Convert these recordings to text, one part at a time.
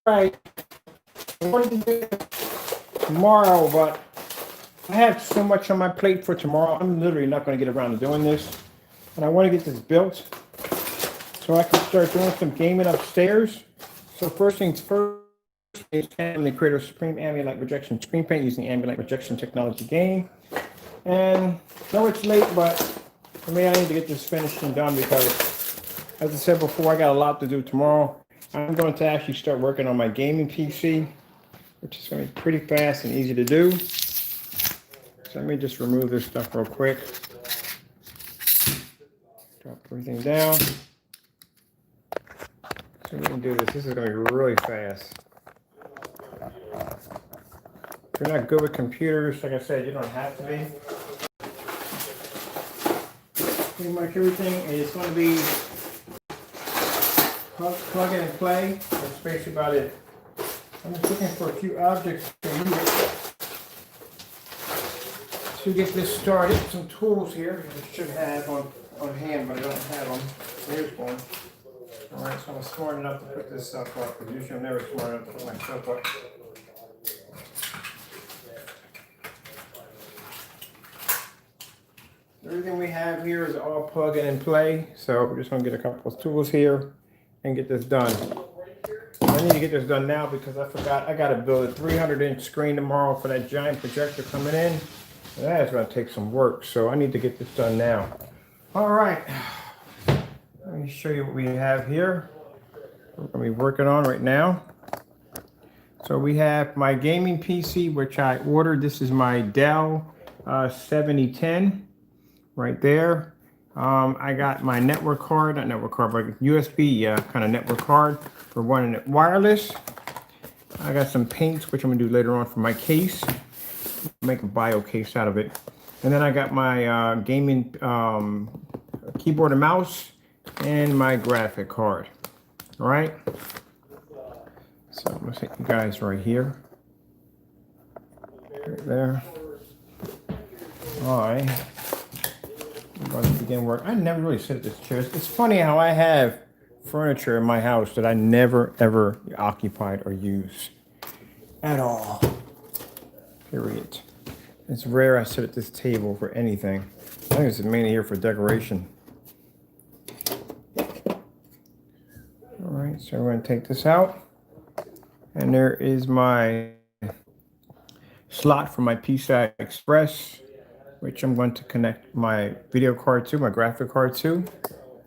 Right. I wanted to do it tomorrow, but I have so much on my plate for tomorrow. I'm literally not going to get around to doing this. And I want to get this built so I can start doing some gaming upstairs. So first things first is the creator of Supreme Ambient Light Rejection Screen Paint using Ambient Light Rejection Technology game. And I know it's late, but for me, I need to get this finished and done because, as I said before, I got a lot to do tomorrow. I'm going to actually start working on my gaming PC, which is going to be pretty fast and easy to do. So let me just remove this stuff real quick. Drop everything down. So we can do this. This is going to be really fast. If you're not good with computers, like I said, you don't have to be. Pretty much everything is going to be plug in and play. That's basically about it. I'm just looking for a few objects to get this started. Some tools here I should have on hand, but I don't have them. Here's one. All right, so I'm smart enough to put this stuff up, because usually I'm never smart enough to put my stuff up. Everything we have here is all plug in and play, so we're just going to get a couple of tools here and get this done. I need to get this done now because I forgot I got to build a 300-inch screen tomorrow for that giant projector coming in. And that is going to take some work, so I need to get this done now. All right, let me show you what we have here. We're going to be working on right now. So we have my gaming PC, which I ordered. This is my Dell 7010 right there. I got my network card, not network card, but USB kind of network card for running it wireless. I got some paints, which I'm gonna do later on for my case. Make a bio case out of it. And then I got my gaming keyboard and mouse and my graphic card. All right. So I'm gonna take you guys right here. Right there. All right. I'm going to begin work. I never really sit at this chair. It's funny how I have furniture in my house that I never ever occupied or use at all. Period. It's rare I sit at this table for anything. I think it's mainly here for decoration. All right, so we're going to take this out. And there is my slot for my PCI Express, which I'm going to connect my video card to, my graphic card to.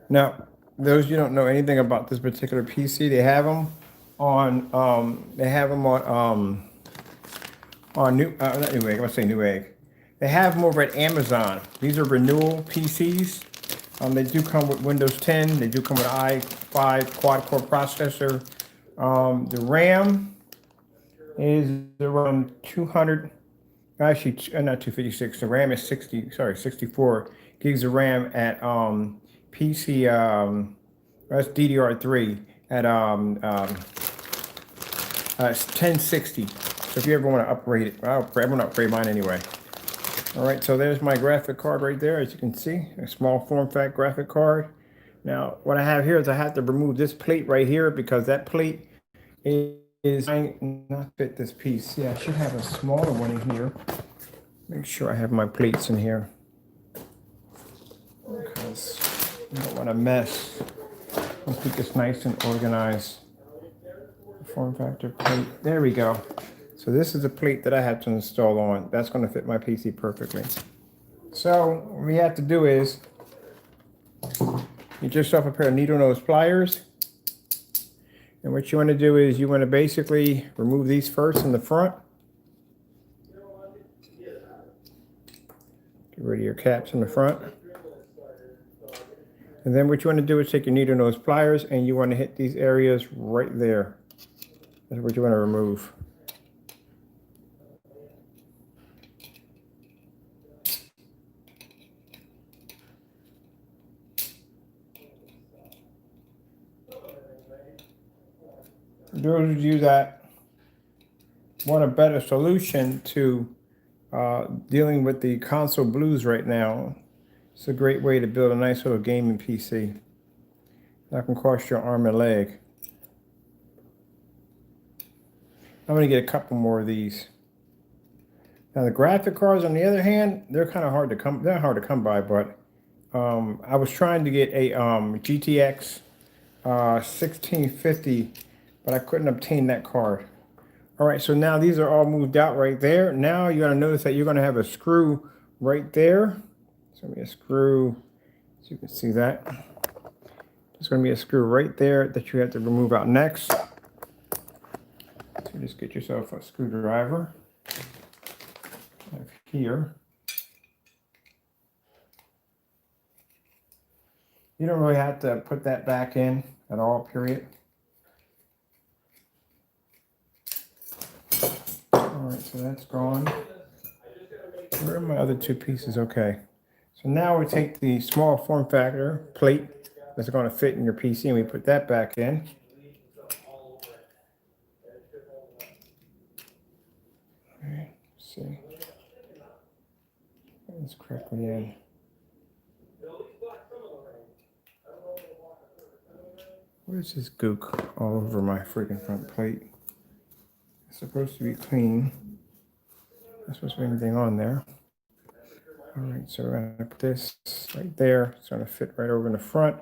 Now, those you don't know anything about this particular PC, they have them on not Newegg, I'm gonna say Newegg. They have them over at Amazon. These are renewal PCs. They do come with Windows 10. They do come with i5 quad-core processor. The RAM is around 200. Actually, not 256. The RAM is 64 gigs of RAM at PC. That's DDR3 at 1060. So if you ever want to upgrade it, I'm going to upgrade mine anyway. All right, so there's my graphic card right there, as you can see, a small form factor graphic card. Now, what I have here is I have to remove this plate right here because that plate is not fit this piece. Yeah, I should have a smaller one in here. Make sure I have my plates in here because I don't want to mess. I'll keep this nice and organized. Form factor plate. There we go. So this is the plate that I have to install on. That's going to fit my PC perfectly. So what we have to do is get yourself a pair of needle nose pliers. And what you want to do is you want to basically remove these first in the front. Get rid of your caps in the front. And then what you want to do is take your needle nose pliers and you want to hit these areas right there. That's what you want to remove. Those of you that want a better solution to dealing with the console blues right now, it's a great way to build a nice little gaming PC. That can cost you an arm and a leg. I'm gonna get a couple more of these. Now the graphic cards, on the other hand, they're kind of hard to come. They're hard to come by, but I was trying to get a GTX 1650, but I couldn't obtain that card. All right, so now these are all moved out right there. Now you're gonna notice that you're gonna have a screw right there. It's gonna be a screw, so you can see that. There's gonna be a screw right there that you have to remove out next. So just get yourself a screwdriver. Here. You don't really have to put that back in at all, period. All right, so that's gone. Where are my other two pieces? Okay. So now we take the small form factor plate that's going to fit in your PC and we put that back in. All right, let's see. It's correctly in. Where's this gook all over my freaking front plate? It's supposed to be clean. Not supposed to be anything on there. All right, so we're gonna put this right there. It's gonna fit right over in the front.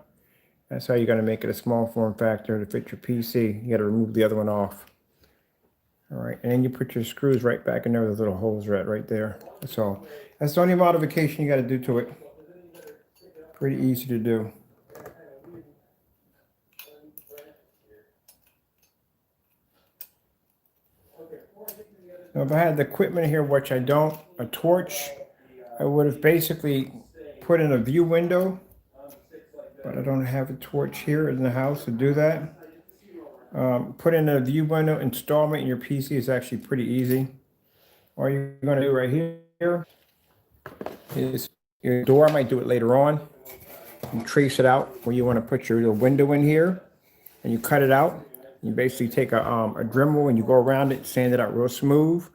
That's how you're gonna make it a small form factor to fit your PC. You gotta remove the other one off. All right, and then you put your screws right back in there with the little holes right there. That's all. That's the only modification you gotta do to it. Pretty easy to do. Now, if I had the equipment here, which I don't, a torch, I would have basically put in a view window, but I don't have a torch here in the house to do that. Put in a view window, install it in your PC is actually pretty easy. All you're going to do right here is your door. I might do it later on. You trace it out where you want to put your little window in here, and you cut it out. You basically take a Dremel and you go around it, sand it out real smooth,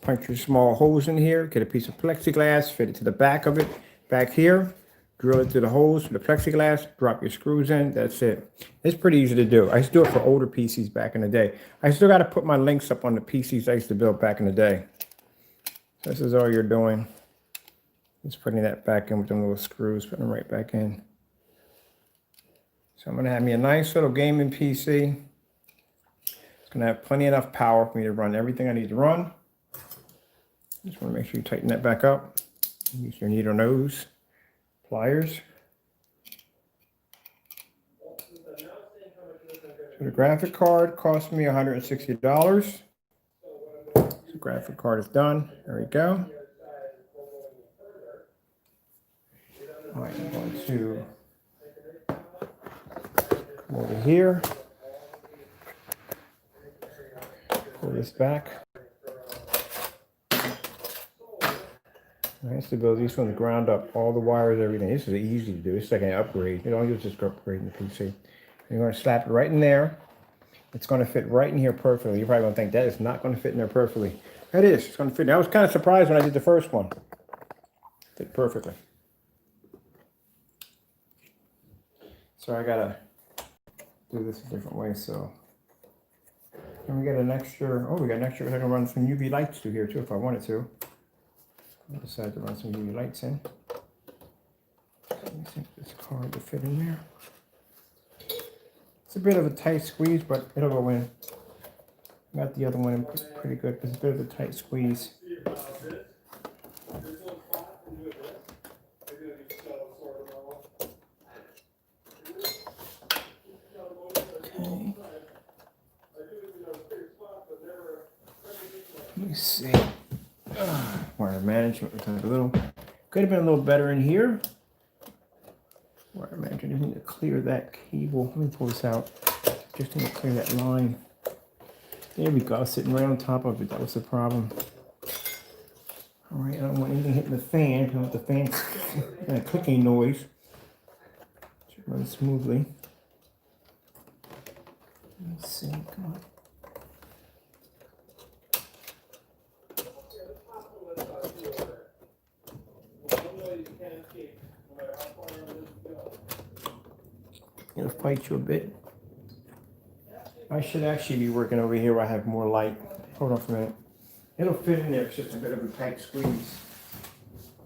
punch your small holes in here, get a piece of plexiglass, fit it to the back of it, back here, drill it through the holes for the plexiglass, drop your screws in, that's it. It's pretty easy to do. I used to do it for older PCs back in the day. I still got to put my links up on the PCs I used to build back in the day. So this is all you're doing. Just putting that back in with them little screws, putting them right back in. So I'm going to have me a nice little gaming PC. Gonna have plenty enough power for me to run everything I need to run. Just want to make sure you tighten that back up. Use your needle nose pliers. So the graphic card cost me $160. So the graphic card is done. There we go. All right, I'm going to come over here. Pull this back. I used to build these from the ground up, all the wires, everything. This is easy to do. It's like an upgrade. You don't use this for upgrading the PC. You're going to slap it right in there. It's going to fit right in here perfectly. You're probably going to think that is not going to fit in there perfectly. It is. It's going to fit. I was kind of surprised when I did the first one. It fit perfectly. So I got to do this a different way. So. And we got an extra, we got an extra, I can run some UV lights through here too if I wanted to. I decided to run some UV lights in. Let me see if this card will fit in there. It's a bit of a tight squeeze, but it'll go in. Got the other one in pretty good, but it's a bit of a tight squeeze. Okay. Let me see. Wire management was a little, could have been a little better in here. Wire management, I need to clear that cable. Let me pull this out. Just need to clear that line. There we go, sitting right on top of it. That was the problem. All right, I don't want anything hitting the fan. I don't want the fan and a clicking noise. Should run smoothly. Let's see, come on. It'll fight you a bit. I should actually be working over here where I have more light. Hold on for a minute. It'll fit in there. It's just a bit of a tight squeeze.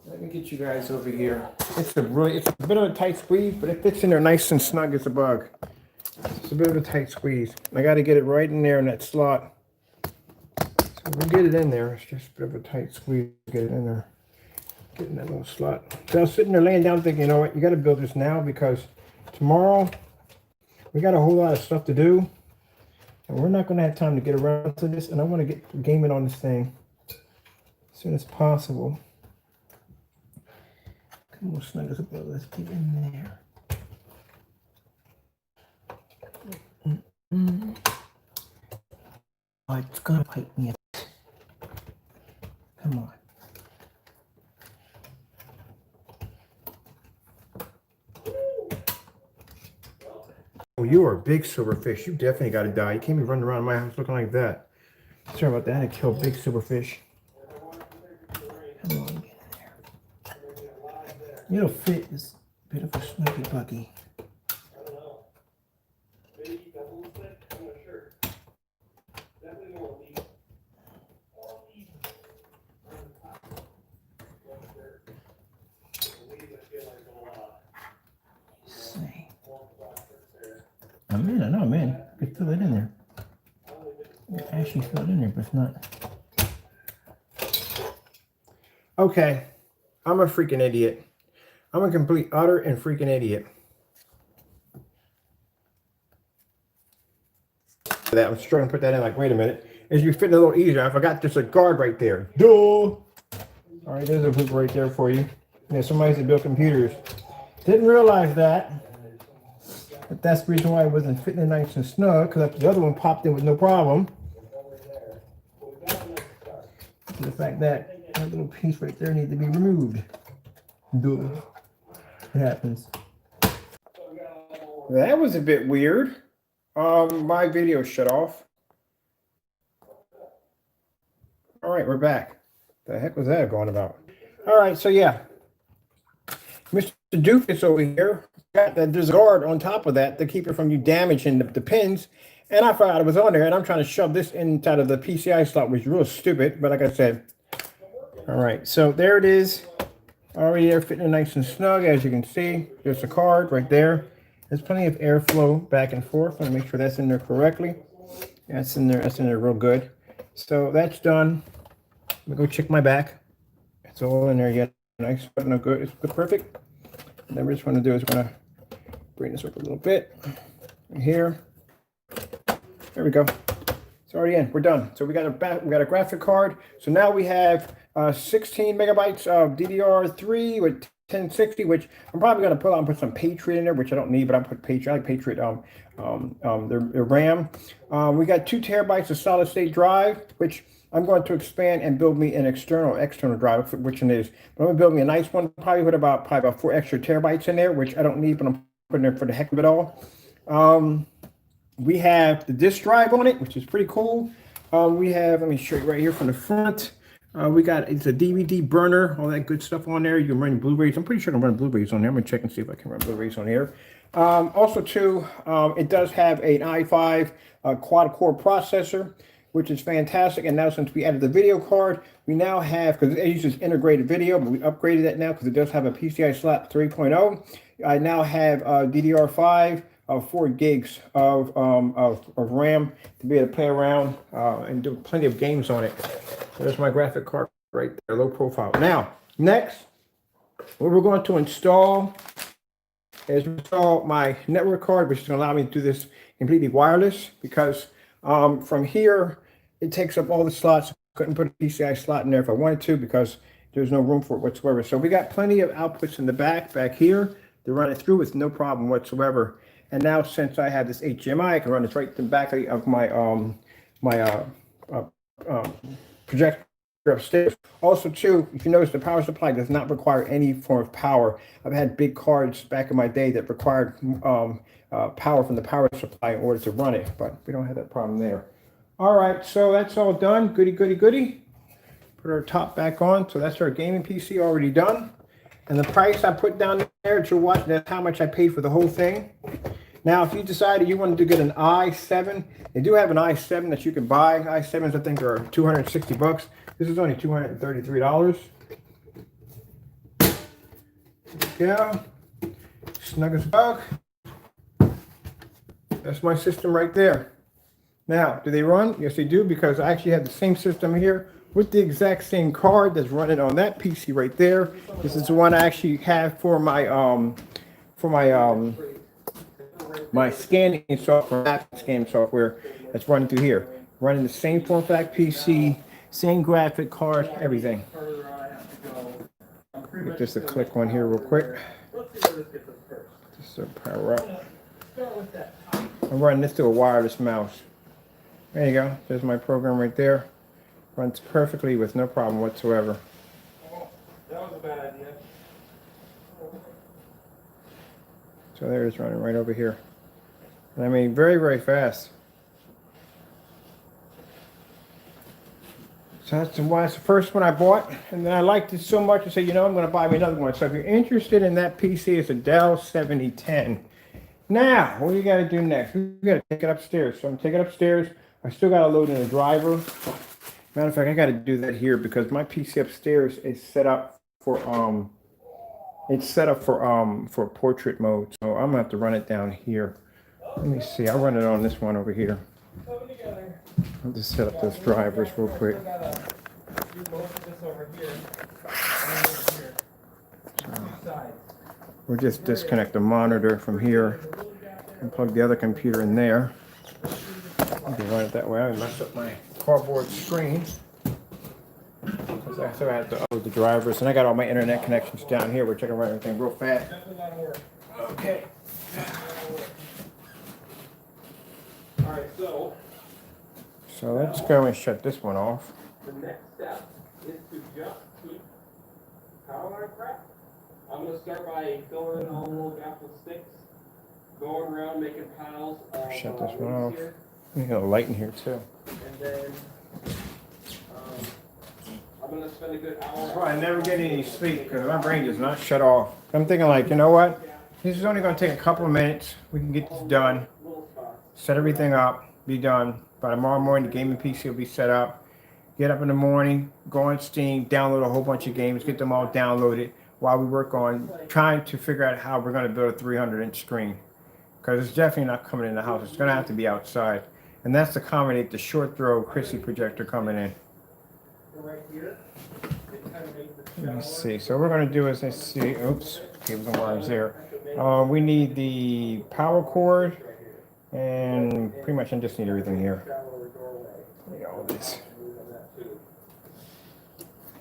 Let me get you guys over here. It's a bit of a tight squeeze, but it fits in there nice and snug as a bug. It's a bit of a tight squeeze. I got to get it right in there in that slot. So we'll get it in there. It's just a bit of a tight squeeze to get it in there. Get in that little slot. So I was sitting there laying down thinking, you know what, you got to build this now because tomorrow we got a whole lot of stuff to do. And we're not going to have time to get around to this. And I want to get gaming on this thing as soon as possible. Come on, snug as a bug. Let's get in there. Oh, it's going to bite me. Come on. Oh, you are a big silverfish. You definitely got to die. You can't be running around my house looking like that. Sorry about that. I had to kill a big silverfish. Come on, get in there. It'll fit this bit of a snuggy buggy. I know I'm in. I can fill it in there. I can actually fill it in there, but it's not. Okay. I'm a freaking idiot. I'm a complete, utter, and freaking idiot. That I'm struggling to put that in, like, wait a minute. It should be fitting a little easier. I forgot there's a guard right there. Duh! Alright, there's a hoop right there for you. Yeah, somebody used to build computers. Didn't realize that. But that's the reason why it wasn't fitting in nice and snug, because the other one popped in with no problem. The fact that that little piece right there needs to be removed. Duh. It happens. That was a bit weird. My video shut off. All right, we're back. The heck was that going about? All right, so yeah. Mr. Doofus over here. There's a guard on top of that to keep it from you damaging the pins. And I forgot it was on there, and I'm trying to shove this inside of the PCI slot, which is real stupid, but like I said. All right, so there it is. Already there, fitting nice and snug, as you can see. There's a card right there. There's plenty of airflow back and forth. Let me make sure that's in there correctly. That's in there real good. So that's done. Let me go check my back. It's all in there yet. Nice, but no good. It's perfect. And then we're just going to do is we're going to bring this up a little bit right here. There we go. It's already in. We're done. So we got a graphic card. So now we have 16 megabytes of DDR3 with 1060, which I'm probably going to pull out and put some Patriot in there, which I don't need, but I'll put Patriot. I like Patriot their RAM. We got 2 terabytes of solid state drive, which I'm going to expand and build me an external drive, which one is. But I'm going to build me a nice one, probably with about 4 extra terabytes in there, which I don't need, but I'm putting there for the heck of it all. We have the disk drive on it, which is pretty cool. We have, let me show you right here from the front. It's a DVD burner, all that good stuff on there. You can run Blu-rays. I'm pretty sure I can run Blu-rays on there. I'm going to check and see if I can run Blu-rays on here. Also, too, it does have an i5 quad-core processor, which is fantastic. And now since we added the video card, we now have, because it uses integrated video, but we upgraded that now because it does have a PCI slot 3.0. I now have DDR5. 4 gigs of RAM to be able to play around and do plenty of games on it. So there's my graphic card right there, low profile. Now, next, what we're going to install is install my network card, which is going to allow me to do this completely wireless because from here, it takes up all the slots. Couldn't put a PCI slot in there if I wanted to because there's no room for it whatsoever. So we got plenty of outputs in the back here to run it through with no problem whatsoever. And now, since I have this HDMI, I can run this right to the back of my projector upstairs. Also, too, if you notice, the power supply does not require any form of power. I've had big cards back in my day that required power from the power supply in order to run it, but we don't have that problem there. All right, so that's all done. Goody, goody, goody. Put our top back on. So that's our gaming PC already done. And the price I put down there to watch, that's how much I paid for the whole thing. Now, if you decided you wanted to get an i7, they do have an i7 that you can buy. i7s, I think, are 260 bucks. This is only $233. Yeah, snug as a bug. That's my system right there. Now, do they run? Yes, they do, because I actually have the same system here with the exact same card that's running on that PC right there. This is the one I actually have for my my scanning software, that's running through here. Running the same form factor PC, same graphic card, everything. Get this to click on here real quick. Just to power up. I'm running this through a wireless mouse. There you go. There's my program right there. Runs perfectly with no problem whatsoever. Oh, that was a bad idea. So there it's running right over here. And I mean, very, very fast. So that's the first one I bought. And then I liked it so much I said, you know, I'm going to buy me another one. So if you're interested in that PC, it's a Dell 7010. Now, what do you got to do next? We got to take it upstairs. So I'm taking it upstairs. I still got to load in a driver. Matter of fact, I got to do that here because my PC upstairs is set up for for portrait mode. So I'm gonna have to run it down here. Let me see. I'll run it on this one over here. I'll just set up those drivers real quick. So we'll just disconnect the monitor from here and plug the other computer in there. I can run it that way. I messed up my cardboard screen. So I have to upload the drivers, and I got all my internet connections down here, which I can run everything real fast. Okay. All right, so let's go and shut this one off. the next step is to just keep power line crap. I'm gonna start by filling in all the little gaps with sticks, going around making piles of Shut this one off. here, You got a light in here too. and then I'm gonna spend a good hour. That's why I never get any sleep, because my brain does not shut off. I'm thinking like, you know what? This is only going to take a couple of minutes. We can get this done. Set everything up. Be done. By tomorrow morning, the gaming PC will be set up. Get up in the morning, go on Steam, download a whole bunch of games, get them all downloaded while we work on trying to figure out how we're going to build a 300-inch screen. Because it's definitely not coming in the house. It's going to have to be outside. And that's to accommodate the short throw Chrissy projector coming in. Right here. Let me see. So what we're going to do is, let's see. Oops. Cables and wires there. We need the power cord. And pretty much I just need everything here. All this.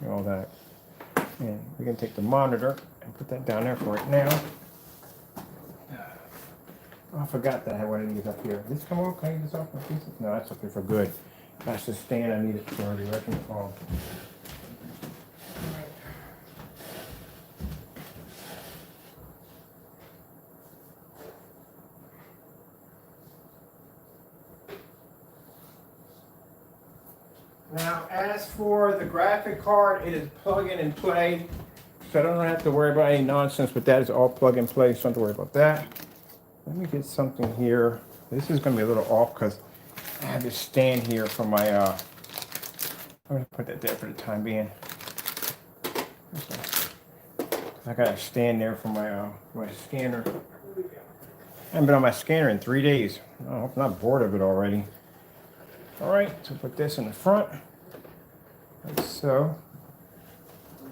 All that. And we can take the monitor and put that down there for right now. Oh, I forgot that I had one of these up here. Did this come off? Can I get this off my pieces? No, that's okay for good. That's the stand I needed for the wrecking ball. Now, as for the graphic card, it is plug in and play. So I don't have to worry about any nonsense with that. It's all plug and play, so I don't have to worry about that. Let me get something here. This is going to be a little off because I have this stand here for my, I'm going to put that there for the time being. I got a stand there for my scanner. I haven't been on my scanner in 3 days. Oh, I'm not bored of it already. All right, so put this in the front. Like so.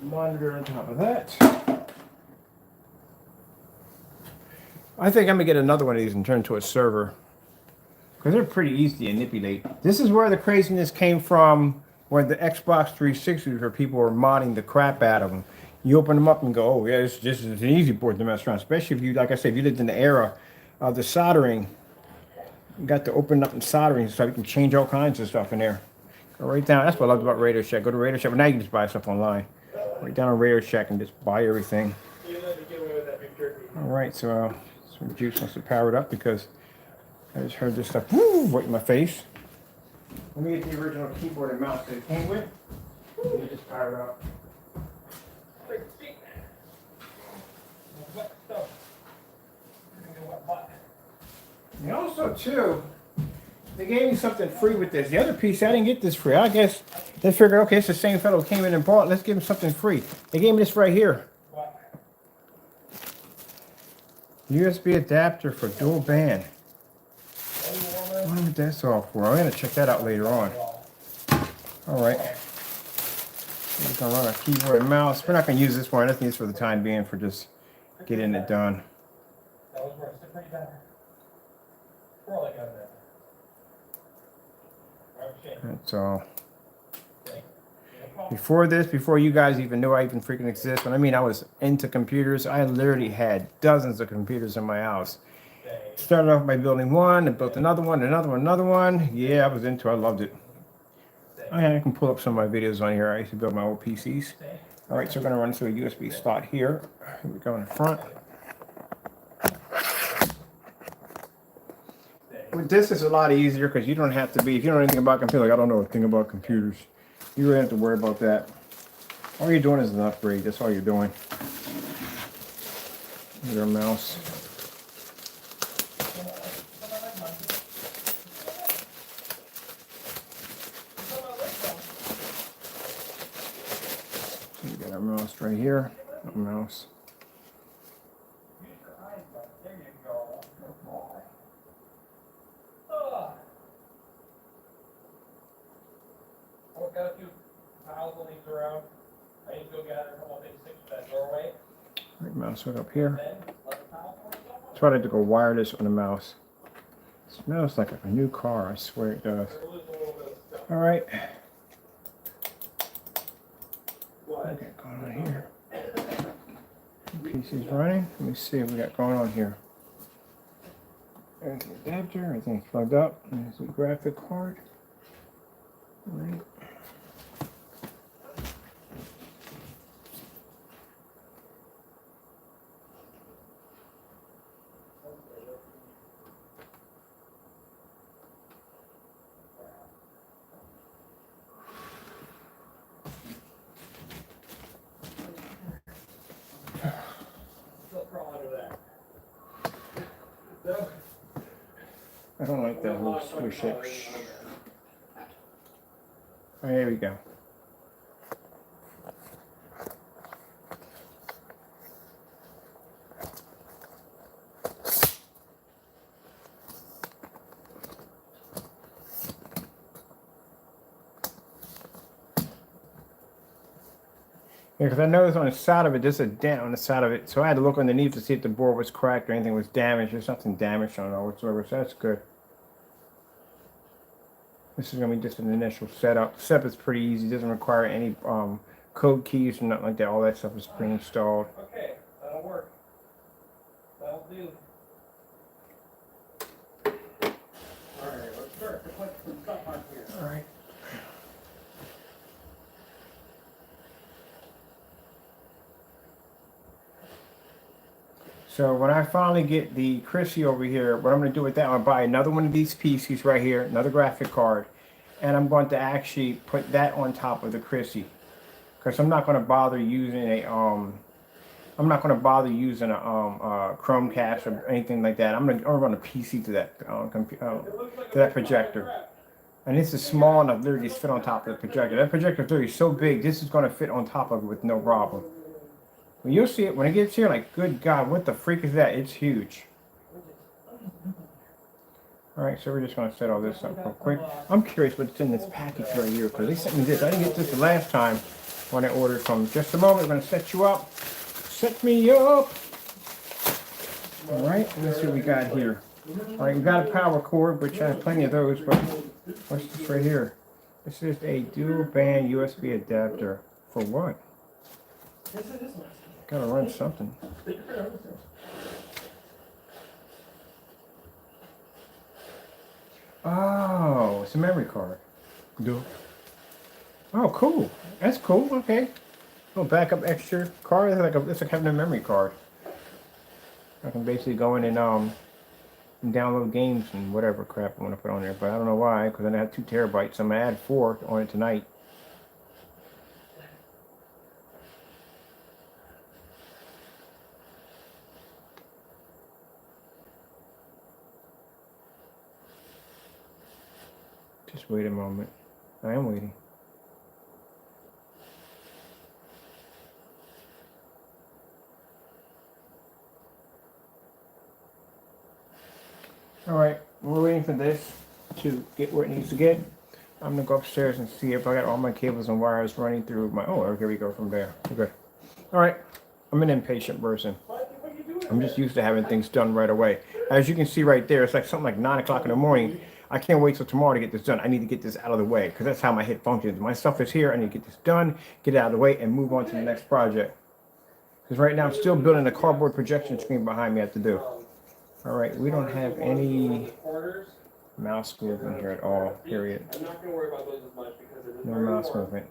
Monitor on top of that. I think I'm gonna get another one of these and turn to a server, because they're pretty easy to manipulate. This is where the craziness came from, where the Xbox 360, where people were modding the crap out of them. You open them up and go, oh yeah, this is an easy board to mess around, especially if you, like I said, if you lived in the era of the soldering. You got to open up and soldering so you can change all kinds of stuff in there. Go right down. That's what I loved about Radio Shack. Go to Radio Shack, but now you can just buy stuff online. Right down on Radio Shack and just buy everything. All right, so some juice wants to power it up because I just heard this stuff right in my face. Let me get the original keyboard and mouse that it came with. Let me just power it up. And also, too, they gave me something free with this. The other piece, I didn't get this free. I guess they figured, okay, it's the same fellow who came in and bought. Let's give him something free. They gave me this right here. USB adapter for dual band. I wonder what that's all for. I'm going to check that out later on. All right. We're going to run a keyboard and mouse. We're not going to use this one. I think it's for the time being for just getting it done. That's all. Before this, before you guys even knew I even freaking exist, when I mean I was into computers, I literally had dozens of computers in my house. Started off by building one, and built another one, another one. Yeah, I was into it. I loved it. I can pull up some of my videos on here. I used to build my old PCs. All right, so we're going to run through a USB slot here. Here we go in the front. With this, it's a lot easier because you don't have to be, if you don't know anything about computers, like I don't know a thing about computers, you really have to worry about that. All you're doing is an upgrade. That's all you're doing. Your mouse. So you got our mouse right here. Our mouse. Got a few piles of these around. I need to go gather a couple of things, stick to that doorway. Right, mouse hook up here. That's why I had to go wireless on the mouse. It smells like a new car, I swear it does. All right. What we got going on here? PC's running. Let me see what we got going on here. There's the adapter. Everything's plugged up. There's the graphic card. All right. I don't like that little squish it. Oh, here we go. Yeah, because I noticed on the side of it, there's a dent on the side of it, so I had to look underneath to see if the board was cracked or anything was damaged. There's nothing damaged on it whatsoever, so that's good. This is going to be just an initial setup. The setup is pretty easy. It doesn't require any code keys or nothing like that. All that stuff is pre-installed. Okay, that'll work. That'll do. Alright, let's start to put some stuff on here. Alright. So when I finally get the Chrissy over here, what I'm going to do with that, I'm going to buy another one of these PCs right here, another graphic card, and I'm going to actually put that on top of the Chrissy, because I'm not going to bother using a Chromecast or anything like that. I'm going to run a PC to that projector, and this is small enough to literally just fit on top of the projector. That projector is literally so big, this is going to fit on top of it with no problem. You'll see it when it gets here, like, good God, what the freak is that? It's huge. Alright, so we're just going to set all this up real quick. I'm curious what's in this package right here, because they sent me this. I didn't get this the last time when I ordered from. Just a moment, we're going to set you up. Set me up! Alright, let's see what we got here. Alright, we got a power cord, which I have plenty of those, but what's this right here? This is a dual band USB adapter. For what? Gotta run something. Oh, it's a memory card. Oh, cool. That's cool. Okay. Little backup extra card. It's like having a memory card. I can basically go in and download games and whatever crap I want to put on there. But I don't know why, because I have 2 terabytes. I'm gonna add 4 on it tonight. Just wait a moment. I am waiting. All right, we're waiting for this to get where it needs to get. I'm gonna go upstairs and see if I got all my cables and wires running through my. Oh, here we go from there. Okay. All right. I'm an impatient person. I'm just used to having things done right away. As you can see right there, it's like something like 9 o'clock in the morning. I can't wait till tomorrow to get this done. I need to get this out of the way because that's how my head functions. My stuff is here. I need to get this done, get it out of the way, and move on to the next project. Because right now I'm still building a cardboard projection screen behind me. I have to do. All right, we don't have any mouse movement here at all. Period. I'm not going to worry about those as much because it is No very mouse warm. movement.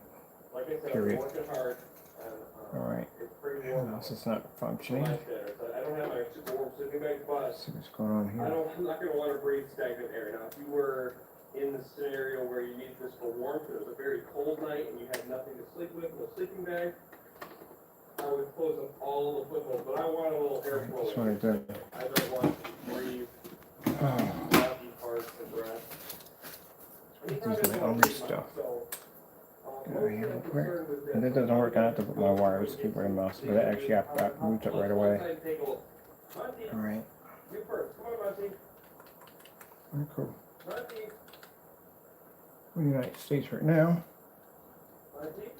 Like I said, Period. I'm working hard. And, All right. It's pretty warm. Mouse is not functioning. Nice there. So I don't have my super warm sleeping bag, but Let's see what's going on here. I'm not going to want to breathe stagnant air. Now, if you were in the scenario where you need this for warmth, it was a very cold night and you had nothing to sleep with, no sleeping bag, I would close up all the footholds, but I want a little airflow. That's what I do. I don't want to breathe Oh, lousy parts and breath. these are my own stuff. Get over here real quick. And that doesn't work. I have to put my wires keyboard and mouse, but it actually got roots up right away. All right. You first. Come on, Monty. Very cool. Monty. We're in the United States right now. Monty.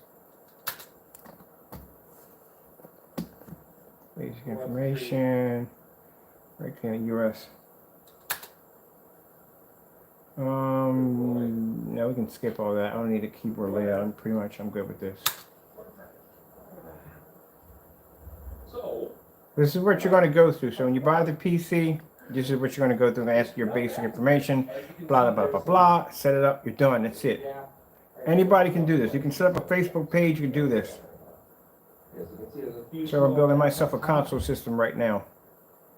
Basic information. Right here in US. No, we can skip all that. I don't need a keyboard layout. I'm good with this. So, This is what you're going to go through. So when you buy the PC, this is what you're going to go through and ask your basic information, blah, blah, blah, blah, blah. Set it up. You're done. That's it. Anybody can do this. You can set up a Facebook page. You can do this. So I'm building myself a console system right now.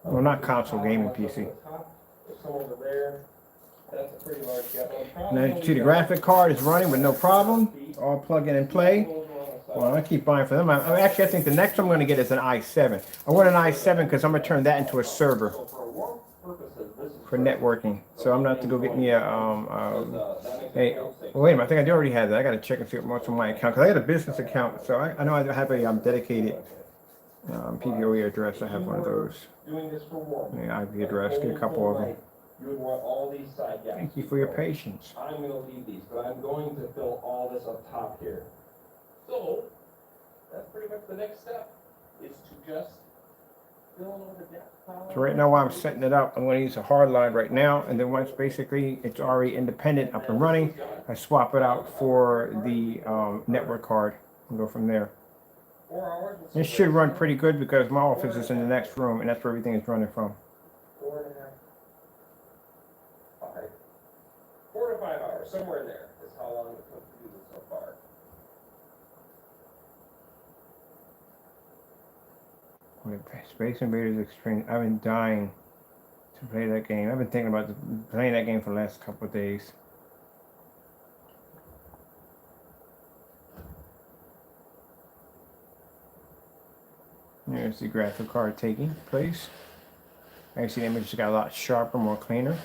Well, not console, gaming PC. Now you can see the graphic card is running with no problem. All plug in and play. Well, I keep buying for them. I think the next one I'm going to get is an i7. I want an i7 because I'm going to turn that into a server for networking. So I'm going to have to go get me a, hey, well, wait a minute, I think I already have that. I got to check and see what's on my account because I got a business account. So I know I have a dedicated PPOE address. I have one of those. Yeah, IP address, get a couple of them. You would want all these side gaps. Thank you for your patience. I'm going to leave these, but I'm going to fill all this up top here. So, that's pretty much the next step, is to just fill all the depth. So right now while I'm setting it up, I'm going to use a hard line right now, and then once basically it's already independent, up and running, I swap it out for the network card and go from there. It should run pretty good because my office is in the next room, and that's where everything is running from. 4 to 5 hours, somewhere in there is how long it took to do this so far. Space Invaders Extreme. I've been dying to play that game. I've been thinking about playing that game for the last couple of days. There's the graphic card taking place. Actually, the image got a lot sharper, more cleaner.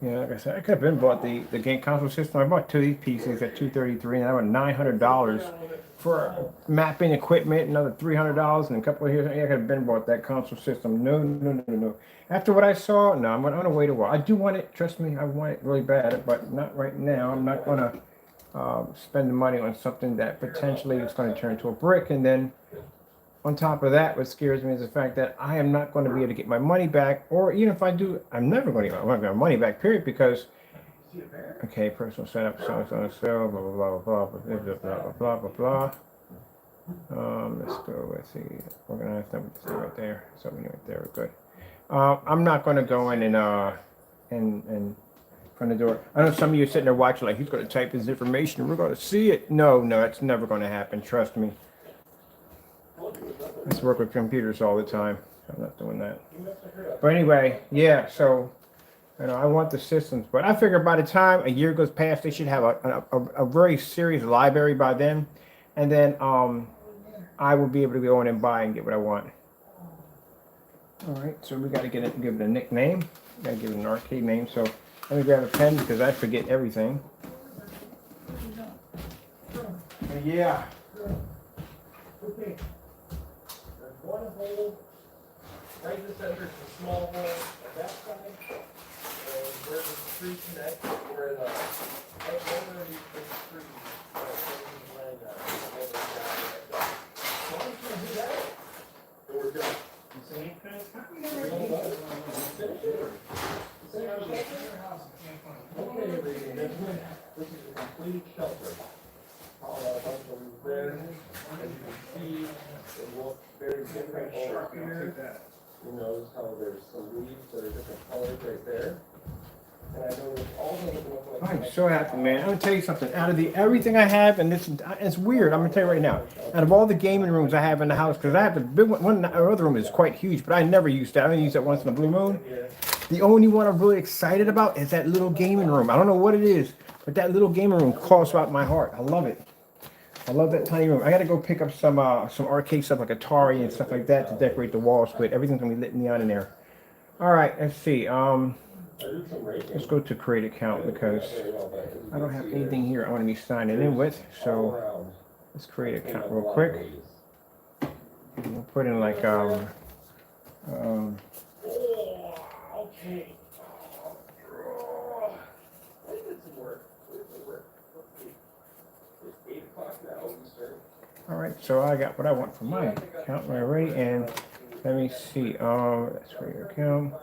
Yeah, like I said, I could have been bought the game console system. I bought 2 of these PCs at $233, and I went $900 for mapping equipment, another $300, and a couple of years. Yeah, I could have been bought that console system. No. After what I saw, no, I'm gonna wait a while. I do want it. Trust me, I want it really bad, but not right now. I'm not gonna spend the money on something that potentially is going to turn into a brick, and then. On top of that, what scares me is the fact that I am not going to be able to get my money back, or even if I do, I'm never going to get my money back, period, because, okay, personal setup, so, blah, blah, blah, blah, blah, blah, blah, blah. Let's go with the organized number right there. So right there, we're good. I'm not going to go in and front of the door. I know some of you are sitting there watching like, he's going to type his information and we're going to see it. No, that's never going to happen. Trust me. I just work with computers all the time. I'm not doing that. But anyway, yeah, so, I want the systems. But I figure by the time a year goes past, they should have a very serious library by then. and then I will be able to go in and buy and get what I want. All right, so we got to give it a nickname. Got to give it an arcade name. So let me grab a pen because I forget everything. Yeah. Okay. There's one hole right in the center. It's a small hole on that side. And where the three connect, where the over these three laying out. As long as you do that, then we're good. Okay, ladies and gentlemen, this is a complete shelter. All a bunch of leaves there. As you can see, it looks very different over here. You notice how there's some leaves that are different colors right there. And I noticed all of them look like. I'm so happy, man. I'm gonna tell you something. Out of everything I have, and this it's weird. I'm gonna tell you right now. Out of all the gaming rooms I have in the house, because I have a big one. Our other room is quite huge, but I never used that. I only use that once in a blue moon. The only one I'm really excited about is that little gaming room. I don't know what it is, but that little gaming room calls out my heart. I love it. I love that tiny room. I gotta go pick up some arcade stuff like Atari and stuff like that to decorate the walls with. Everything's gonna be lit neon in there. All right, let's see. Let's go to create account because I don't have anything here I want to be signing in with. So let's create account real quick. We'll put in like Okay. I did some work. It's 8 o'clock now, Eastern. all right, so I got what I want for my account already, and let me see. Let's create account.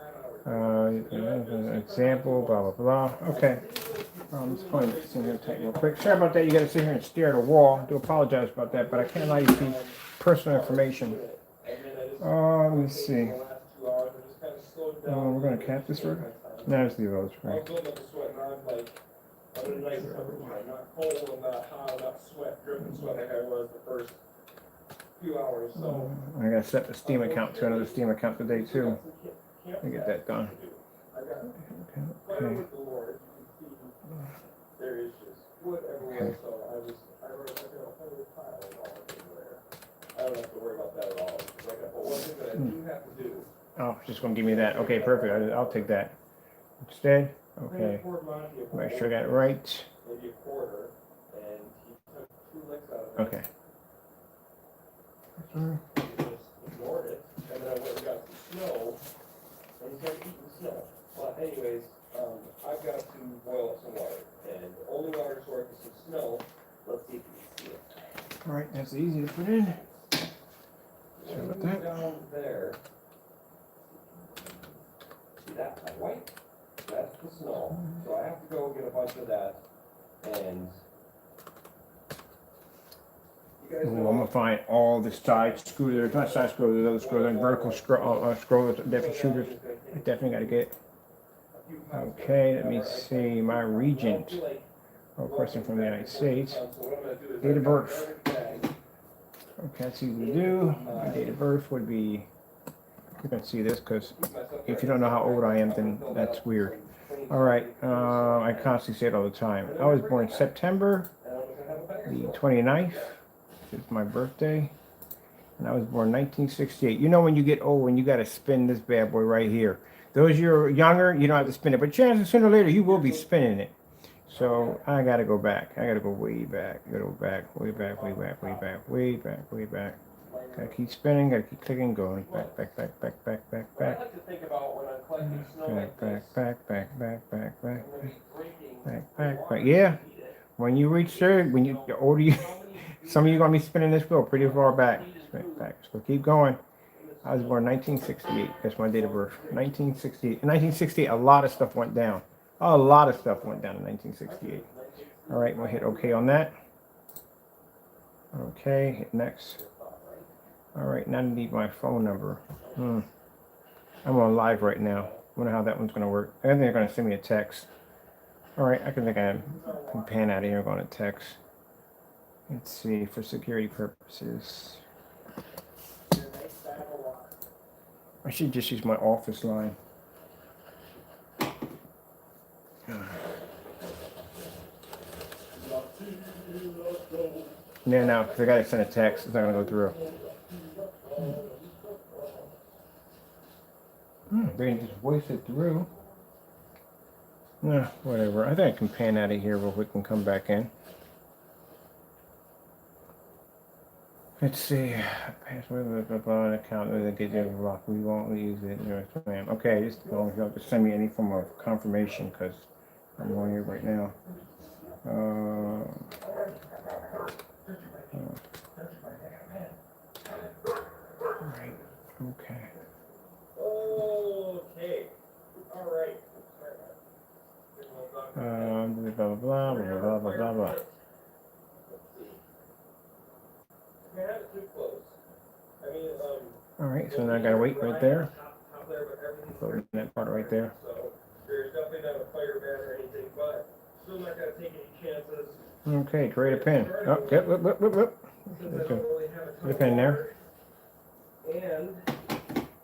Example, blah blah blah. Okay. Let's go ahead and sit here and type real quick. Sorry about that. You got to sit here and stare at a wall. I do apologize about that, but I can't allow you to see personal information. Let me see. We're gonna cap this word. No, let's leave those right. I'm in a nice temperature. I'm not cold, I'm not hot, I'm not dripping sweat like I was the first few hours. So I gotta set the Steam account to another Steam account today too. Let me get that done. Okay. There is just wood everywhere, so I wrote a whole pile of all everywhere. I don't have to worry about that at all. But one thing that I do have to do. Oh, just gonna give me that. Okay, perfect. I'll take that instead. Okay. Make sure I got it right. Maybe a quarter, and he took 2 licks out of it. Okay. He just ignored it, and then I went and got some snow, and he started eating snow. Well, anyways, I've got to boil up some water, and the only water source is some snow. Let's see if you can see it. All right, that's easy to put in. Sorry about that. Down there, see that white? That's the snow. So I have to go get a bunch of that, and you guys Ooh, know. I'm gonna find all the side screws. There's not side screws, there's other screws, like vertical screws, definitely shooters. I definitely gotta get. Okay, let me see. My regent. Oh, person from the United States. Date of birth. Okay, that's easy to do. My date of birth would be. You can see this because if you don't know how old I am, then that's weird. All right, I constantly say it all the time. I was born September the 29th. It's my birthday. And I was born 1968. You know when you get old, when you got to spin this bad boy right here. Those you're younger, you don't have to spin it. But chances sooner or later, you will be spinning it. So I got to go back. I got to go way back. Go back, way back, way back, way back, way back, way back. Gotta keep spinning, gotta keep clicking, going back, back, back, back, back, back, What I back. like to think about when I'm collecting snow like this, Back, back, back, back, back, back, I'm gonna be drinking back, water back. Yeah, to eat it. when you reach there, when you the older you, some of you gonna be spinning this wheel pretty far back. Spin back. So keep going. I was born 1968. That's my date of birth. 1968. In 1968, a lot of stuff went down. A lot of stuff went down in 1968. All right, we'll hit OK on that. Okay, hit next. All right, now I need my phone number. I'm on live right now. I wonder how that one's going to work. I think they're going to send me a text. All right, I can pan out of here going to text. Let's see, for security purposes. I should just use my office line. Yeah, no, because I got to send a text. It's not going to go through. They can just voice it through. Nah, whatever. I think I can pan out of here real quick and come back in. Let's see. Password, blah, blah, blah, an account that gets blocked. We won't use it. Spam. Okay, just as long as you don't just send me any form of confirmation because I'm on here right now. Right. Okay. Okay. All right. Blah, blah, blah, blah, blah, blah, blah, blah. All right, so now I gotta wait right there. Put that part right there. So there's definitely not a fire ban or anything, but still not gonna take any chances. Okay, create a pin. Oh, yep, whoop. Put a pin there. And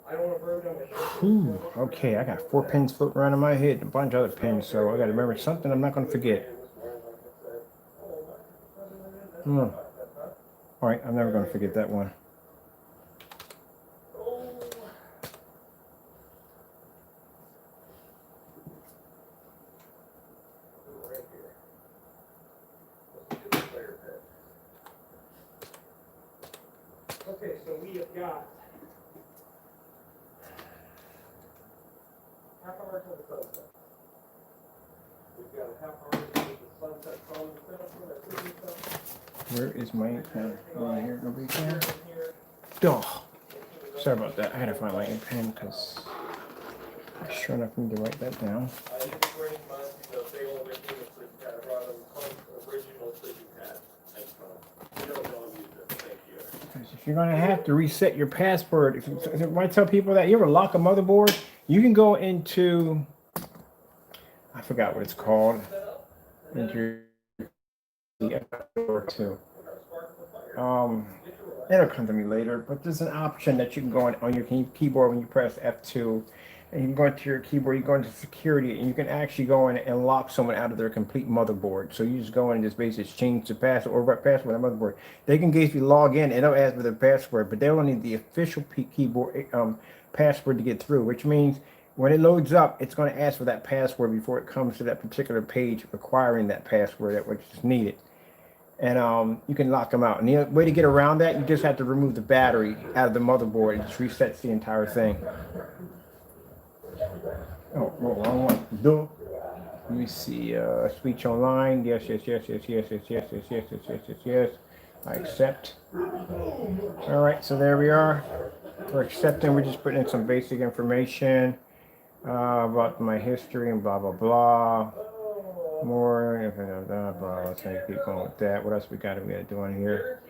I don't want to burn down my shirt. Ooh, okay, I got 4 pins floating around in my head and a bunch of other pins, so I gotta remember something I'm not gonna forget. Alright, I'm never gonna forget that one. Okay, so we have got half hour till the sunset. We've got a half hour till the sunset from the setup. Where is my ink pen? Right here, nobody's here. Oh, sorry about that. I had to find my ink pen because I sure enough need to write that down. I didn't bring mine because they only make me a sleeping pad. I brought them original sleeping pad. Thanks, Tom. You don't use it. Thank you. If you're gonna have to reset your password, if I tell people that you ever lock a motherboard, you can go into, I forgot what it's called, into the F4 too. It'll come to me later, but there's an option that you can go on your keyboard when you press F2, and you can go into your keyboard, you go into security, and you can actually go in and lock someone out of their complete motherboard. So you just go in and just basically change the password or password on the motherboard. They can basically log in and they'll ask for their password, but they'll need the official keyboard password to get through, which means when it loads up, it's going to ask for that password before it comes to that particular page requiring that password that which is needed. And you can lock them out. And the way to get around that, you just have to remove the battery out of the motherboard. It just resets the entire thing. Oh, wrong one. Duh. Let me see. Speech online. Yes. I accept. All right, so there we are. We're accepting. We're just putting in some basic information about my history and blah, blah, blah. More, blah, blah. Let's keep going with that. What else we got to do on here?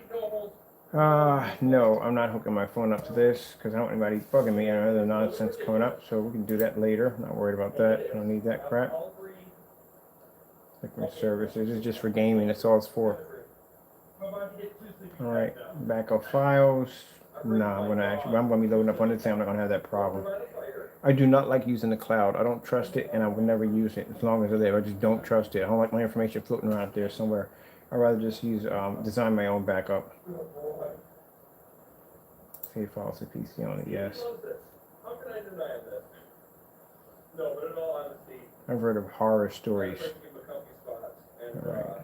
No, I'm not hooking my phone up to this because I don't want anybody bugging me and other nonsense coming up. So we can do that later. Not worried about that. I don't need that crap. Like my services. This is just for gaming. That's all it's for. All right, backup files. Nah, I'm gonna be loading up on this thing. I'm not gonna have that problem. I do not like using the cloud. I don't trust it, and I will never use it as long as it's there. I just don't trust it. I don't like my information floating around out there somewhere. I'd rather just use design my own backup. Save files to PC only. Yes. How can I deny this? No, but in all honesty, I've heard of horror stories. All right.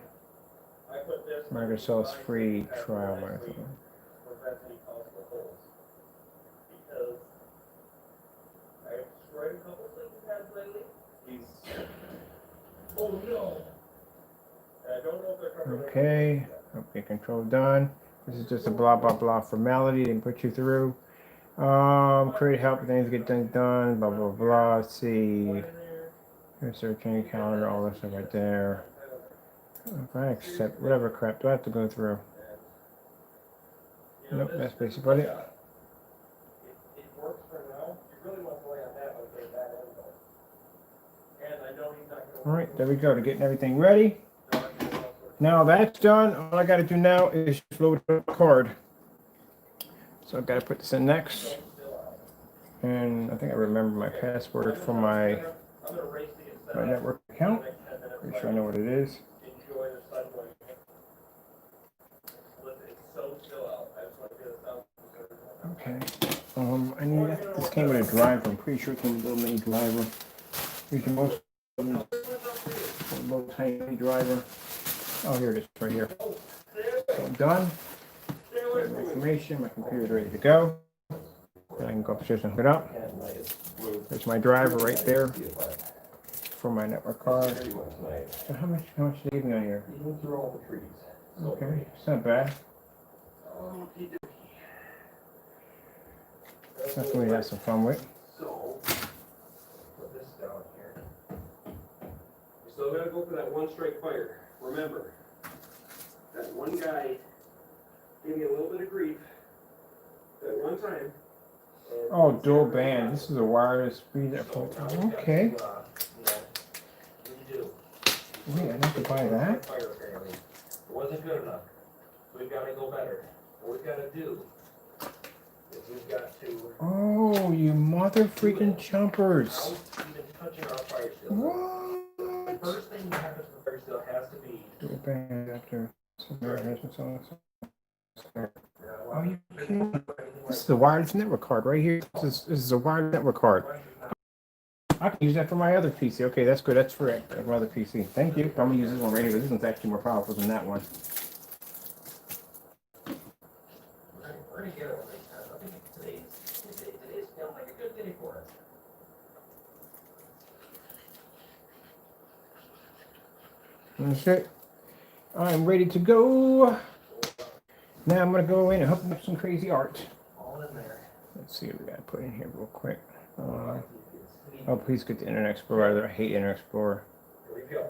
Microsoft's free trial. Okay, control done. This is just a blah blah blah formality and put you through. Create help things get things done, blah blah blah. Let's see. Search any calendar, all this stuff right there. If I accept whatever crap do I have to go through? Nope, that's basically it. Alright, there we go, to getting everything ready. Now that's done, all I gotta do now is just load the card. So I've gotta put this in next. And I think I remember my password from my network account. Pretty sure I know what it is. still out. I just want to get it out. Okay. I need this came with a driver. I'm pretty sure it came with a little mini driver. Here's the most little tiny driver. Oh, here it is, right here. So I'm done. My information. My computer's ready to go. And I can go upstairs and hook it up. There's my driver right there for my network card. So how much do they give me on here? Okay, it's not bad. That's what we have some fun with. So, put this down here. You still gotta go for that one strike fire. Remember, that one guy gave me a little bit of grief that one time. Oh, dual band. This is a wireless speed at full time. Okay. Wait, I have to buy that? It wasn't good enough. We've gotta go better. What we've gotta do is we've got to. Oh, you mother freaking jumpers. Even touching our fire seal. What? The first thing that happens to the fire seal has to be. Dual band after some and so on. Oh, you kidding me? This is a wireless network card right here. This is a wireless network card. I can use that for my other PC. Okay, that's good. That's for my other PC. Thank you. I'm gonna use this one right here. This one's actually more powerful than that one. We're gonna get it one next time. I think today's feels like a good day for us. That's it. I'm ready to go. Now I'm gonna go in and hook up some crazy art. All in there. Let's see what we gotta put in here real quick. Oh, please get the Internet Explorer. I hate Internet Explorer. Here we go.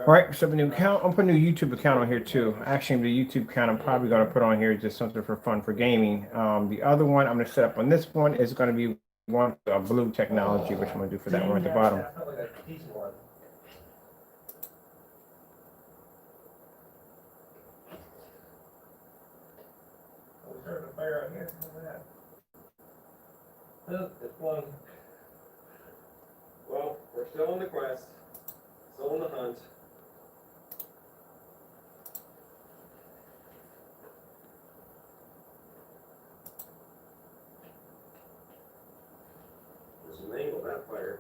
All right, so a new account. I'm putting a new YouTube account on here too. Actually, the YouTube account I'm probably going to put on here is just something for fun for gaming. The other one I'm going to set up on this one is going to be one blue technology, which I'm going to do for that one at the bottom. Starting to fire out here. Look at that. It's one. Well, we're still on the quest, still on the hunt. There's an angle of that fire.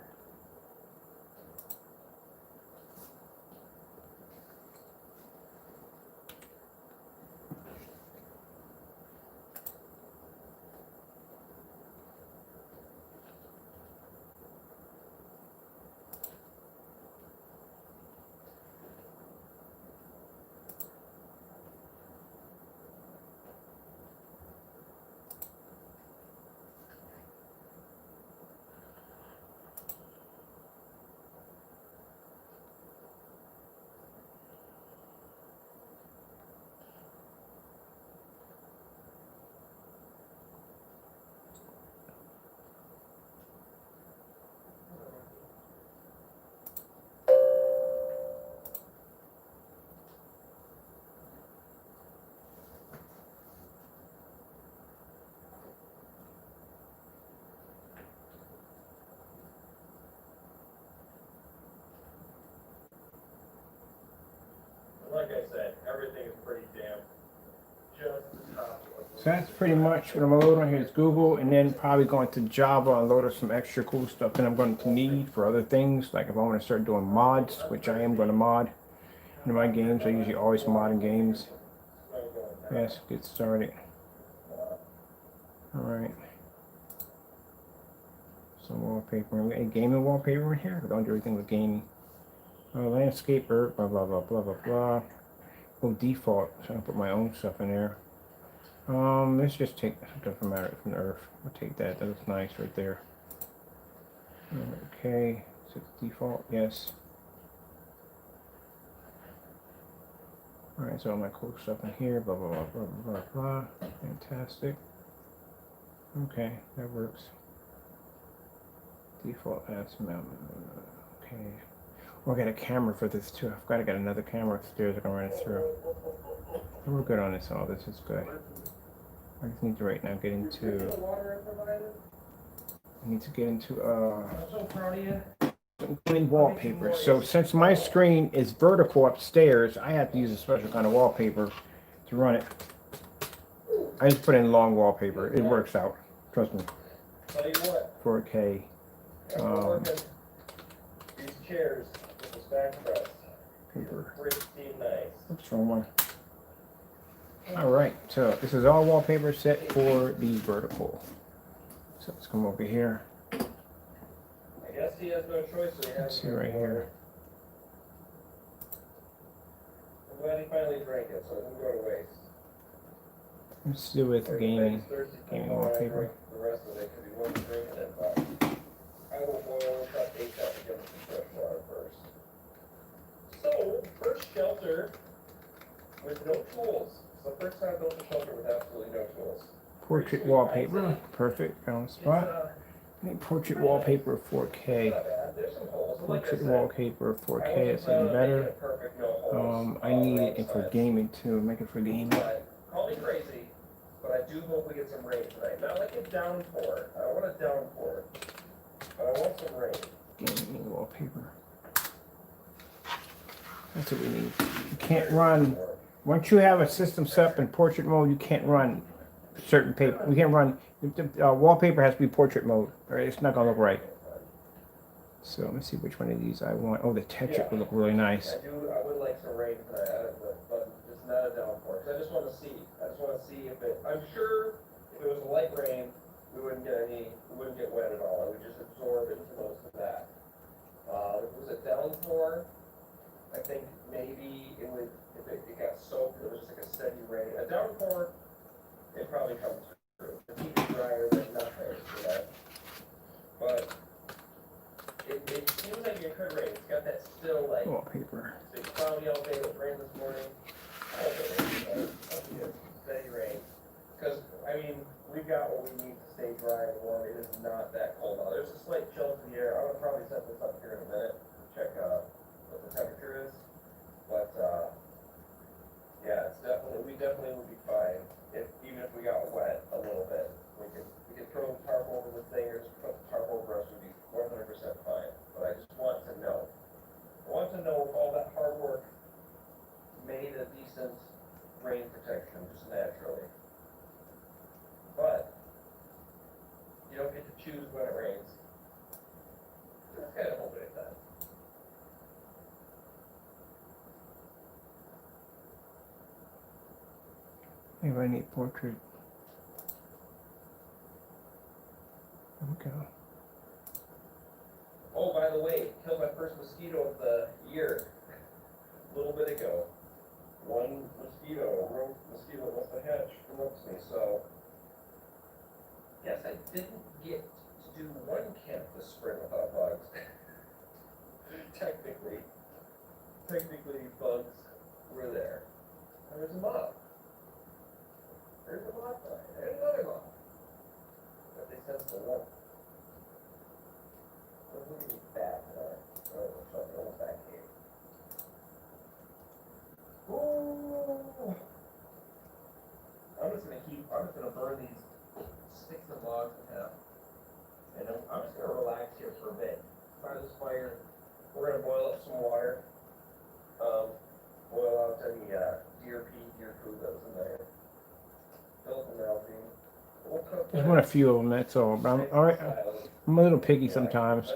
Like I said, everything is pretty damp. Just the top. So that's pretty much what I'm going to load on here is Google, and then probably going to Java and load up some extra cool stuff that I'm going to need for other things. Like if I want to start doing mods, which I am going to mod in my games. I usually always mod in games. Yes, get started. All right. Some wallpaper. Any gaming wallpaper in here? I don't do everything with gaming. Landscaper, blah, blah, blah, blah, blah, blah. Oh, default. So I'll put my own stuff in there. Let's just take something from the Earth. I'll take that. That looks nice right there. Okay. So it's default, yes. Alright, so all my cool stuff in here. Blah, blah, blah, blah, blah, blah. Fantastic. Okay, that works. Default ads mount. Okay. Well, I got a camera for this too. I've got to get another camera upstairs. I can run it through. We're good on this. All this is good. I just need to right now get into. I need to get into some clean wallpaper. So since my screen is vertical upstairs, I have to use a special kind of wallpaper to run it. I just put in long wallpaper. It works out. Trust me. Tell you what. 4K. These chairs with the stack press. Paper. Pretty nice. Oops, wrong one. All right, so this is all wallpaper set for the vertical. So let's come over here. I guess he has no choice. So he has Let's see right here. I'm glad he finally drank it, so it didn't go to waste. Let's do with gaming wallpaper. The rest of it could be one drinking it, but I will boil this up ASAP to give it some fresh water first. So, first shelter with no tools. It's the first time I built a shelter with absolutely no tools. Portrait wallpaper, perfect, on the spot. Need portrait wallpaper 4K. Portrait wallpaper 4K, that's even better. I need it for gaming too. Make it for gaming. Call me crazy, but I do hope we get some rain tonight. Not like a downpour. I don't want a downpour, but I want some rain. Gaming wallpaper. That's what we need. You can't run. Once you have a system set up in portrait mode, you can't run certain paper. We can't run. Wallpaper has to be portrait mode, or it's not gonna look right. So let me see which one of these I want. Oh, the texture would look really nice. I would like some rain tonight, but just not a downpour. I just want to see. I just want to see if it. I'm sure if it was a light rain, we wouldn't get wet at all. It would just absorb into most of that. If it was a downpour, I think maybe it would. If it got soaked, it was just like a steady rain. A downpour, it probably comes through. It's even drier than nothing, you know. But it seems like it could rain. It's got that still like Wallpaper. big cloudy all day with rain this morning. I hope it rains, steady rain. Because I mean, we've got what we need to stay dry and warm. It is not that cold out. There's a slight chill to the air. I'm gonna probably set this up here in a minute to check what the temperature is. But yeah, it's definitely we definitely would be fine even if we got wet a little bit. We could throw the tarp over the thing or just put the tarp over us would be 100% fine. But I just want to know. I want to know if all that hard work made a decent rain protection just naturally. But you don't get to choose when it rains. That's kind of hope it does. Maybe I need portrait. There we go. Oh, by the way, killed my first mosquito of the year a little bit ago. One mosquito, a rogue mosquito must have hatched amongst me, so yes, I didn't get to do one camp this spring without bugs. Technically, bugs were there. And there's a moth. There's a moth. There's another moth. But they sense the warmth. We're looking at that old back here. Ooh. I'm just gonna burn these sticks of logs in half. And I'm just gonna relax here for a bit. By this fire, we're gonna boil up some water. Boil out any deer food that was in there. Fill up the melting. We'll cook Just want a few of them, that's all. But I'm all right. I'm a little picky sometimes.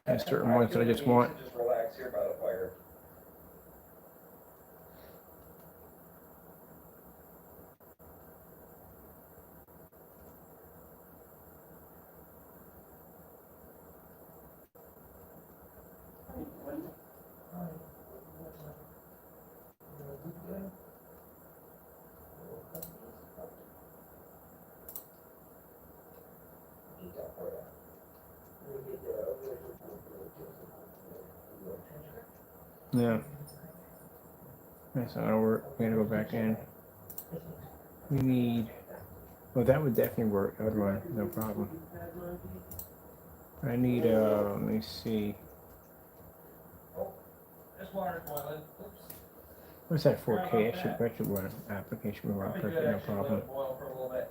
There's certain ones that I just want. Just relax here by the fire. Yeah. That's not gonna work. We gotta go back in. We need. Well, that would definitely work. That would run, no problem. I need. Let me see. This water's boiling. Oops. What's that 4K? That should run. Application will run perfect, no problem. Let it boil for a little bit.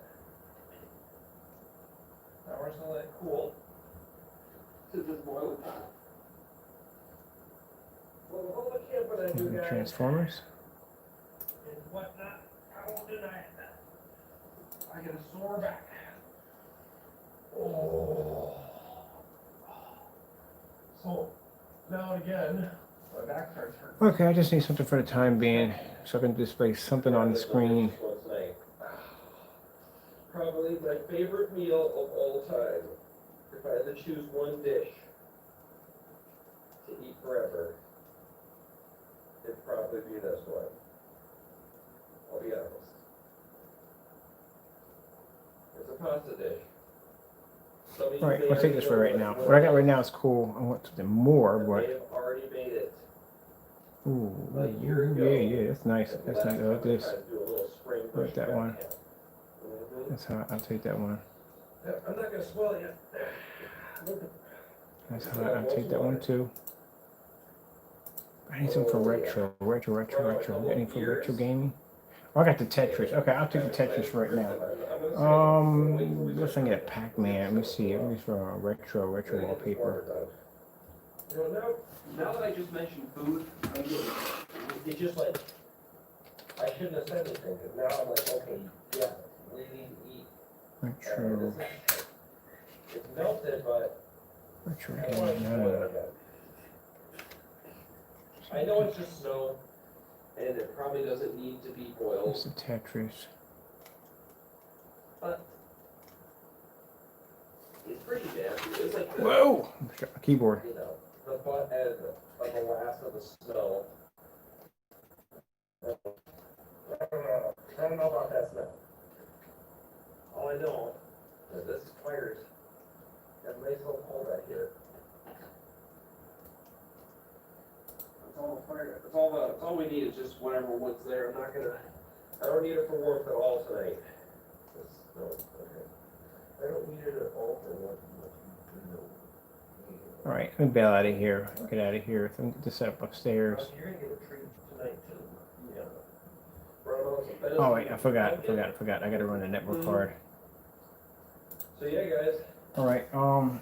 Now we're just gonna let it cool. Since it's boiling hot. Well, the whole camp that I do, guys, Transformers. is whatnot. I won't deny it. I get a sore back. Oh. So, now and again, my back starts hurting. Okay, I just need something for the time being, so I can display something on the screen. Probably my favorite meal of all time. If I had to choose one dish to eat forever, it'd probably be this one. I'll be honest. It's a pasta dish. Alright, I'll take this for right now. What I got right now is cool. I want something more, but... They've already made it. Ooh, yeah, that's nice. That's nice. I like this. I like that one. That's hot. I'll take that one. I'm not gonna spoil you. That's hot. I'll take that one too. I need some for retro. Retro. Got any for retro gaming? Oh, I got the Tetris. Okay, I'll take the Tetris right now. Let's get a Pac-Man. Let me see. Let me for retro wallpaper. Now that I just mentioned food, it's just like I shouldn't have said anything because now I'm like, okay, yeah, we need to eat. Retro. It's melted, but Retro I don't want to gaming. spoil it No. again. I know it's just snow, and it probably doesn't need to be boiled. It's the Tetris. But it's pretty nasty. It's like the, Whoa! Keyboard. you know, the butt end of the last of the snow. I don't know about that smell. All I know is this fires. Got a nice little hole right here. That's all we need is just whatever wood's there. I don't need it for warmth at all tonight. No, okay. I don't need it at all for warmth. All right, let me bail out of here. Get out of here. I'm to set up upstairs. You're gonna get a treat tonight too. Yeah. Oh wait, I forgot. I gotta run the network card. So yeah, guys. All right. Got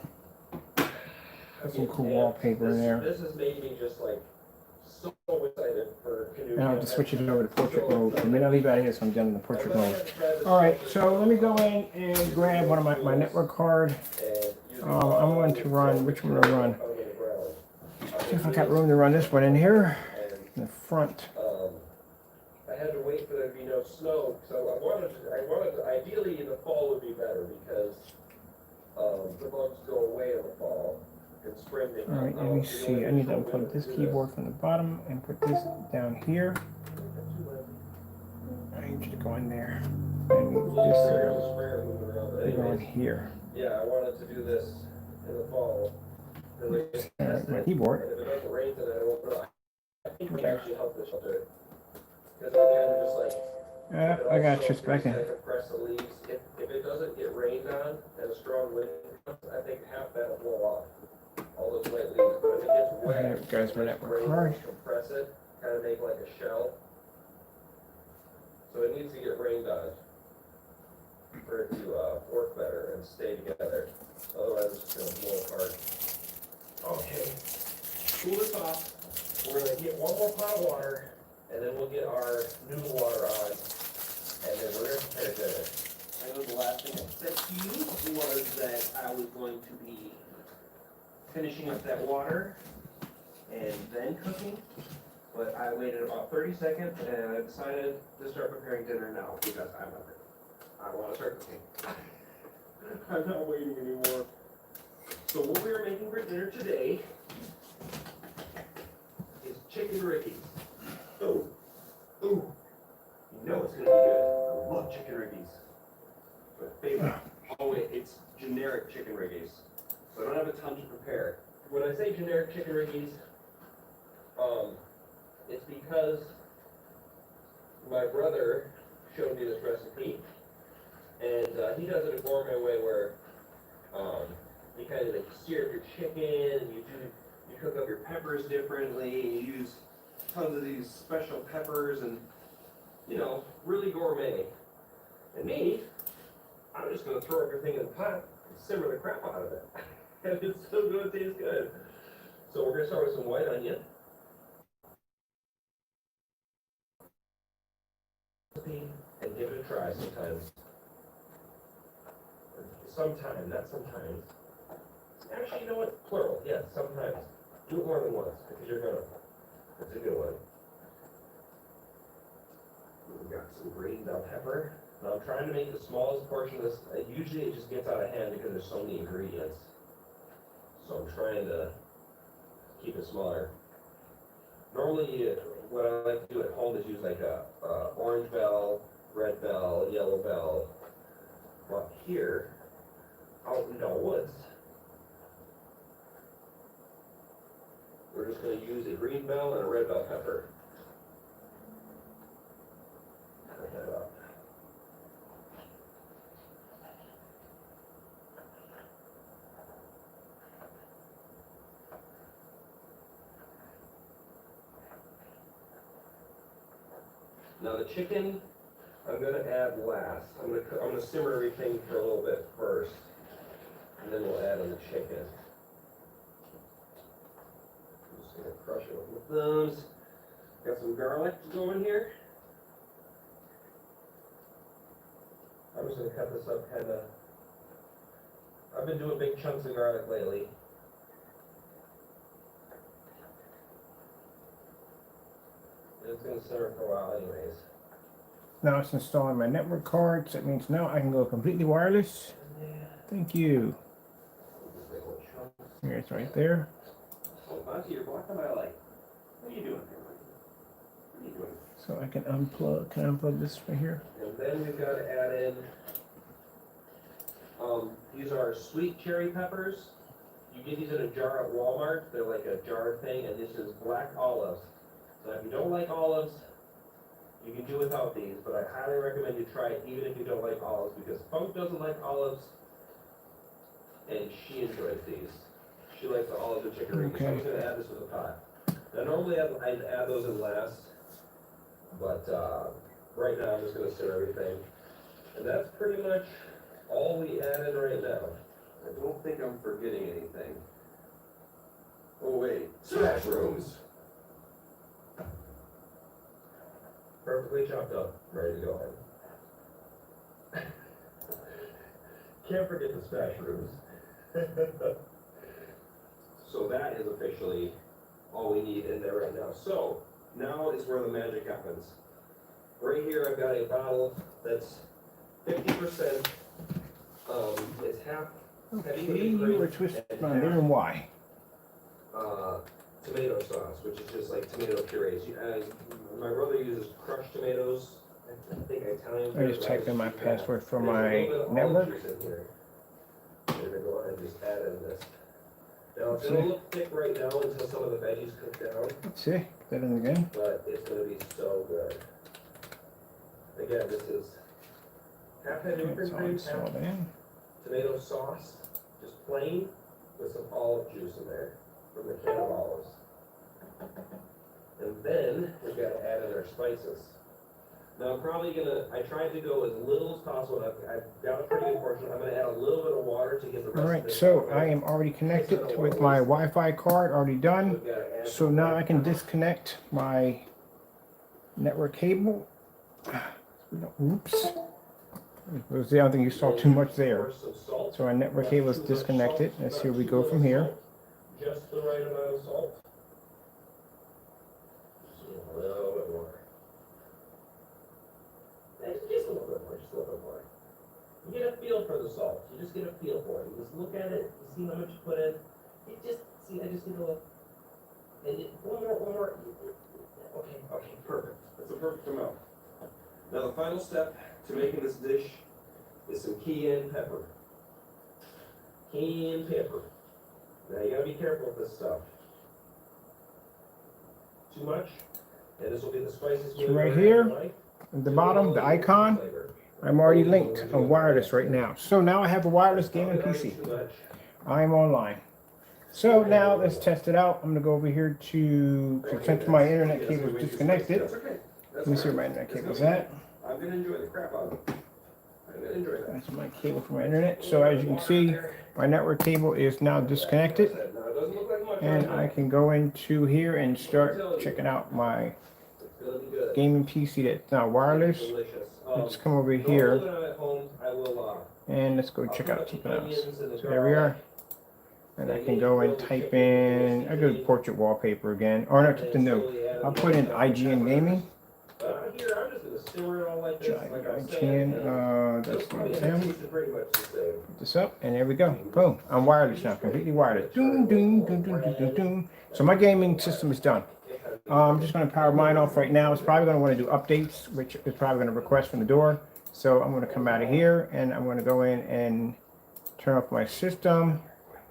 some cool wallpaper in there. This has made me just like so excited for canoe. And I'll just switch it over to portrait mode. I mean, I'll leave it out here so I'm done in the portrait mode. All right, so let me go in and grab one of my network card. I'm going to run. Which one to run? See if I got room to run this one in here. In the front. I had to wait for there to be no snow, so I wanted to, ideally in the fall would be better because the bugs go away in the fall and spring. All right, let me see. I need to unplug this keyboard from the bottom and put this down here. I need you to go in there. And this go in here. Yeah, I wanted to do this in the fall. My keyboard. If it doesn't rain today, I won't know. I think we actually help this shelter. Because again, just like Yeah, I got you. Back in. press the leaves. If it doesn't get rained on and a strong wind comes, I think half that will blow off. All those wet leaves. But if it gets wet, There goes my network card. compress it, kind of make like a shell. So it needs to get rained on for it to work better and stay together. Otherwise, it's going to blow apart. Okay. Cool this off. We're going to get one more pot of water, and then we'll get our noodle water on, and then we're going to prepare dinner. I know the last thing I said to you was that I was going to be finishing up that water and then cooking, but I waited about 30 seconds and I decided to start preparing dinner now because I'm hungry. I want to start cooking. I'm not waiting anymore. So what we are making for dinner today is chicken rickies. Oh, you know it's gonna be good. I love chicken rickies. My favorite. Oh wait, it's generic chicken rickies. So I don't have a ton to prepare. When I say generic chicken rickies, it's because my brother showed me this recipe, and he does it a gourmet way where you kind of like sear up your chicken, and you cook up your peppers differently, and you use tons of these special peppers, and you know, really gourmet. And me, I'm just gonna throw everything in the pot and simmer the crap out of it, and it's still gonna taste good. So we're gonna start with some white onion. And give it a try sometimes. Sometimes, not sometimes. Actually, you know what? Plural, yes, sometimes. Do it more than once, because you're gonna. That's a good one. We've got some green bell pepper. Now I'm trying to make the smallest portion of this. Usually it just gets out of hand because there's so many ingredients. So I'm trying to keep it smaller. Normally, what I like to do at home is use like a orange bell, red bell, yellow bell. But here, out in the woods, we're just going to use a green bell and a red bell pepper. Cut that up. Now the chicken, I'm going to add last. I'm going to simmer everything for a little bit first, and then we'll add in the chicken. I'm just going to crush it with my thumbs. Got some garlic to go in here. I'm just going to cut this up kind of. I've been doing big chunks of garlic lately. It's going to simmer for a while anyways. Now it's installing my network card, so that means now I can go completely wireless. Thank you. Here it's right there. Auntie, you're blocking my light. What are you doing? What are you doing? So I can unplug. Can I unplug this right here? And then we've got to add in, these are sweet cherry peppers. You get these in a jar at Walmart. They're like a jar thing, and this is black olives. So if you don't like olives, you can do without these, but I highly recommend you try it even if you don't like olives, because Funk doesn't like olives, and she enjoys these. She likes the olives and chicken rings. So I'm just going to add this to the pot. Now normally I'd add those in last, but right now I'm just going to stir everything. And that's pretty much all we add in right now. I don't think I'm forgetting anything. Oh wait, smash rooms. Perfectly chopped up, ready to go in. Can't forget the smash rooms. So that is officially all we need in there right now. So now is where the magic happens. Right here I've got a bottle that's 50%. It's half heavy Okay, we're twisting on there and why? Tomato sauce, which is just like tomato purees. My brother uses crushed tomatoes. I think Italian. I just typed in my password for my network. I'm gonna go ahead and just add in this. Now it's gonna look thick right now until some of the veggies cook down. Let's see. That in again. But it's gonna be so good. Again, this is half heavy whipping cream, half tomato sauce, just plain, with some olive juice in there from the can of olives. And then we've got to add in our spices. Now I'm probably I tried to go as little as possible. I've got a pretty good portion. I'm going to add a little bit of water to get the rest of Alright, this so going. I am already connected with my Wi-Fi card, already done. So now I can disconnect my network cable. Oops. I don't think you saw too much there. So our network cable is disconnected. Let's see where we go from here. Just the right amount of salt. Just a little bit more. Just a little bit more, just a little bit more. You get a feel for the salt. You just get a feel for it. You just look at it, you see how much you put in. You just, see, I just need a little. And one more. Okay, perfect. That's a perfect amount. Now the final step to making this dish is some cayenne pepper. Cayenne pepper. Now you gotta be careful with this stuff. Too much, and this will be the spiciest. So right here, at the bottom, the icon, I'm already linked on wireless right now. So now I have a wireless gaming PC. I'm online. So now let's test it out. I'm gonna go over here to, since my internet cable is disconnected. Let me see where my internet cable is at. I'm gonna enjoy the crap out of it. I'm gonna enjoy that. That's my cable for my internet. So as you can see, my network cable is now disconnected. And I can go into here and start checking out my gaming PC that's now wireless. let's come over here and let's go check out something else. So there we are. And I can go and type in, I go to portrait wallpaper again, or not something new. I'll put in IGN Gaming. IGN, that's him. Put this up, and there we go. Boom. I'm wireless now, completely wireless. Doom, doom, doom, doom, doom, doom, doom. So my gaming system is done. I'm just going to power mine off right now. It's probably going to want to do updates, which is probably going to request from the door. So I'm going to come out of here, and I'm going to go in and turn off my system.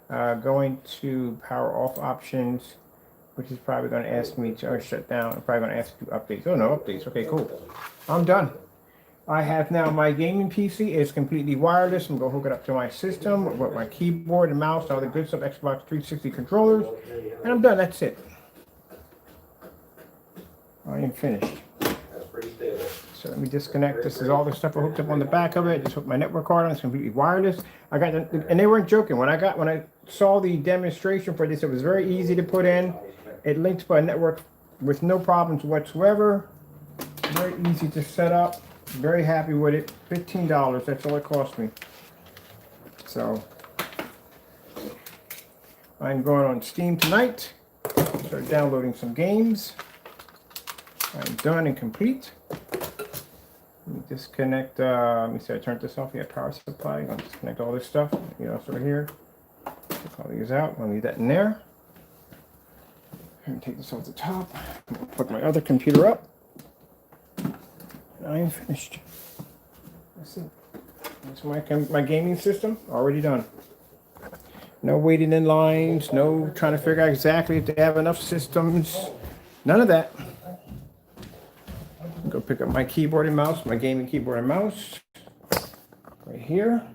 Going to power off options, which is probably going to ask me to shut down. I'm probably going to ask you updates. Oh, no updates. Okay, cool. I'm done. I have now my gaming PC is completely wireless. I'm going to hook it up to my system with my keyboard and mouse, all the good stuff, Xbox 360 controllers, and I'm done. That's it. I am finished. That's pretty stable. So let me disconnect. This is all the stuff I hooked up on the back of it. Just hooked my network card on. It's completely wireless. I got, and they weren't joking. When I saw the demonstration for this, it was very easy to put in. It links to a network with no problems whatsoever. Very easy to set up. Very happy with it. $15. That's all it cost me. So I'm going on Steam tonight. Start downloading some games. I'm done and complete. Let me disconnect, let me see, I turned this off. Yeah, power supply. I'm gonna disconnect all this stuff. You know, sort of here. Take all these out. I'm gonna leave that in there. I'm gonna take this off the top. I'm gonna plug my other computer up. And I am finished. That's it. That's my gaming system already done. No waiting in lines. No trying to figure out exactly if they have enough systems. None of that. Go pick up my keyboard and mouse, my gaming keyboard and mouse, right here.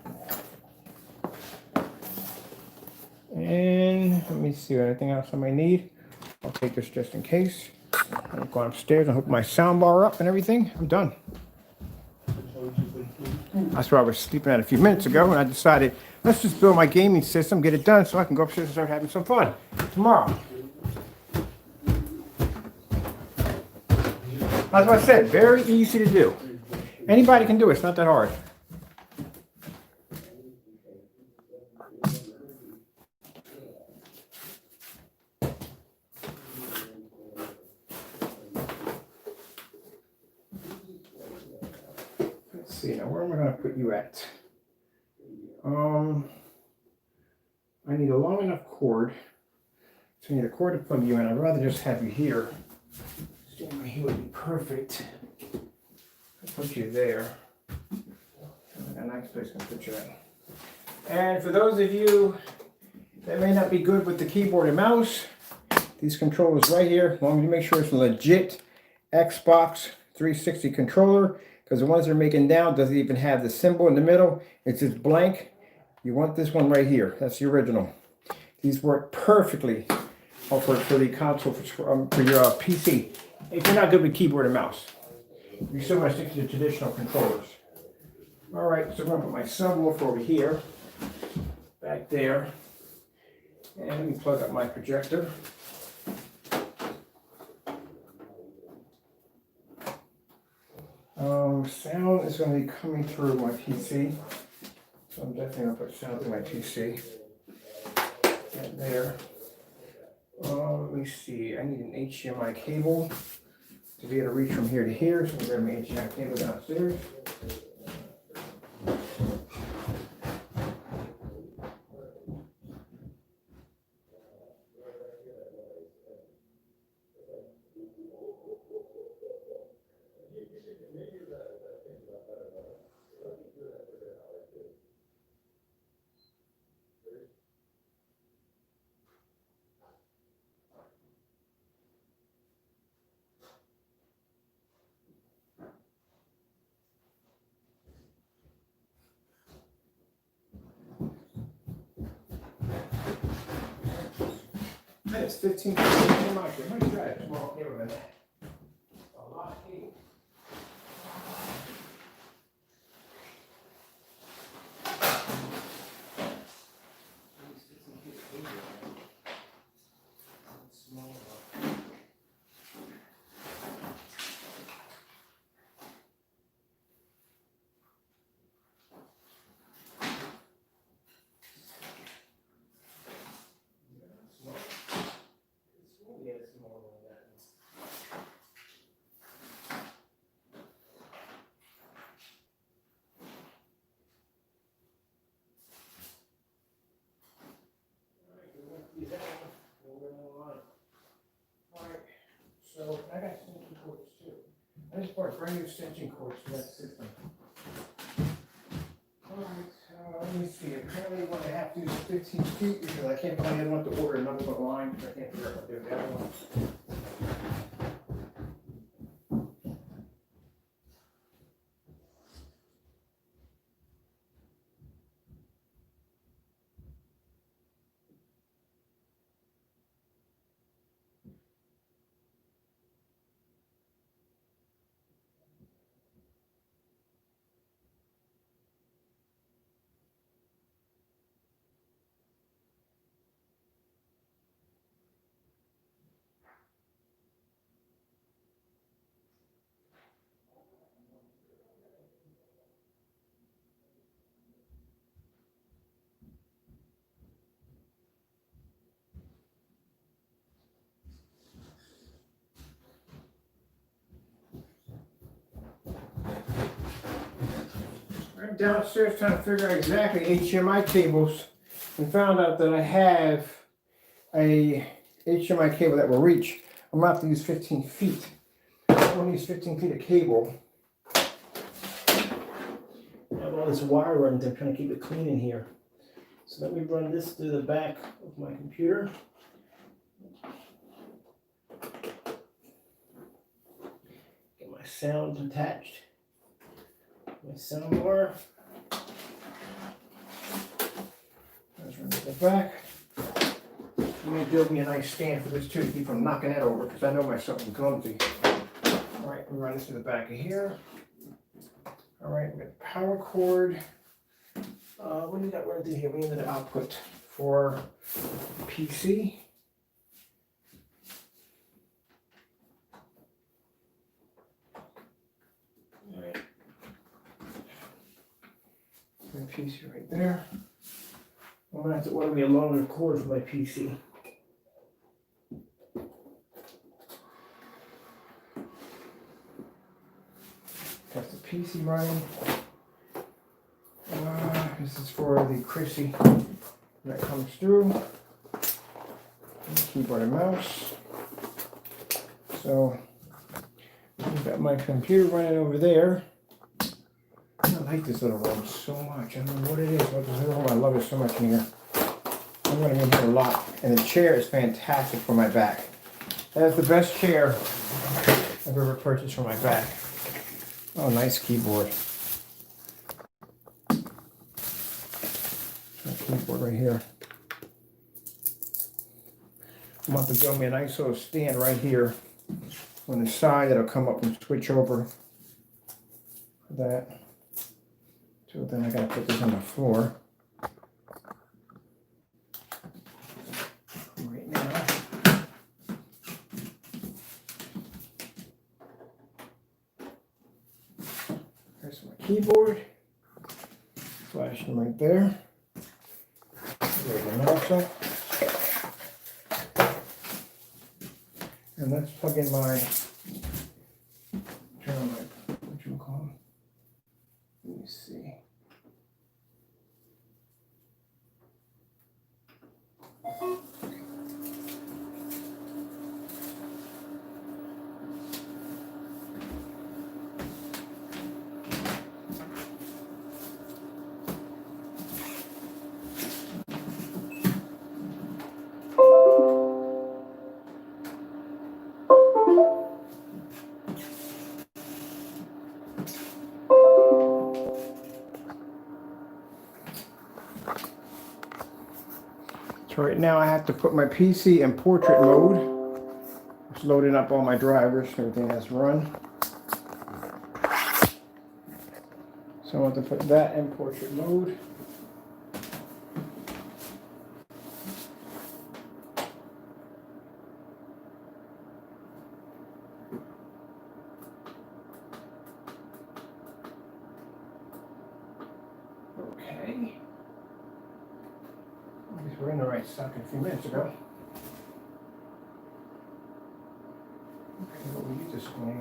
And let me see anything else I might need. I'll take this just in case. I'm going upstairs and hook my sound bar up and everything. I'm done. That's where I was sleeping at a few minutes ago, and I decided, let's just build my gaming system, get it done, so I can go upstairs and start having some fun tomorrow. As I said, very easy to do. Anybody can do it. It's not that hard. Let's see. Now, where am I going to put you at? I need a long enough cord. So I need a cord to plug you in. I'd rather just have you here. Right here would be perfect. I'll put you there. A nice place to put you in. And for those of you that may not be good with the keyboard and mouse, these controllers right here, as long as you make sure it's a legit Xbox 360 controller, because the ones they're making now doesn't even have the symbol in the middle. It's just blank. You want this one right here. That's the original. These work perfectly for the console, for your PC. If you're not good with keyboard and mouse, you still want to stick to the traditional controllers. All right, so I'm going to put my subwoofer over here, back there, and let me plug up my projector. Sound is going to be coming through my PC, so I'm definitely going to put sound through my PC. Right there. Let me see, I need an HDMI cable to be able to reach from here to here, so I'm going to grab my HDMI cable downstairs. It's 15 minutes. I might try a small cable in that. A lot of cable. brand new extension cords for that system. Alright, let me see. Apparently what I have to do is 15 feet because I can't find, I don't want to order another line because I can't figure out what to do with the other one. I'm downstairs trying to figure out exactly HDMI cables and found out that I have a HDMI cable that will reach. I'm going to have to use 15 feet. I want to use 15 feet of cable. I have all this wire running. I'm trying to keep it clean in here. So let me run this through the back of my computer. Get my sound attached. My soundbar. Let's run to the back. I'm going to build me a nice stand for this too to keep from knocking that over because I know myself I'm clumsy. Alright, we run this to the back of here. Alright, we got the power cord. What do we got running through here? We need the output for PC. Alright. My PC right there. I'm going to have to order me a longer cord for my PC. That's the PC running. This is for the Chrissy that comes through. Keyboard and mouse. So I've got my computer running over there. I like this little room so much. I don't know what it is about this little room. I love it so much in here. I'm going to be in here a lot. And the chair is fantastic for my back. That's the best chair I've ever purchased for my back. Oh, nice keyboard. Keyboard right here. I'm about to build me a nice little stand right here on the side that'll come up and switch over for that. So then I gotta put this on the floor. Right now. There's my keyboard. Flashing right there. There's the mouse up. And let's plug in my, turn on my, what you call them? Let me see. So right now I have to put my PC in portrait mode. It's loading up all my drivers, everything has run. So I want to put that in portrait mode. Okay. I guess we're in the right socket a few minutes ago. Okay, what will you display?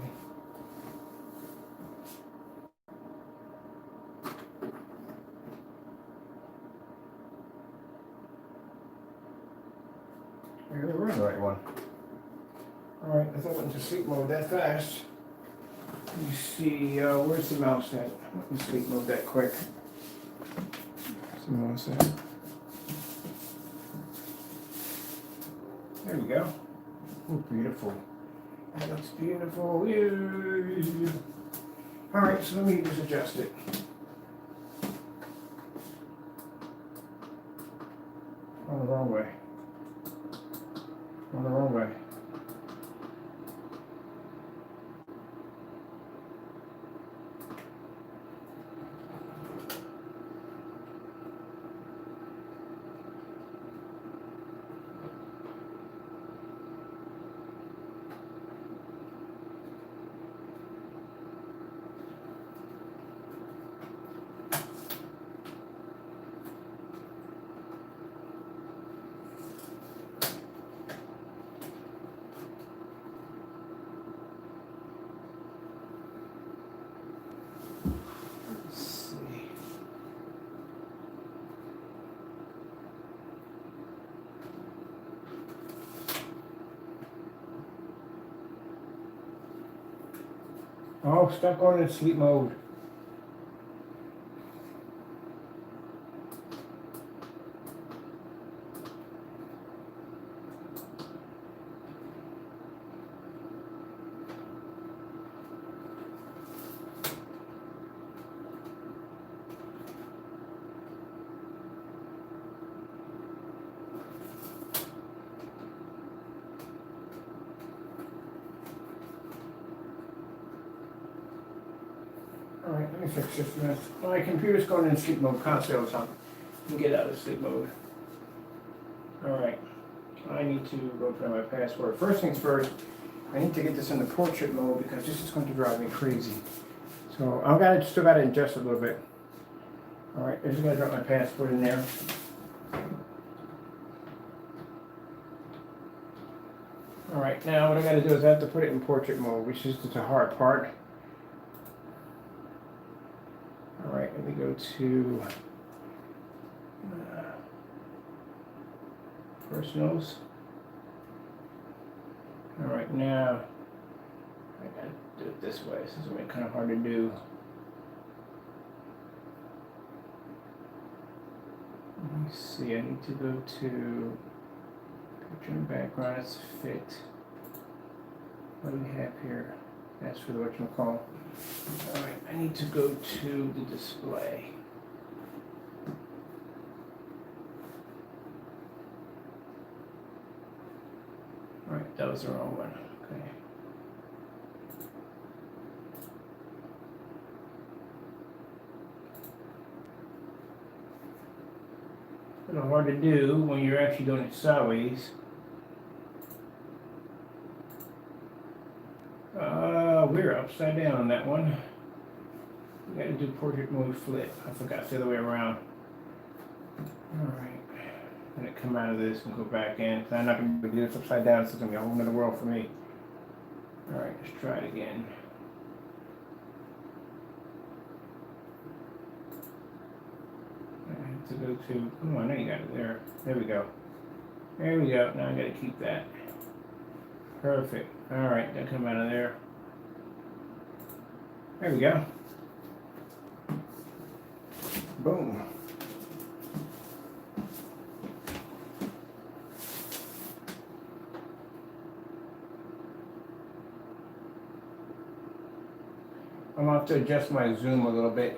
We're in the right one. Alright, I thought I went into sleep mode that fast. Let me see, where's the mouse at? Let me sleep mode that quick. Where's the mouse at? There we go. Oh, beautiful. That looks beautiful. Yay. All right, so let me just adjust it. On the wrong way. On the wrong way. Oh, stop going into sleep mode. Alright, let me fix this mess. My computer's going in sleep mode constantly all the time. Let me get out of sleep mode. Alright, I need to go put in my password. First things first, I need to get this in the portrait mode because this is going to drive me crazy. So I've still got to adjust a little bit. Alright, I'm just going to drop my password in there. Alright, now what I got to do is I have to put it in portrait mode, which is the hard part. Alright, let me go to personals. Alright, now I gotta do it this way. This is gonna be kind of hard to do. Let me see, I need to go to picture and background, it's fit. What do we have here? That's for the whatchamacallit. Alright, I need to go to the display. Alright, that was the wrong one. Okay. A little hard to do when you're actually doing it sideways. We're upside down on that one. We got to do portrait mode flip. I forgot it's the other way around. Alright. I'm going to come out of this and go back in. I'm not going to do this upside down, so it's going to be a whole other world for me. Alright, let's try it again. I have to go to, oh, I know you got it there. There we go. There we go. Now I got to keep that. Perfect. Alright, gotta come out of there. There we go. Boom. I'm going to have to adjust my zoom a little bit.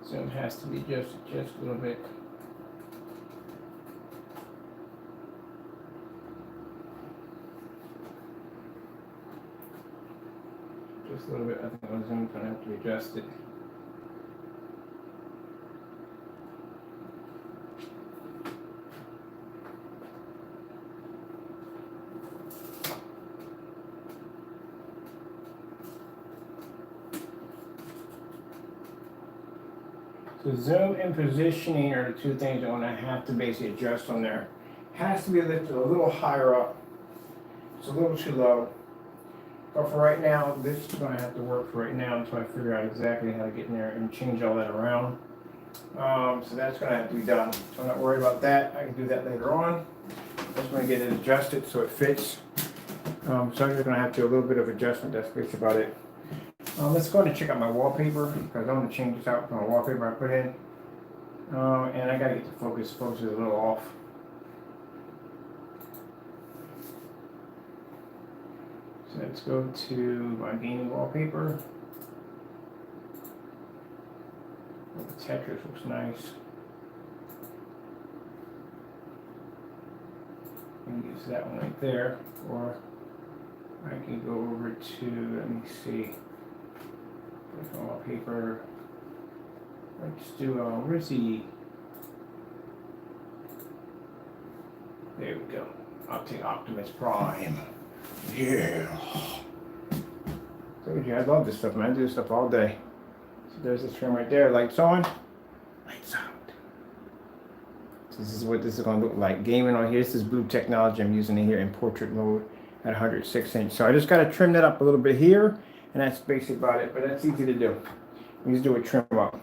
Zoom has to be just a little bit. Just a little bit. I think my zoom's going to have to be adjusted. So zoom and positioning are the two things I'm going to have to basically adjust on there. Has to be lifted a little higher up. It's a little too low. But for right now, this is going to have to work for right now until I figure out exactly how to get in there and change all that around. So that's going to have to be done. So I'm not worried about that. I can do that later on. I'm just going to get it adjusted so it fits. So I'm just gonna have to do a little bit of adjustment. That's basically about it. Let's go ahead and check out my wallpaper because I want to change this out from the wallpaper I put in. And I gotta get the focus. Focus is a little off. So let's go to my gaming wallpaper. The Tetris looks nice. I can use that one right there, or I can go over to, let me see, wallpaper. Let's do where's the, there we go. I'll take Optimus Prime. Yeah. Told you I love this stuff, man. I do this stuff all day. So there's this trim right there. Lights on, lights out. So this is what this is going to look like. Gaming on here. This is blue technology I'm using in here in portrait mode at 106 inch. So I just got to trim that up a little bit here, and that's basically about it. But that's easy to do. You just do a trim up.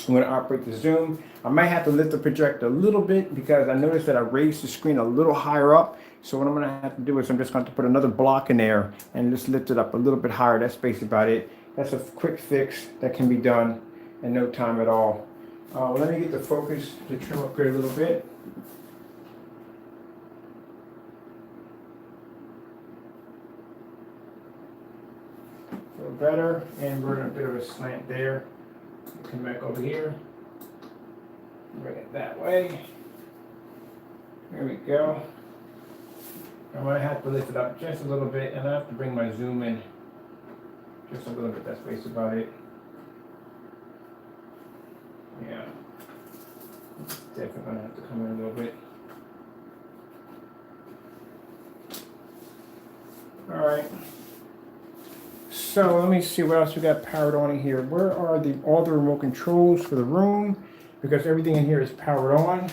I'm going to operate the zoom. I might have to lift the projector a little bit because I noticed that I raised the screen a little higher up. So what I'm going to have to do is I'm just going to put another block in there and just lift it up a little bit higher. That's basically about it. That's a quick fix that can be done in no time at all. Let me get the focus to trim up here a little bit. A little better, and we're in a bit of a slant there. Come back over here. Bring it that way. There we go. I might have to lift it up just a little bit, and I have to bring my zoom in just a little bit. That's basically about it. Yeah. Definitely gonna have to come in a little bit. All right. So let me see what else we got powered on in here. Where are all the remote controls for the room? Because everything in here is powered on.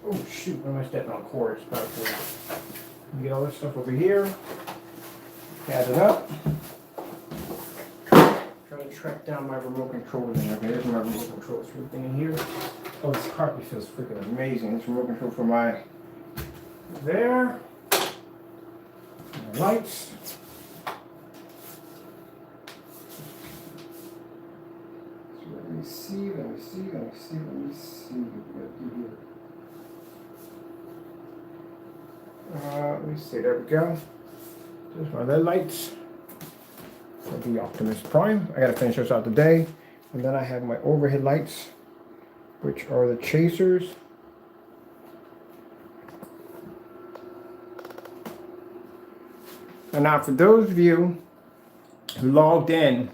Oh shoot, why am I stepping on cords? Get all this stuff over here. Add it up. Try to track down my remote controls in there. Okay, there's my remote controls for everything in here. Oh, this carpet feels freaking amazing. This remote control for my there. My lights. Let me see. What let me see, there we go. There's my LED lights for the Optimus Prime. I gotta finish those out today. And then I have my overhead lights, which are the chasers. And now for those of you who logged in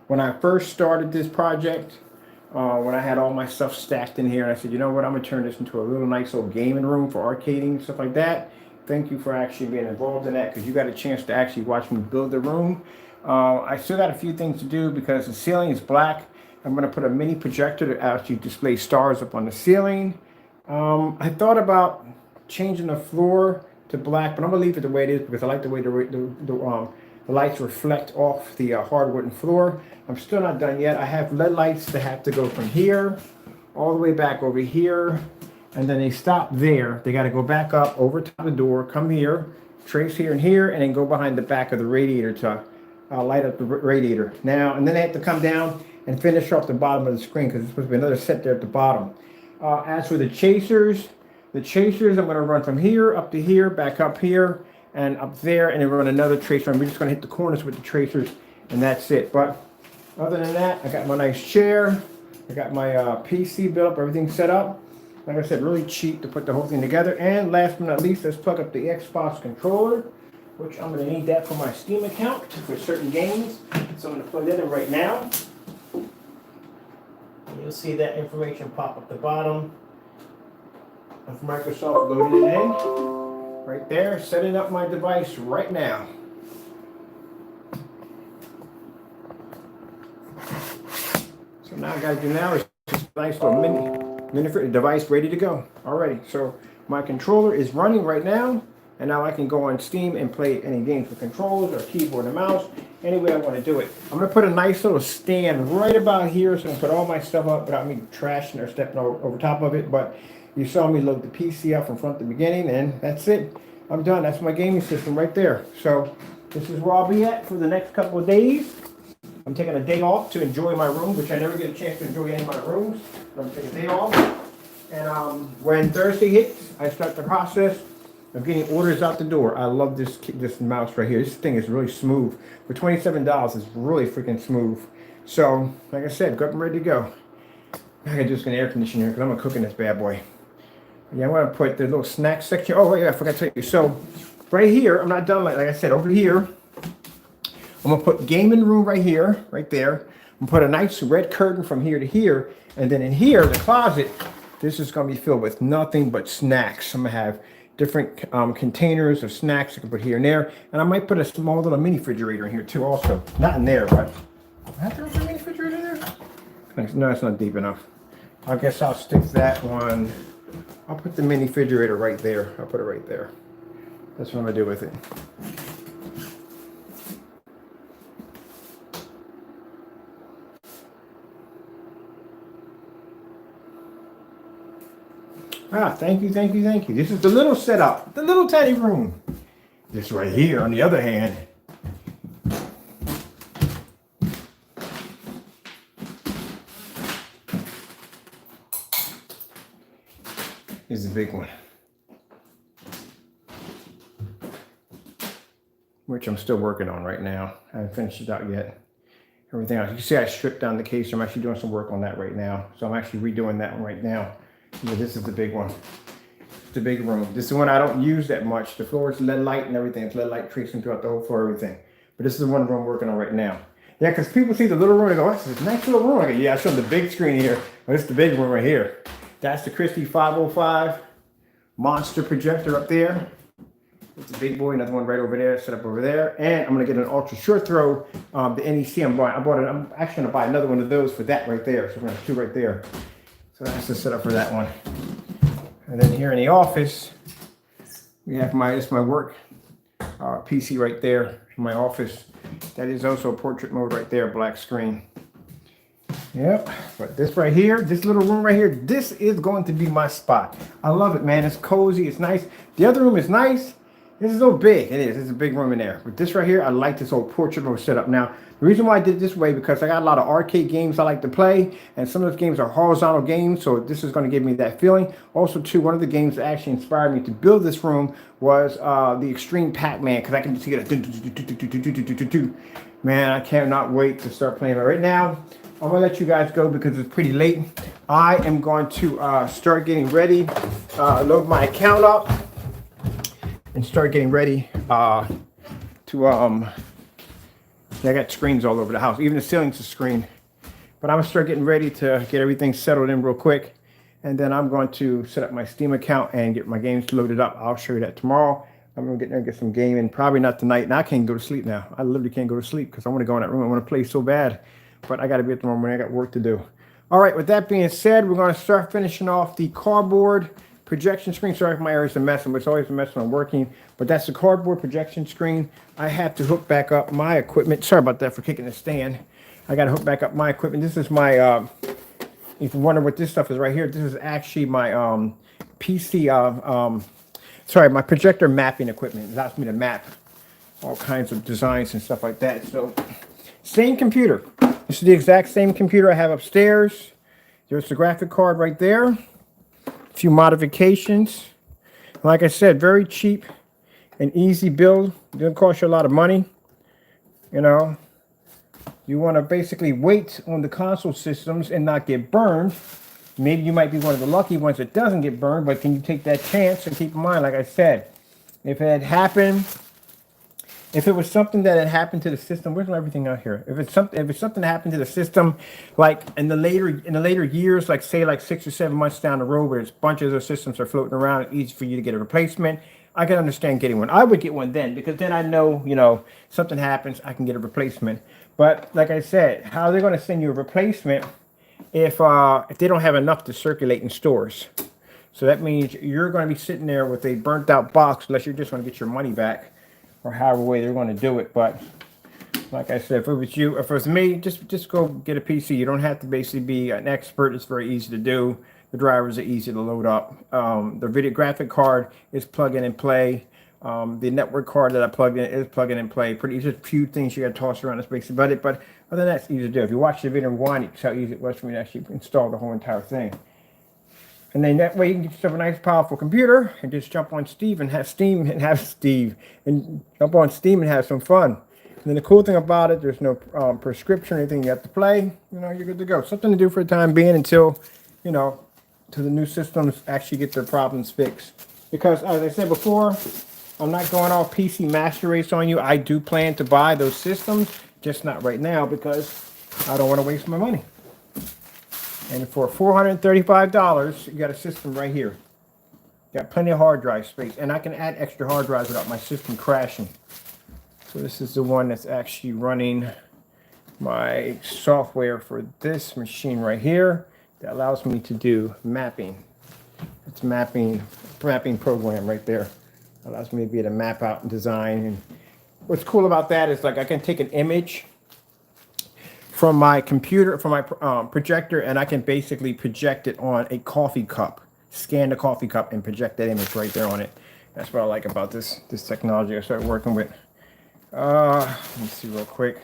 when I first started this project, when I had all my stuff stacked in here, and I said, you know what, I'm gonna turn this into a little nice little gaming room for arcading, stuff like that. Thank you for actually being involved in that, because you got a chance to actually watch me build the room. I still got a few things to do because the ceiling is black. I'm gonna put a mini projector to actually display stars up on the ceiling. I thought about changing the floor to black, but I'm gonna leave it the way it is because I like the way the lights reflect off the hardwood floor. I'm still not done yet. I have LED lights that have to go from here all the way back over here, and then they stop there. They got to go back up over top of the door, come here, trace here, and then go behind the back of the radiator to light up the radiator. Now, and then they have to come down and finish off the bottom of the screen because there's supposed to be another set there at the bottom. As for the chasers, I'm going to run from here up to here, back up here, and up there, and then run another tracer. And we're just going to hit the corners with the tracers, and that's it. But other than that, I got my nice chair. I got my PC built up, everything set up. Like I said, really cheap to put the whole thing together. And last but not least, let's plug up the Xbox controller, which I'm going to need that for my Steam account for certain games. So I'm going to plug that in right now. And you'll see that information pop up the bottom of Microsoft loaded it in. Right there, setting up my device right now. So now I got to do now is just a nice little mini device ready to go. Alrighty, so my controller is running right now, and now I can go on Steam and play any games with controls or keyboard and mouse, any way I want to do it. I'm going to put a nice little stand right about here so I can put all my stuff up without me trashing or stepping over top of it, but you saw me load the PC up from front to beginning, and that's it. I'm done. That's my gaming system right there. So this is where I'll be at for the next couple of days. I'm taking a day off to enjoy my room, which I never get a chance to enjoy any of my rooms. But I'm taking a day off. And when Thursday hits, I start the process of getting orders out the door. I love this mouse right here. This thing is really smooth. For $27, it's really freaking smooth. So, like I said, I'm ready to go. I gotta do some air conditioning because I'm gonna cook in this bad boy. Yeah, I'm gonna put the little snack section. Oh, yeah, I forgot to tell you. So, right here, I'm not done. Like I said, over here, I'm gonna put gaming room right here, right there. I'm gonna put a nice red curtain from here to here, and then in here, the closet, this is gonna be filled with nothing but snacks. I'm gonna have different containers of snacks I can put here and there, and I might put a small little mini refrigerator in here too, also. Not in there, but I have to put a mini refrigerator in there. No, it's not deep enough. I guess I'll stick that one. I'll put the mini refrigerator right there. I'll put it right there. That's what I'm gonna do with it. Ah, thank you, thank you, thank you. This is the little setup, the little tiny room. This right here, on the other hand, is the big one, which I'm still working on right now. I haven't finished it out yet. Everything else, you see I stripped down the case. I'm actually doing some work on that right now. So I'm actually redoing that one right now. But this is the big one. The big room. This is the one I don't use that much. The floor is LED light and everything. It's LED light tracing throughout the whole floor, everything. But this is the one room I'm working on right now. Yeah, because people see the little room and go, that's a nice little room. I go, yeah, I showed the big screen here. Well, this is the big room right here. That's the Christie 505 monster projector up there. It's a big boy, another one right over there, set up over there. And I'm gonna get an ultra short throw, the NEC I'm actually gonna buy another one of those for that right there. So we're gonna have two right there. So that's the setup for that one. And then here in the office, we have my work PC right there in my office. That is also portrait mode right there, black screen. Yep, but this right here, this little room right here, this is going to be my spot. I love it, man. It's cozy, it's nice. The other room is nice. This is so big. It is. It's a big room in there. But this right here, I like this old portrait mode setup. Now, the reason why I did it this way, because I got a lot of arcade games I like to play, and some of those games are horizontal games, so this is going to give me that feeling. Also, too, one of the games that actually inspired me to build this room was the Extreme Pac-Man, because I can just get it. Man, I cannot wait to start playing it. Right now, I'm going to let you guys go because it's pretty late. I am going to start getting ready, load my account up, and start getting ready I got screens all over the house. Even the ceiling's a screen. But I'm gonna start getting ready to get everything settled in real quick. And then I'm going to set up my Steam account and get my games loaded up. I'll show you that tomorrow. I'm gonna get there and get some gaming. Probably not tonight. And I can't go to sleep now. I literally can't go to sleep because I want to go in that room. I want to play so bad. But I gotta be at the moment. I got work to do. All right, with that being said, we're gonna start finishing off the cardboard projection screen. Sorry if my area's a mess, but it's always a mess when I'm working. But that's the cardboard projection screen. I have to hook back up my equipment. Sorry about that for kicking the stand. I got to hook back up my equipment. This is my, if you wonder what this stuff is right here, this is actually my PC, my projector mapping equipment. It allows me to map all kinds of designs and stuff like that. So, same computer. This is the exact same computer I have upstairs. There's the graphic card right there. A few modifications. Like I said, very cheap and easy build. It doesn't cost you a lot of money. You know, you want to basically wait on the console systems and not get burned. Maybe you might be one of the lucky ones that doesn't get burned, but can you take that chance? And keep in mind, like I said, if it had happened, if it was something that had happened to the system, where's everything out here? If it's something that happened to the system, like in the later years, like say like 6 or 7 months down the road, where it's bunches of systems are floating around, it's easy for you to get a replacement. I can understand getting one. I would get one then, because then I know, you know, something happens, I can get a replacement. But like I said, how are they going to send you a replacement if they don't have enough to circulate in stores? So that means you're going to be sitting there with a burnt out box, unless you're just going to get your money back, or however way they're going to do it. But like I said, if it was you, if it was me, just go get a PC. You don't have to basically be an expert. It's very easy to do. The drivers are easy to load up. The video graphic card is plug in and play. The network card that I plugged in is plug in and play. Pretty, it's just a few things you got to toss around. That's basically about it. But other than that, it's easy to do. If you watch the video and rewind, you can see how easy it was for me to actually install the whole entire thing. And then that way you can get yourself a nice powerful computer and just jump on Steam and have jump on Steam and have some fun. And then the cool thing about it, there's no prescription or anything you have to play. You know, you're good to go. Something to do for the time being until, you know, till the new systems actually get their problems fixed. Because as I said before, I'm not going off PC master race on you. I do plan to buy those systems, just not right now because I don't want to waste my money. And for $435, you got a system right here. Got plenty of hard drive space, and I can add extra hard drives without my system crashing. So this is the one that's actually running my software for this machine right here that allows me to do mapping. It's mapping program right there. Allows me to be able to map out and design. And what's cool about that is like I can take an image from my computer, from my projector, and I can basically project it on a coffee cup. Scan the coffee cup and project that image right there on it. That's what I like about this technology I started working with. Let me see real quick.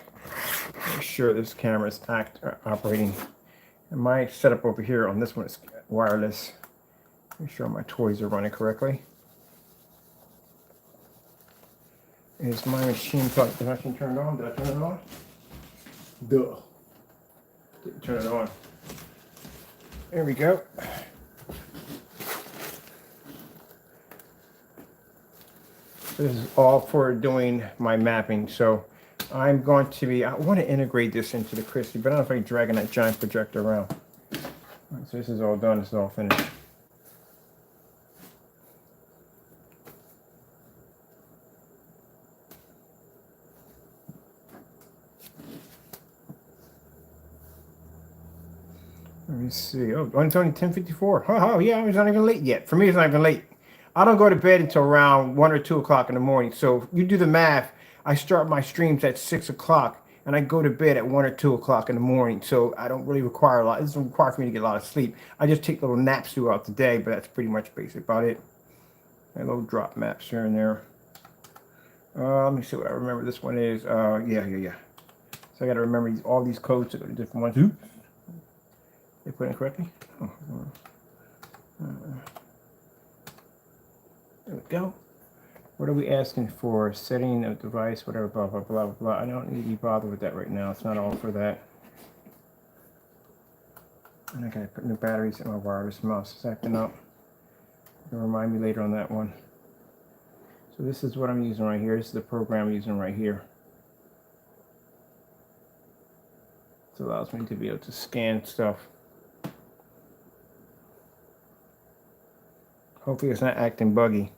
Make sure this camera is operating. And my setup over here on this one is wireless. Make sure my toys are running correctly. Is my machine plugged? Is the machine turned on? Did I turn it on? Duh. Didn't turn it on. There we go. This is all for doing my mapping. So I'm going to be, I want to integrate this into the Christie, but I don't know if I'm dragging that giant projector around. All right, so this is all done. This is all finished. Let me see. Oh, it's only 10:54. Oh, yeah, it's not even late yet. For me, it's not even late. I don't go to bed until around 1 or 2 o'clock in the morning. So you do the math. I start my streams at 6 o'clock, and I go to bed at 1 or 2 o'clock in the morning. So I don't really require a lot. It doesn't require for me to get a lot of sleep. I just take little naps throughout the day, but that's pretty much basic about it. And little drop maps here and there. Let me see what I remember. This one is, yeah. So I got to remember all these codes to go to different ones. Oops. They put it in correctly? Oh, there we go. What are we asking for? Setting a device, whatever, blah, blah, blah, blah. I don't need to be bothered with that right now. It's not all for that. And I gotta put new batteries in my wireless mouse. It's acting up. It'll remind me later on that one. So this is what I'm using right here. This is the program I'm using right here. It allows me to be able to scan stuff. Hopefully it's not acting buggy.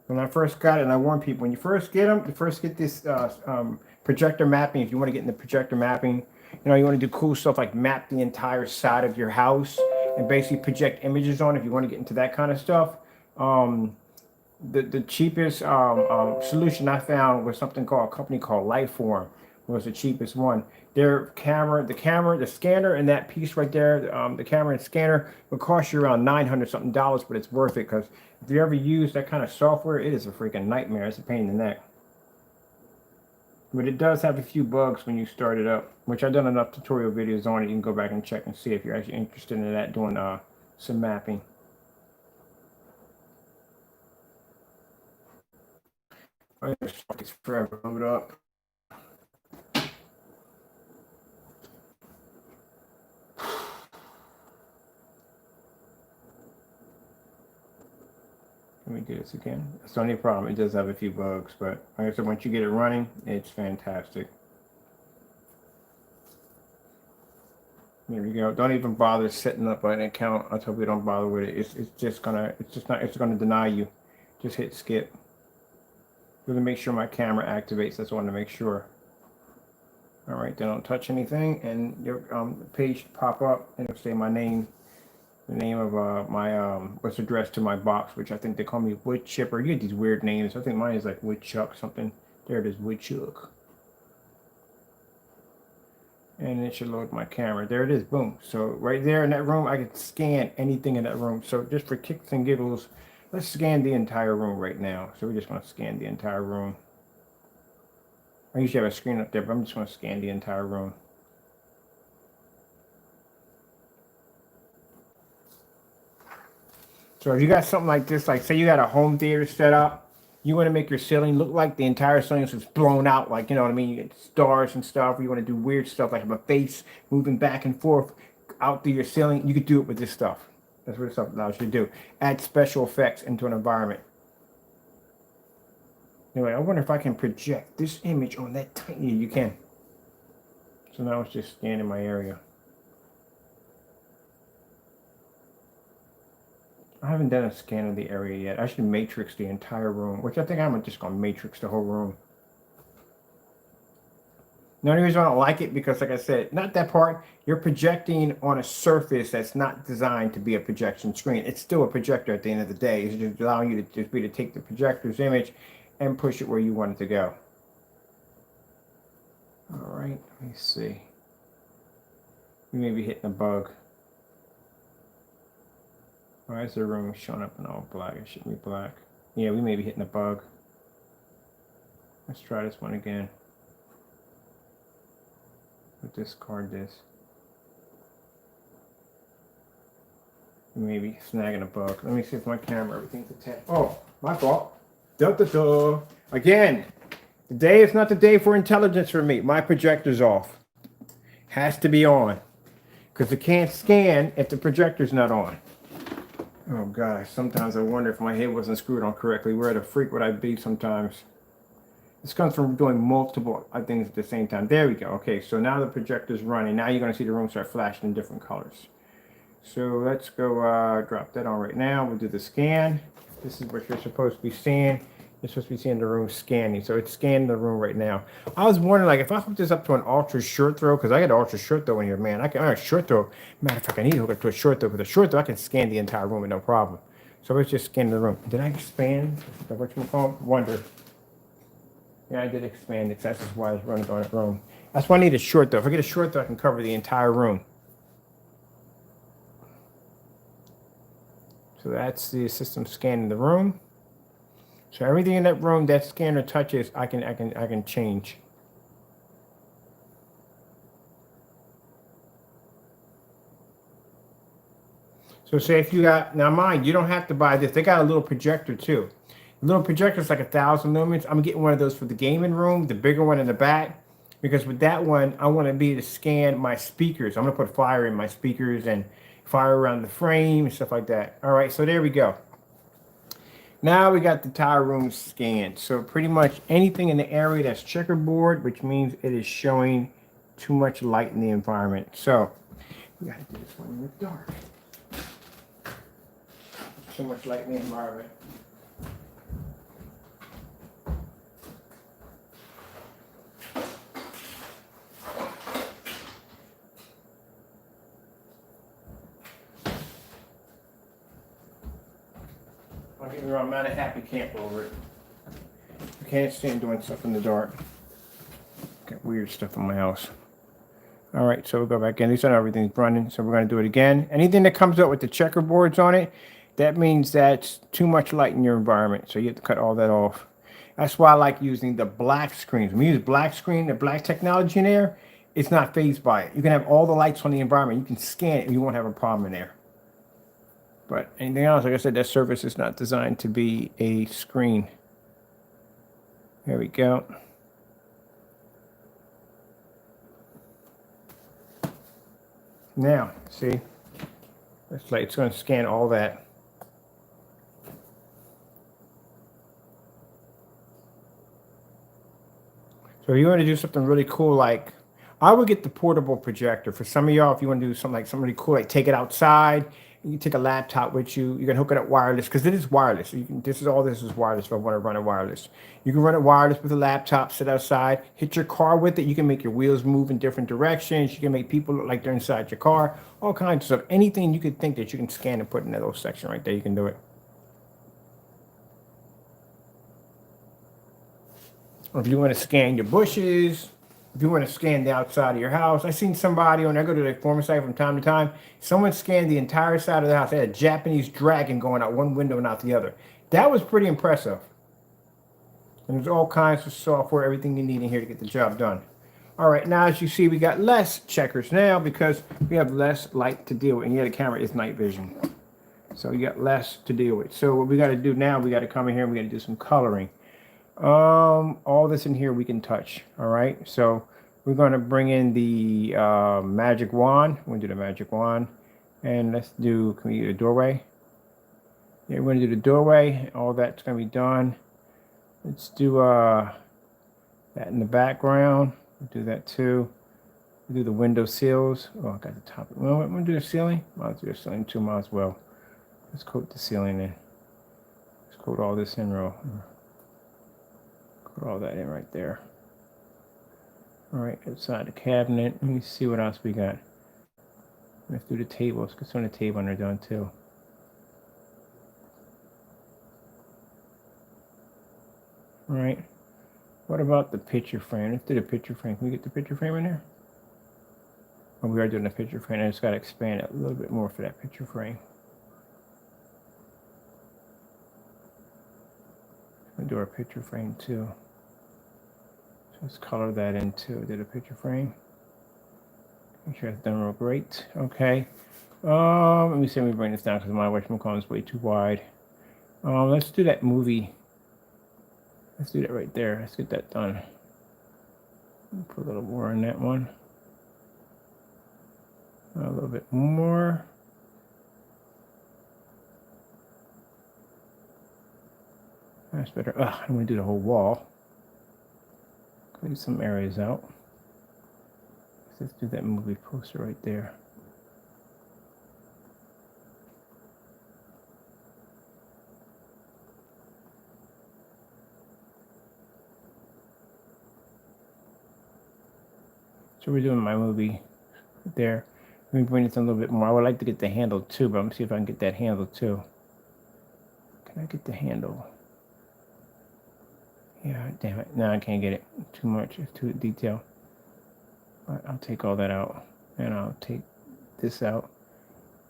When I first got it, and I warn people, when you first get them, you first get this projector mapping. If you want to get into projector mapping, you know, you want to do cool stuff like map the entire side of your house and basically project images on. If you want to get into that kind of stuff, the cheapest solution I found was something called a company called Lifeform. Was the cheapest one. Their camera, the scanner, and that piece right there, the camera and scanner will cost you around $900 something, but it's worth it because if you ever use that kind of software, it is a freaking nightmare. It's a pain in the neck. But it does have a few bugs when you start it up, which I've done enough tutorial videos on it. You can go back and check and see if you're actually interested in that, doing some mapping. It's forever load up. Let me do this again. It's the only problem. It does have a few bugs, but like I said, once you get it running, it's fantastic. There we go. Don't even bother setting up an account. I tell you, don't bother with it. It's gonna deny you. Just hit skip. I'm gonna make sure my camera activates. That's what I want to make sure. All right, then don't touch anything, and your page pop up, and it'll say my name. The name of my what's addressed to my box, which I think they call me Wood Chipper. You get these weird names. I think mine is like Woodchuck something. There it is, Woodchuck. And it should load my camera. There it is, boom. So right there in that room, I can scan anything in that room. So just for kicks and giggles, Let's scan the entire room right now. So we're just going to scan the entire room. I usually have a screen up there, but I'm just going to scan the entire room. So if you got something like this, like say you got a home theater set up, you want to make your ceiling look like the entire ceiling is blown out, like, you know what I mean? You get stars and stuff. You want to do weird stuff like have a face moving back and forth out through your ceiling. You could do it with this stuff. That's what this stuff allows you to do. Add special effects into an environment. Anyway, I wonder if I can project this image on that tiny. You can. So now it's just scanning my area. I haven't done a scan of the area yet. I should matrix the entire room, which I think I'm just going to matrix the whole room. The only reason I don't like it, because like I said, not that part, you're projecting on a surface that's not designed to be a projection screen. It's still a projector at the end of the day. It's just allowing you to take the projector's image and push it where you want it to go. All right, let me see. We may be hitting a bug. Why is the room showing up in all black? It shouldn't be black. Yeah, we may be hitting a bug. Let's try this one again. We'll discard this. We may be snagging a bug. Let me see if my camera, everything's attached. Oh, my fault. Da-da-da. Again, today is not the day for intelligence for me. My projector's off. Has to be on. Because it can't scan if the projector's not on. Oh gosh, sometimes I wonder if my head wasn't screwed on correctly. Where the freak would I be sometimes? This comes from doing multiple things at the same time. There we go. Okay, so now the projector's running. Now you're going to see the room start flashing in different colors. So let's go drop that on right now. We'll do the scan. This is what you're supposed to be seeing. You're supposed to be seeing the room scanning. So it's scanning the room right now. I was wondering, like, if I hook this up to an ultra short throw, because I got an ultra short throw in here, man. I got a short throw. Matter of fact, I need to hook it to a short throw. With a short throw, I can scan the entire room with no problem. So let's just scan the room. Did I expand? Is that what you call it? Wonder. Yeah, I did expand it. That's just why it's running on that room. That's why I need a short throw. If I get a short throw, I can cover the entire room. So that's the system scanning the room. So everything in that room that scanner touches, I can change. So say if you got, now mind, you don't have to buy this. They got a little projector too. The little projector is like 1,000 lumens. I'm getting one of those for the gaming room, the bigger one in the back, because with that one, I want to be able to scan my speakers. I'm gonna put fire in my speakers and fire around the frame and stuff like that. All right, so there we go. Now we got the entire room scanned. So pretty much anything in the area that's checkerboard, which means it is showing too much light in the environment. So we gotta do this one in the dark. Too much light in the environment. Don't get me wrong, I'm not a happy camper over it. I can't stand doing stuff in the dark. Got weird stuff in my house. All right, so we'll go back in. At least I know everything's running, so we're going to do it again. Anything that comes up with the checkerboards on it, that means that's too much light in your environment, so you have to cut all that off. That's why I like using the black screens. When you use black screen, the black technology in there, it's not phased by it. You can have all the lights on the environment. You can scan it, and you won't have a problem in there. But anything else, like I said, that surface is not designed to be a screen. There we go. Now, see, it's like it's going to scan all that. So if you want to do something really cool, like I would get the portable projector. For some of y'all, if you want to do something like something really cool, like take it outside. You take a laptop with you. You can hook it up wireless because it is wireless. You can, this is wireless. If I want to run it wireless, you can run it wireless with a laptop. Sit outside, hit your car with it. You can make your wheels move in different directions. You can make people look like they're inside your car. All kinds of stuff. Anything you could think that you can scan and put in that little section right there, you can do it. Or if you want to scan your bushes, if you want to scan the outside of your house. I seen somebody when I go to the former site from time to time, someone scanned the entire side of the house. They had a Japanese dragon going out one window and out the other. That was pretty impressive. And there's all kinds of software, everything you need in here to get the job done. All right, now as you see, we got less checkers now because we have less light to deal with. And yeah, the camera is night vision. So you got less to deal with. So what we got to do now, we got to come in here and we got to do some coloring. All this in here we can touch. All right, so we're going to bring in the magic wand. We're going to do the magic wand. And let's do, can we do a doorway? Yeah, we're going to do the doorway. All that's going to be done. Let's do that in the background. We'll do that too. We'll do the window sills. Oh, I got the top. Well, I'm going to do the ceiling. I'll do the ceiling too, might as well. Let's coat the ceiling in. Let's coat all this in real. Coat all that in right there. All right, outside the cabinet. Let me see what else we got. Let's do the table. Let's get some of the table under done too. All right. What about the picture frame? Let's do the picture frame. Can we get the picture frame in there? Oh, we are doing the picture frame. I just got to expand it a little bit more for that picture frame. We'll do our picture frame too. So let's color that in too. Do the picture frame. Make sure it's done real great. Okay. Let me see. Let me bring this down because my whatchamacallit is way too wide. Let's do that movie. Let's do that right there. Let's get that done. Put a little more on that one. A little bit more. That's better. I'm going to do the whole wall. Clean some areas out. Let's do that movie poster right there. So we're doing my movie there. Let me bring this a little bit more. I would like to get the handle too, but I'm going to see if I can get that handle too. Can I get the handle? Yeah, damn it. No, I can't get it. Too much. It's too detailed. But I'll take all that out. And I'll take this out.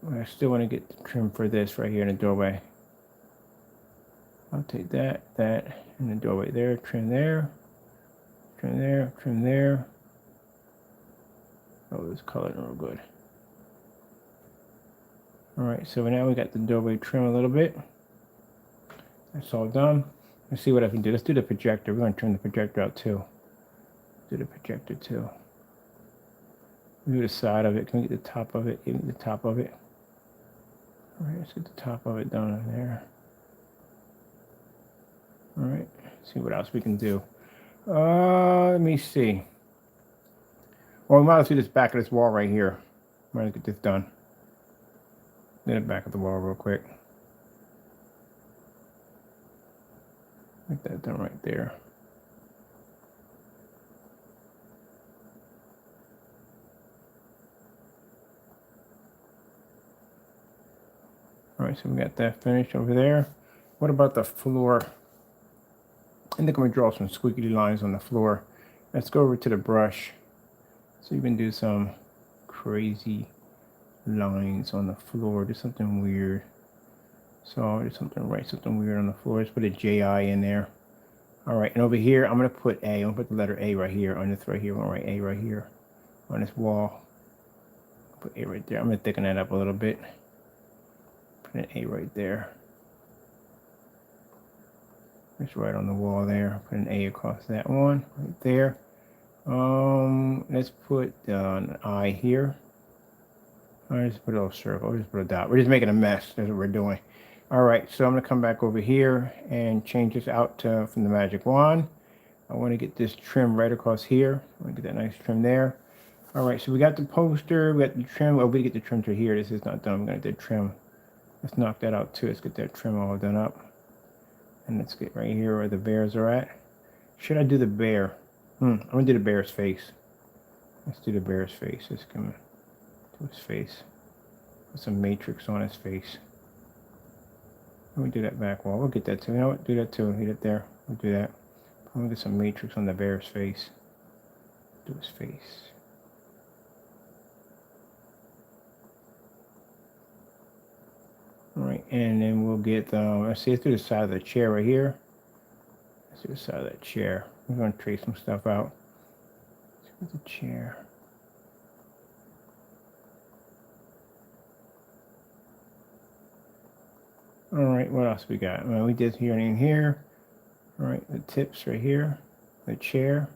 But I still want to get the trim for this right here in the doorway. I'll take that, and the doorway there. Trim there. Trim there. Trim there. Oh, this colored real good. All right, so now we got the doorway trim a little bit. That's all done. Let's see what I can do. Let's do the projector. We're going to trim the projector out too. Do the projector too. Do the side of it. Can we get the top of it? Get the top of it. All right, let's get the top of it done in there. All right, see what else we can do. Let me see. Well, we might as well do this back of this wall right here. I'm going to get this done. Do the back of the wall real quick. Get that done right there. All right, so we got that finished over there. What about the floor? I think I'm going to draw some squiggly lines on the floor. Let's go over to the brush. So you can do some crazy lines on the floor. Do something weird. So there's something weird on the floor. Let's put a JI in there. All right, and over here, I'm going to put A. I'm going to put the letter A right here on this right here. I'm going to write A right here on this wall. Put A right there. I'm going to thicken that up a little bit. Put an A right there. Just right on the wall there. Put an A across that one right there. Let's put an I here. I just put a little circle. Just put a dot. We're just making a mess. That's what we're doing. All right, so I'm gonna come back over here and change this out to, from the magic wand. I want to get this trim right across here. I want to get that nice trim there. All right, so we got the poster. We got the trim. Oh, we get the trim to here. This is not done. I'm gonna do trim. Let's knock that out too. Let's get that trim all done up. And let's get right here where the bears are at. Should I do the bear? I'm gonna do the bear's face. Let's do the bear's face. Let's come to his face. Put some matrix on his face. Let me do that back wall. We'll get that too. You know what? Do that too. Hit it there. We'll do that. I'm gonna get some matrix on the bear's face. Do his face. All right, and then we'll get, let's see, through the side of the chair right here. Let's do the side of that chair. I'm going to trace some stuff out. Let's the chair. All right, what else we got? Well, we did here and in here. All right, the tips right here, the chair.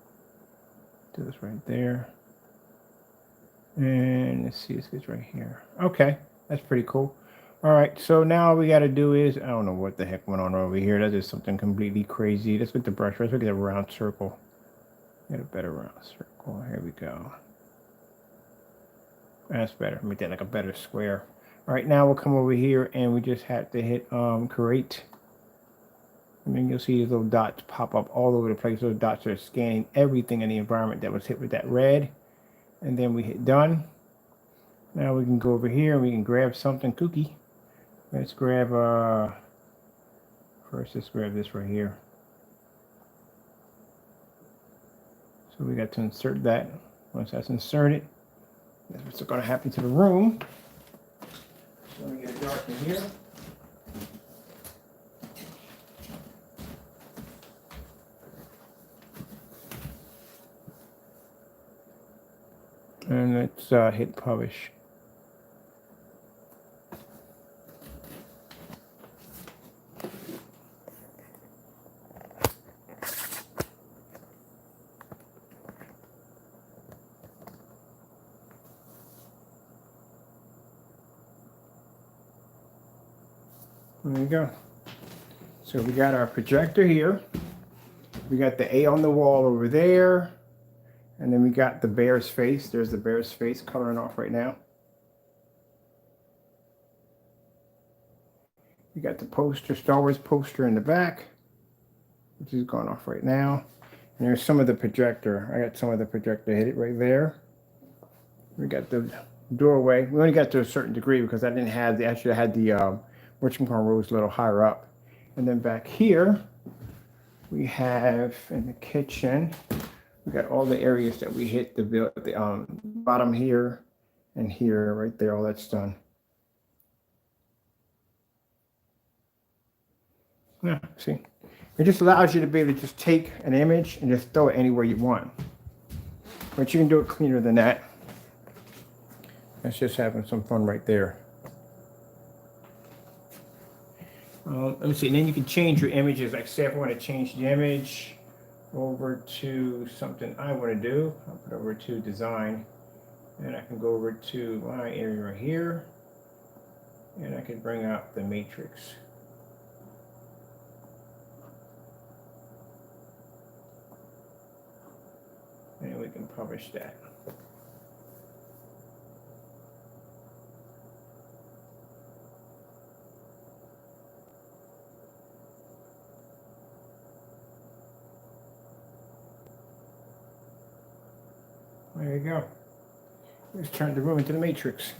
Do this right there. And let's see, this gets right here. Okay, that's pretty cool. All right, so now all we got to do is, I don't know what the heck went on over here. That is something completely crazy. Let's get the brush. Let's look at a round circle. Get a better round circle. Here we go. That's better. Make that like a better square. All right, now we'll come over here and we just have to hit create. And then you'll see these little dots pop up all over the place. Those dots are scanning everything in the environment that was hit with that red. And then we hit done. Now we can go over here and we can grab something kooky. Let's grab, first let's grab this right here. So we got to insert that. Once that's inserted, that's what's going to happen to the room. So let me get it dark in here. And let's hit publish. There you go. So we got our projector here. We got the A on the wall over there. And then we got the bear's face. There's the bear's face coloring off right now. We got the poster, Star Wars poster in the back, which is going off right now. And there's some of the projector. I got some of the projector, hit it right there. We got the doorway. We only got to a certain degree because I didn't have the, actually I had the whatchamacallit rows a little higher up. And then back here, we have in the kitchen, we got all the areas that we hit the bottom here and here, right there, all that's done. Yeah, see, it just allows you to be able to just take an image and just throw it anywhere you want. But you can do it cleaner than that. That's just having some fun right there. Let me see, and then you can change your images. Like say if I want to change the image over to something I want to do, I'll put over to design, and I can go over to my area right here, and I can bring out the matrix. And we can publish that. There you go. Let's turn the room into the matrix.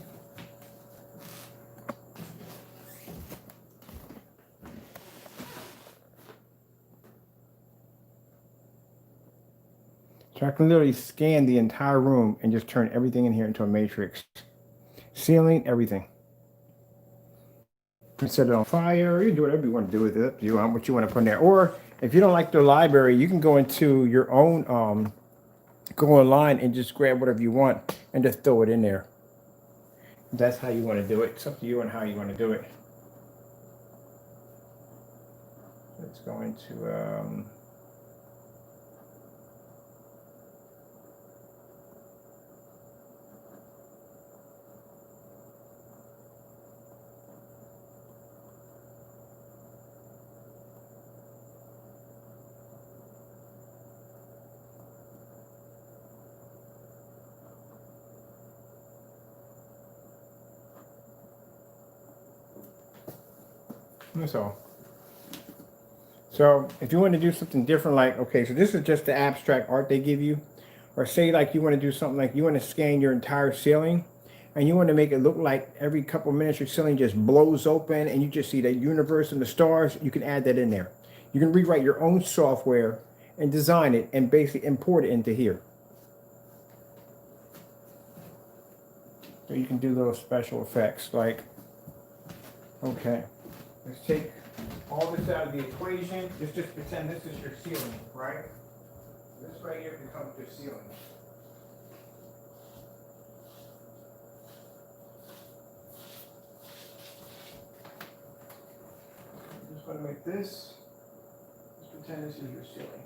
So I can literally scan the entire room and just turn everything in here into a matrix. Ceiling, everything. You can set it on fire, you can do whatever you want to do with it. You want what you want to put in there. Or if you don't like the library, you can go into your own go online and just grab whatever you want and just throw it in there. That's how you want to do it. It's up to you on how you want to do it. Let's go into that's all. So if you want to do something different, like, okay, so this is just the abstract art they give you. Or say like you want to do something like you want to scan your entire ceiling and you want to make it look like every couple of minutes your ceiling just blows open and you just see the universe and the stars. You can add that in there. You can rewrite your own software and design it and basically import it into here. So you can do little special effects like, okay, let's take all this out of the equation. Just pretend this is your ceiling, right? This right here becomes your ceiling. I'm just going to make this, let's pretend this is your ceiling.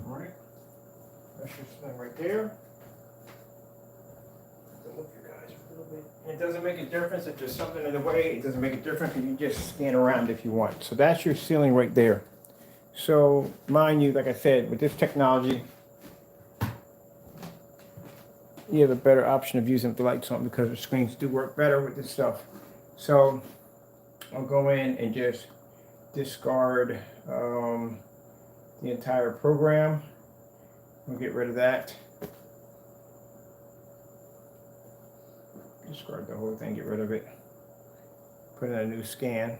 All right, that's your ceiling right there. Look, you guys, a little bit. It doesn't make a difference if there's something in the way. It doesn't make a difference if you just scan around if you want. So that's your ceiling right there. So mind you, like I said, with this technology, you have a better option of using the lights on because the screens do work better with this stuff. So I'll go in and just discard the entire program. We'll get rid of that. Discard the whole thing, get rid of it. Put in a new scan.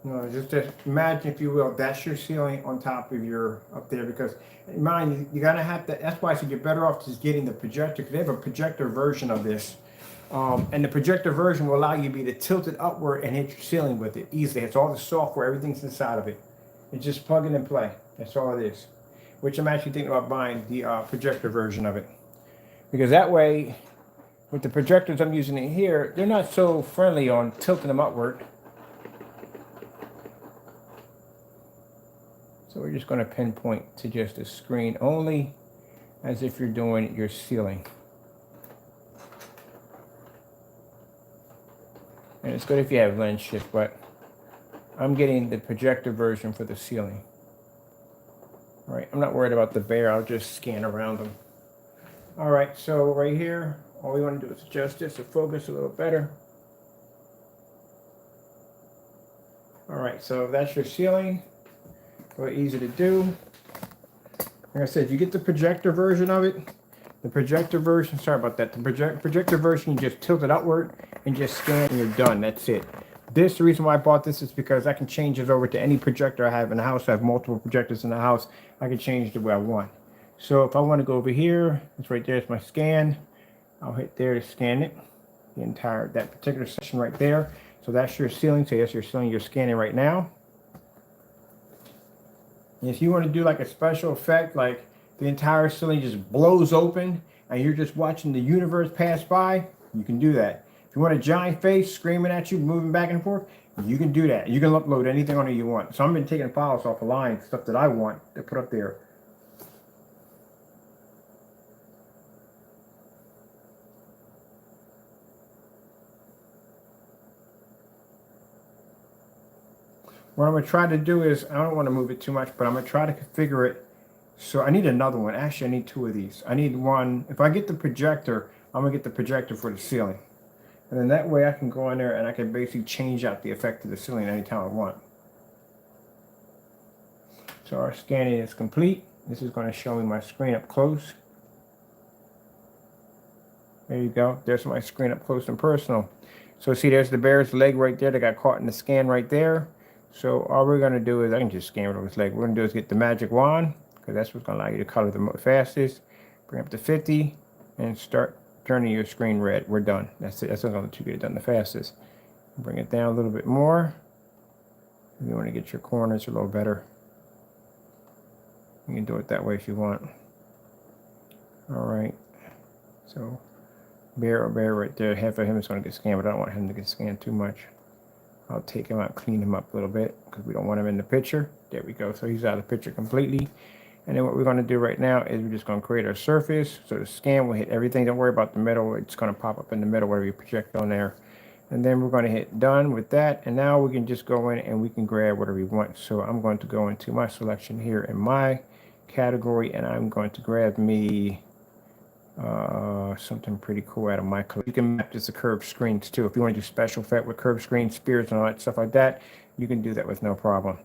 No, just imagine, if you will, that's your ceiling on top of your up there, because mind you gotta have to. That's why I said you're better off just getting the projector, because they have a projector version of this, and the projector version will allow you to be to tilt it upward and hit your ceiling with it easily. It's all the software, everything's inside of it. It's just plug it and play. That's all it is. Which I'm actually thinking about buying the projector version of it, because that way, with the projectors I'm using in here, they're not so friendly on tilting them upward. So we're just going to pinpoint to just the screen only, as if you're doing your ceiling. And it's good if you have lens shift, but I'm getting the projector version for the ceiling. All right, I'm not worried about the bear. I'll just scan around them. All right, so right here, all we want to do is adjust this to focus a little better. All right, so that's your ceiling. Really easy to do. Like I said, if you get the projector version of it, the projector version, sorry about that, the projector version, you just tilt it outward and just scan and you're done. That's it. The reason why I bought this is because I can change it over to any projector I have in the house. I have multiple projectors in the house. I can change it the way I want. So if I want to go over here, it's right there, it's my scan. I'll hit there to scan it, the entire, that particular section right there. So that's your ceiling. So that's your ceiling you're scanning right now. If you want to do like a special effect, like the entire ceiling just blows open and you're just watching the universe pass by, you can do that. If you want a giant face screaming at you, moving back and forth, you can do that. You can upload anything on it you want. So I've been taking files off the line, stuff that I want to put up there. What I'm going to try to do is, I don't want to move it too much, but I'm going to try to configure it. So I need another one. Actually, I need two of these. I need one. If I get the projector, I'm going to get the projector for the ceiling. And then that way I can go in there and I can basically change out the effect of the ceiling anytime I want. So our scanning is complete. This is going to show me my screen up close. There you go. There's my screen up close and personal. So see, there's the bear's leg right there that got caught in the scan right there. So all we're going to do is, I can just scan over his leg. What we're going to do is get the magic wand, because that's what's going to allow you to color the fastest. Bring up to 50 and start turning your screen red. We're done. That's it. That's going to let you get it done the fastest. Bring it down a little bit more. If you want to get your corners a little better, you can do it that way if you want. All right. So bear right there. Half of him is going to get scanned, but I don't want him to get scanned too much. I'll take him out, clean him up a little bit, because we don't want him in the picture. There we go. So he's out of the picture completely. And then what we're going to do right now is we're just going to create our surface. So the scan will hit everything. Don't worry about the middle. It's going to pop up in the middle, whatever you project on there. And then we're going to hit done with that. And now we can just go in and we can grab whatever we want. So I'm going to go into my selection here in my category, and I'm going to grab me something pretty cool out of my collection. You can map this to curved screens too. If you want to do special effect with curved screen spears and all that stuff like that, you can do that with no problem.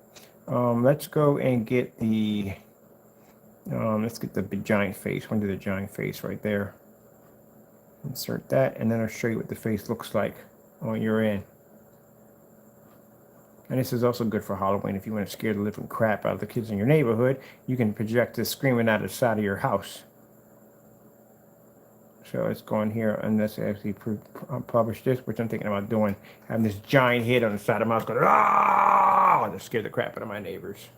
Let's go and get the let's get the giant face. We're gonna do the giant face right there. Insert that, and then I'll show you what the face looks like on your end. And this is also good for Halloween. If you want to scare the living crap out of the kids in your neighborhood, you can project this screaming out of the side of your house. So it's going here, and let's actually publish this, which I'm thinking about doing. Having this giant head on the side of my house going, ah, to scare the crap out of my neighbors.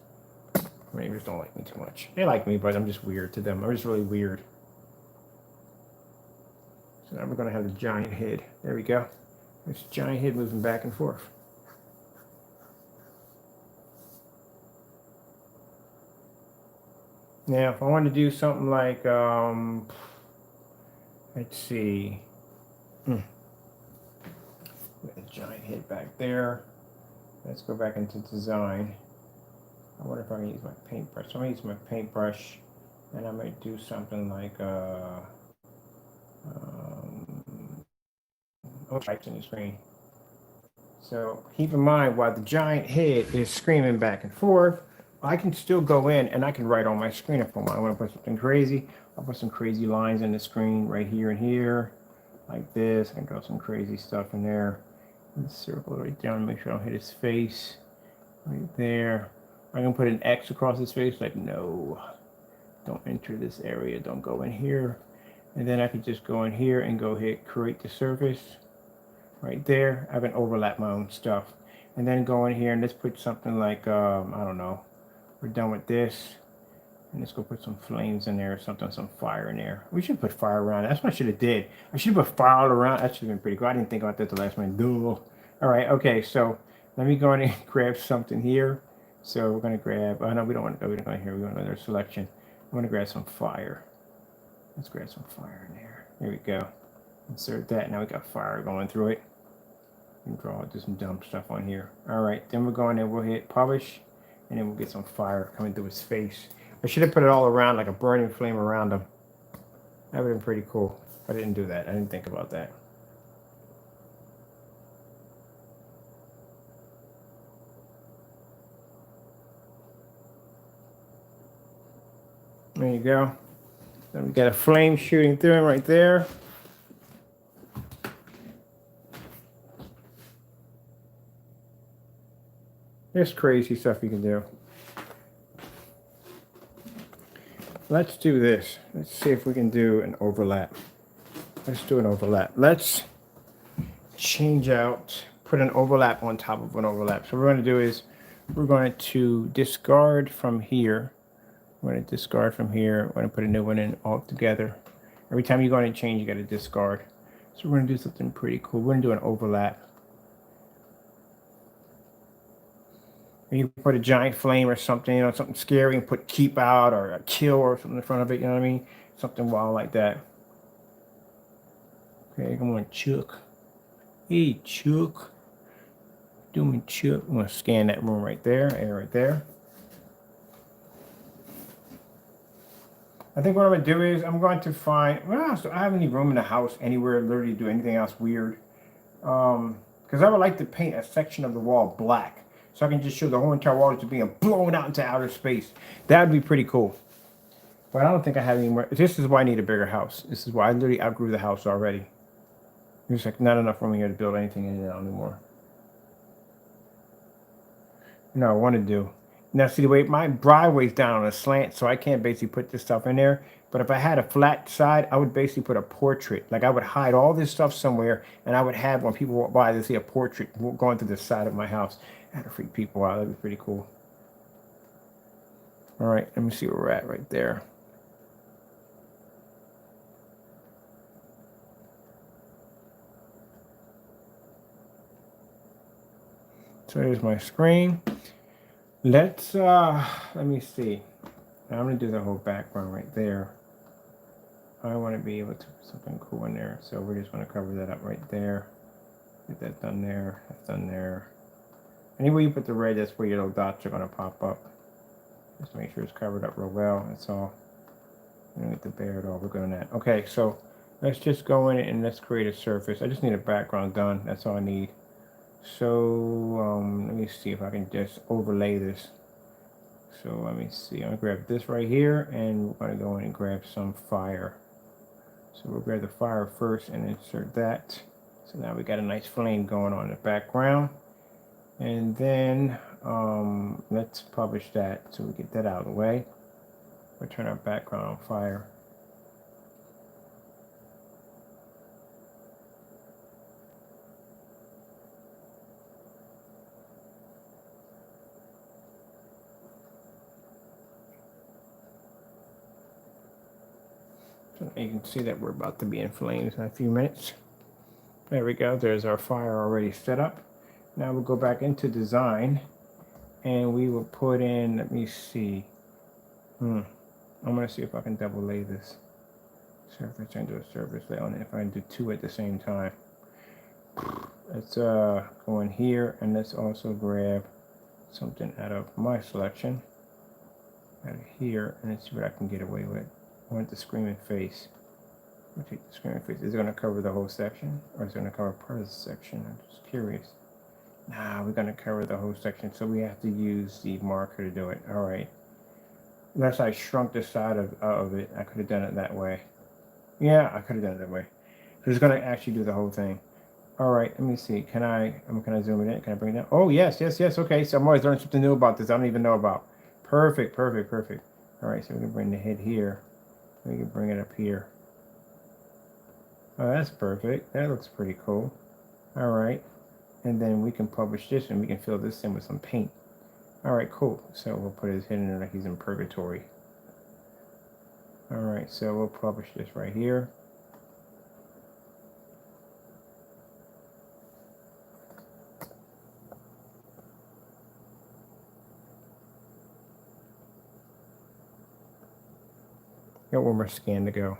My neighbors don't like me too much. They like me, but I'm just weird to them. I'm just really weird. So now we're going to have the giant head. There we go. This giant head moving back and forth. Now, if I want to do something like, let's see. Put a giant head back there. Let's go back into design. I wonder if I can use my paintbrush. So I'm going to use my paintbrush, and I'm going to do something like, stripes in the screen. So keep in mind, while the giant head is screaming back and forth, I can still go in and I can write on my screen if I want. I want to put something crazy. I'll put some crazy lines in the screen right here and here, like this. I can draw some crazy stuff in there. And circle it right down, make sure I don't hit his face. Right there. I'm going to put an X across his face, like, no, don't enter this area. Don't go in here. And then I can just go in here and go hit create the surface. Right there, I can overlap my own stuff. And then go in here and let's put something like, I don't know, we're done with this. And let's go put some flames in there or something, some fire in there. We should put fire around it. That's what I should have did. I should have put fire all around. That should have been pretty cool. I didn't think about that the last one. Duh. All right, okay, so let me go in and grab something here. So we're gonna grab, oh no, we don't want to go in here. We want another selection. I'm gonna grab some fire. Let's grab some fire in there. There we go. Insert that. Now we got fire going through it. And draw just some dumb stuff on here. All right, then we're going in. We'll hit publish, and then we'll get some fire coming through his face. I should have put it all around, like a burning flame around him. That would have been pretty cool. I didn't do that. I didn't think about that. There you go. Then we got a flame shooting through him right there. There's crazy stuff you can do. Let's do this. Let's see if we can do an overlap. Let's do an overlap. Let's change out, put an overlap on top of an overlap. So what we're going to do is we're going to discard from here. We're going to discard from here. We're going to put a new one in all together. Every time you go in and change, you got to discard. So we're going to do something pretty cool. We're going to do an overlap. You put a giant flame or something, you know, something scary, and put keep out or a kill or something in front of it, you know what I mean? Something wild like that. Okay, come on, Chuck. Hey, Chuck. Doing Chuck. I'm going to scan that room right there, right there. I think what I'm going to do is I'm going to find, well, so I don't have any room in the house anywhere literally to do anything else weird. Because I would like to paint a section of the wall black. So I can just show the whole entire wall just being blown out into outer space. That would be pretty cool. But I don't think I have any more. This is why I need a bigger house. This is why I literally outgrew the house already. There's like not enough room here to build anything in it anymore. No, I want to do. Now see the way my driveway's down on a slant, so I can't basically put this stuff in there. But if I had a flat side, I would basically put a portrait. Like I would hide all this stuff somewhere, and I would have, when people walk by, they see a portrait going through the side of my house. That'd freak people out. That'd be pretty cool. All right, let me see where we're at right there. So here's my screen. Let's let me see. I'm gonna do the whole background right there. I want to be able to put something cool in there, so we're just gonna cover that up right there. Get that done there. That's done there. Anywhere you put the red, that's where your little dots are gonna pop up. Just make sure it's covered up real well. That's all. You don't need to bear it all. We're good on that. Okay, so let's just go in and let's create a surface. I just need a background done. That's all I need. So let me see if I can just overlay this. So let me see. I'm gonna grab this right here, and we're gonna go in and grab some fire. So we'll grab the fire first and insert that. So now we got a nice flame going on in the background. And then let's publish that so we get that out of the way. We'll turn our background on fire. So you can see that we're about to be in flames in a few minutes. There we go. There's our fire already set up. Now we'll go back into design and we will put in, let me see. I'm going to see if I can double lay this surface into a surface lay on it, if I can do two at the same time. Let's go in here and let's also grab something out of my selection. Out of here, and let's see what I can get away with. I want the screaming face. I'll take the screaming face. Is it going to cover the whole section, or is it going to cover part of the section? I'm just curious. Nah, we're going to cover the whole section, so we have to use the marker to do it. All right. Unless I shrunk the side of it, I could have done it that way. Yeah, I could have done it that way. So it's going to actually do the whole thing. All right, let me see. Can I zoom it in? Can I bring it down? Oh, yes. Okay, so I'm always learning something new about this I don't even know about. Perfect. All right, so we can bring the head here. We can bring it up here. Oh, that's perfect. That looks pretty cool. All right, and then we can publish this and we can fill this in with some paint. All right, cool. So we'll put his head in there like he's in purgatory. All right, so we'll publish this right here. Got one more scan to go.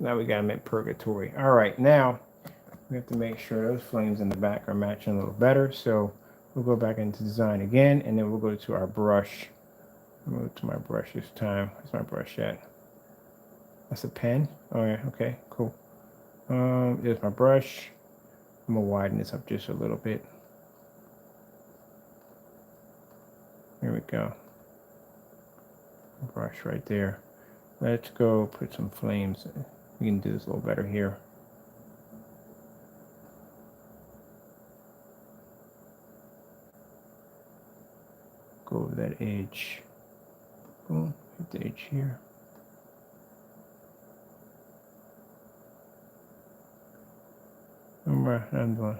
Now we got him at purgatory. All right, now we have to make sure those flames in the back are matching a little better. So we'll go back into design again, and then we'll go to our brush. I'll move to my brush this time. Where's my brush at? That's a pen. Oh yeah, okay, cool. There's my brush. I'm gonna widen this up just a little bit. There we go. Brush right there. Let's go put some flames. We can do this a little better here. Go over that edge. Boom, hit the edge here. Remember, I'm doing.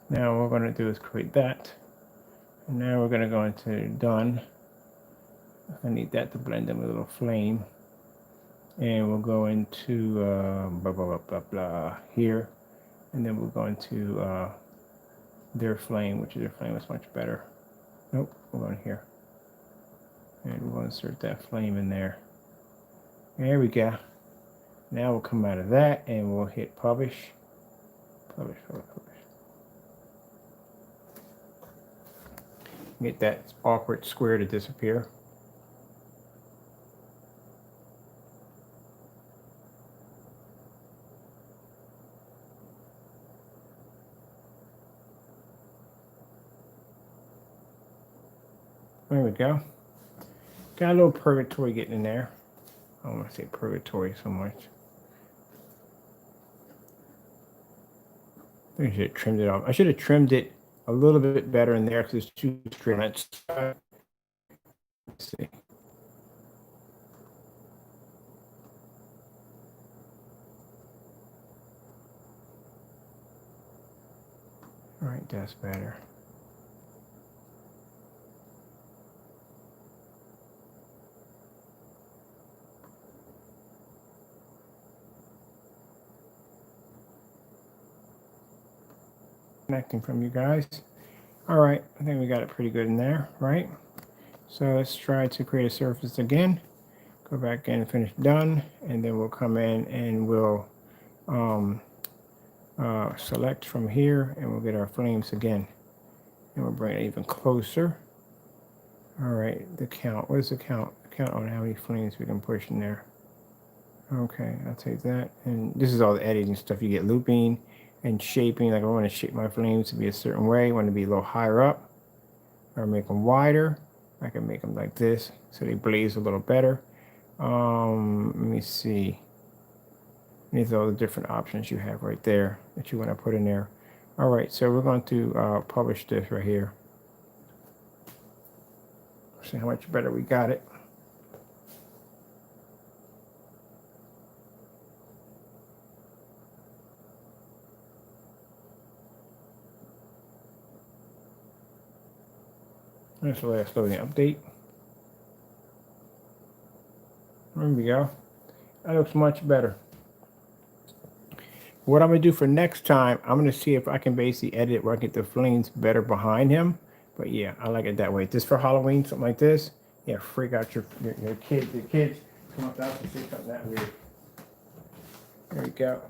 Now what we're going to do is create that. And now we're going to go into done. I need that to blend in with a little flame. And we'll go into blah, blah, blah, blah, here. And then we'll go into their flame, which is their flame is much better. Nope, we're going here. And we'll insert that flame in there. There we go. Now we'll come out of that and we'll hit publish. Publish. Get that awkward square to disappear. There we go. Got a little purgatory getting in there. I don't want to say purgatory so much. I should have trimmed it off. I should have trimmed it a little bit better in there because it's too straight. Let's see. All right, that's better. Connecting from you guys. All right, I think we got it pretty good in there, right? So let's try to create a surface again. Go back in and finish done, and then we'll come in and we'll select from here, and we'll get our flames again, and we'll bring it even closer. All right, the count. What is the count? The count on how many flames we can push in there. Okay, I'll take that. And this is all the editing stuff. You get looping, and shaping. Like I want to shape my flames to be a certain way. I want to be a little higher up, or make them wider. I can make them like this so they blaze a little better. Let me see. These are all the different options you have right there that you want to put in there. All right, so we're going to publish this right here. See how much better we got it. That's the last loading update. There we go. That looks much better. What I'm going to do for next time, I'm going to see if I can basically edit where I get the flames better behind him. But yeah, I like it that way. Just for Halloween, something like this. Yeah, freak out your kids. Your kids come up out and see something that weird. There we go.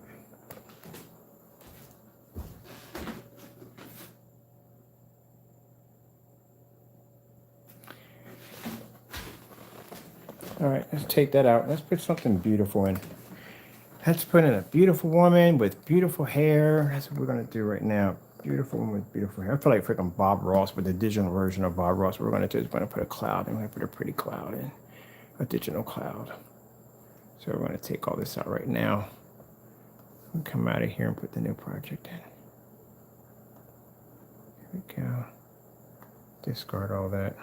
All right, let's take that out. Let's put something beautiful in. Let's put in a beautiful woman with beautiful hair. That's what we're going to do right now. Beautiful woman with beautiful hair. I feel like freaking Bob Ross with the digital version of Bob Ross. What we're going to do is we're going to put a cloud in. We're going to put a pretty cloud in. A digital cloud. So we're going to take all this out right now. And come out of here and put the new project in. Here we go. Discard all that.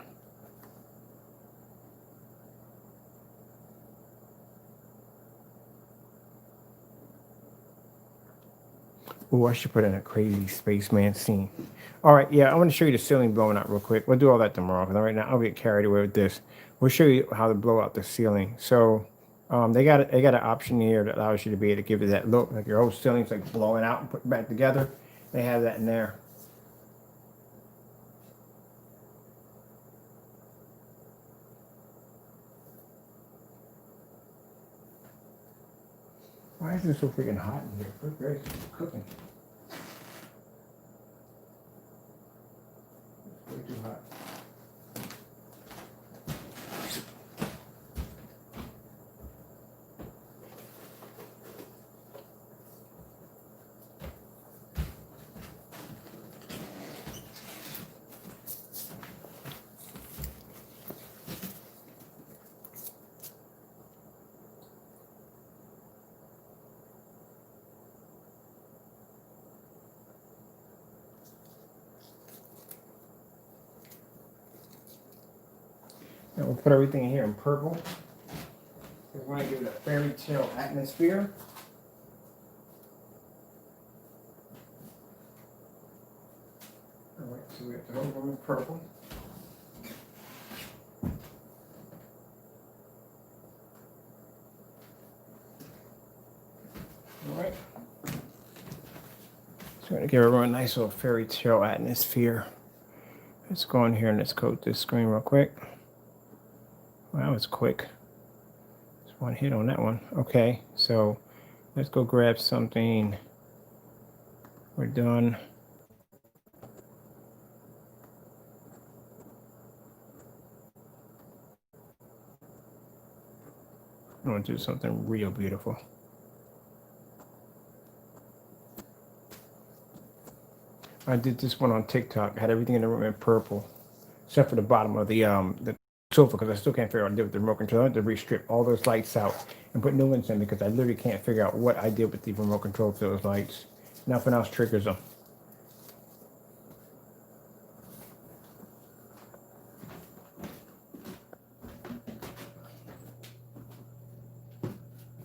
Oh, I should put in a crazy spaceman scene. All right, yeah, I want to show you the ceiling blowing out real quick. We'll do all that tomorrow, because right now I'll get carried away with this. We'll show you how to blow out the ceiling. So they got an option here that allows you to be able to give it that look, like your whole ceiling's like blowing out and put back together. They have that in there. Why is it so freaking hot in here? Good gracious, it's cooking. It's way too hot. And we'll put everything in here in purple. We want to give it a fairy tale atmosphere. All right, so we have the whole room in purple. All right. So we're going to give everyone a nice little fairy tale atmosphere. Let's go in here and let's coat this screen real quick. Wow, that was quick. Just one hit on that one. Okay, so let's go grab something. We're done. I want to do something real beautiful. I did this one on TikTok. I had everything in the room in purple, except for the bottom of the sofa, because I still can't figure out what I did with the remote control. I had to re-strip all those lights out and put new ones in, because I literally can't figure out what I did with the remote control for those lights. Nothing else triggers them.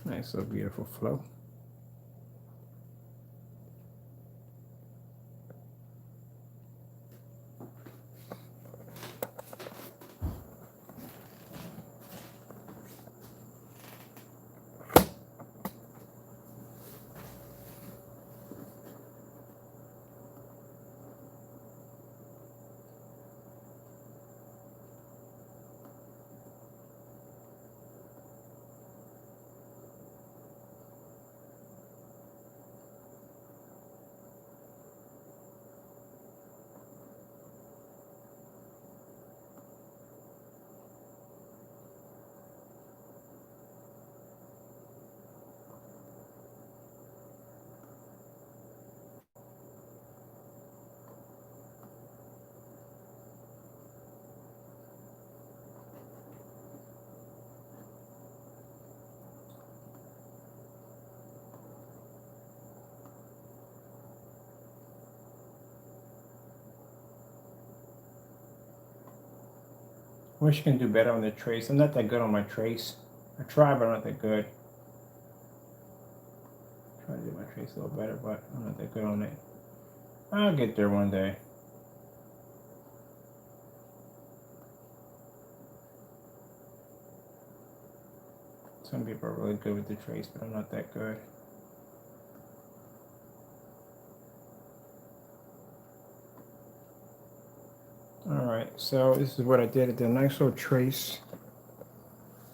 Nice little beautiful flow. Wish you can do better on the trace. I'm not that good on my trace. I try, but I'm not that good. Try to do my trace a little better, but I'm not that good on it. I'll get there one day. Some people are really good with the trace, but I'm not that good. Alright, so this is what I did. I did a nice little trace.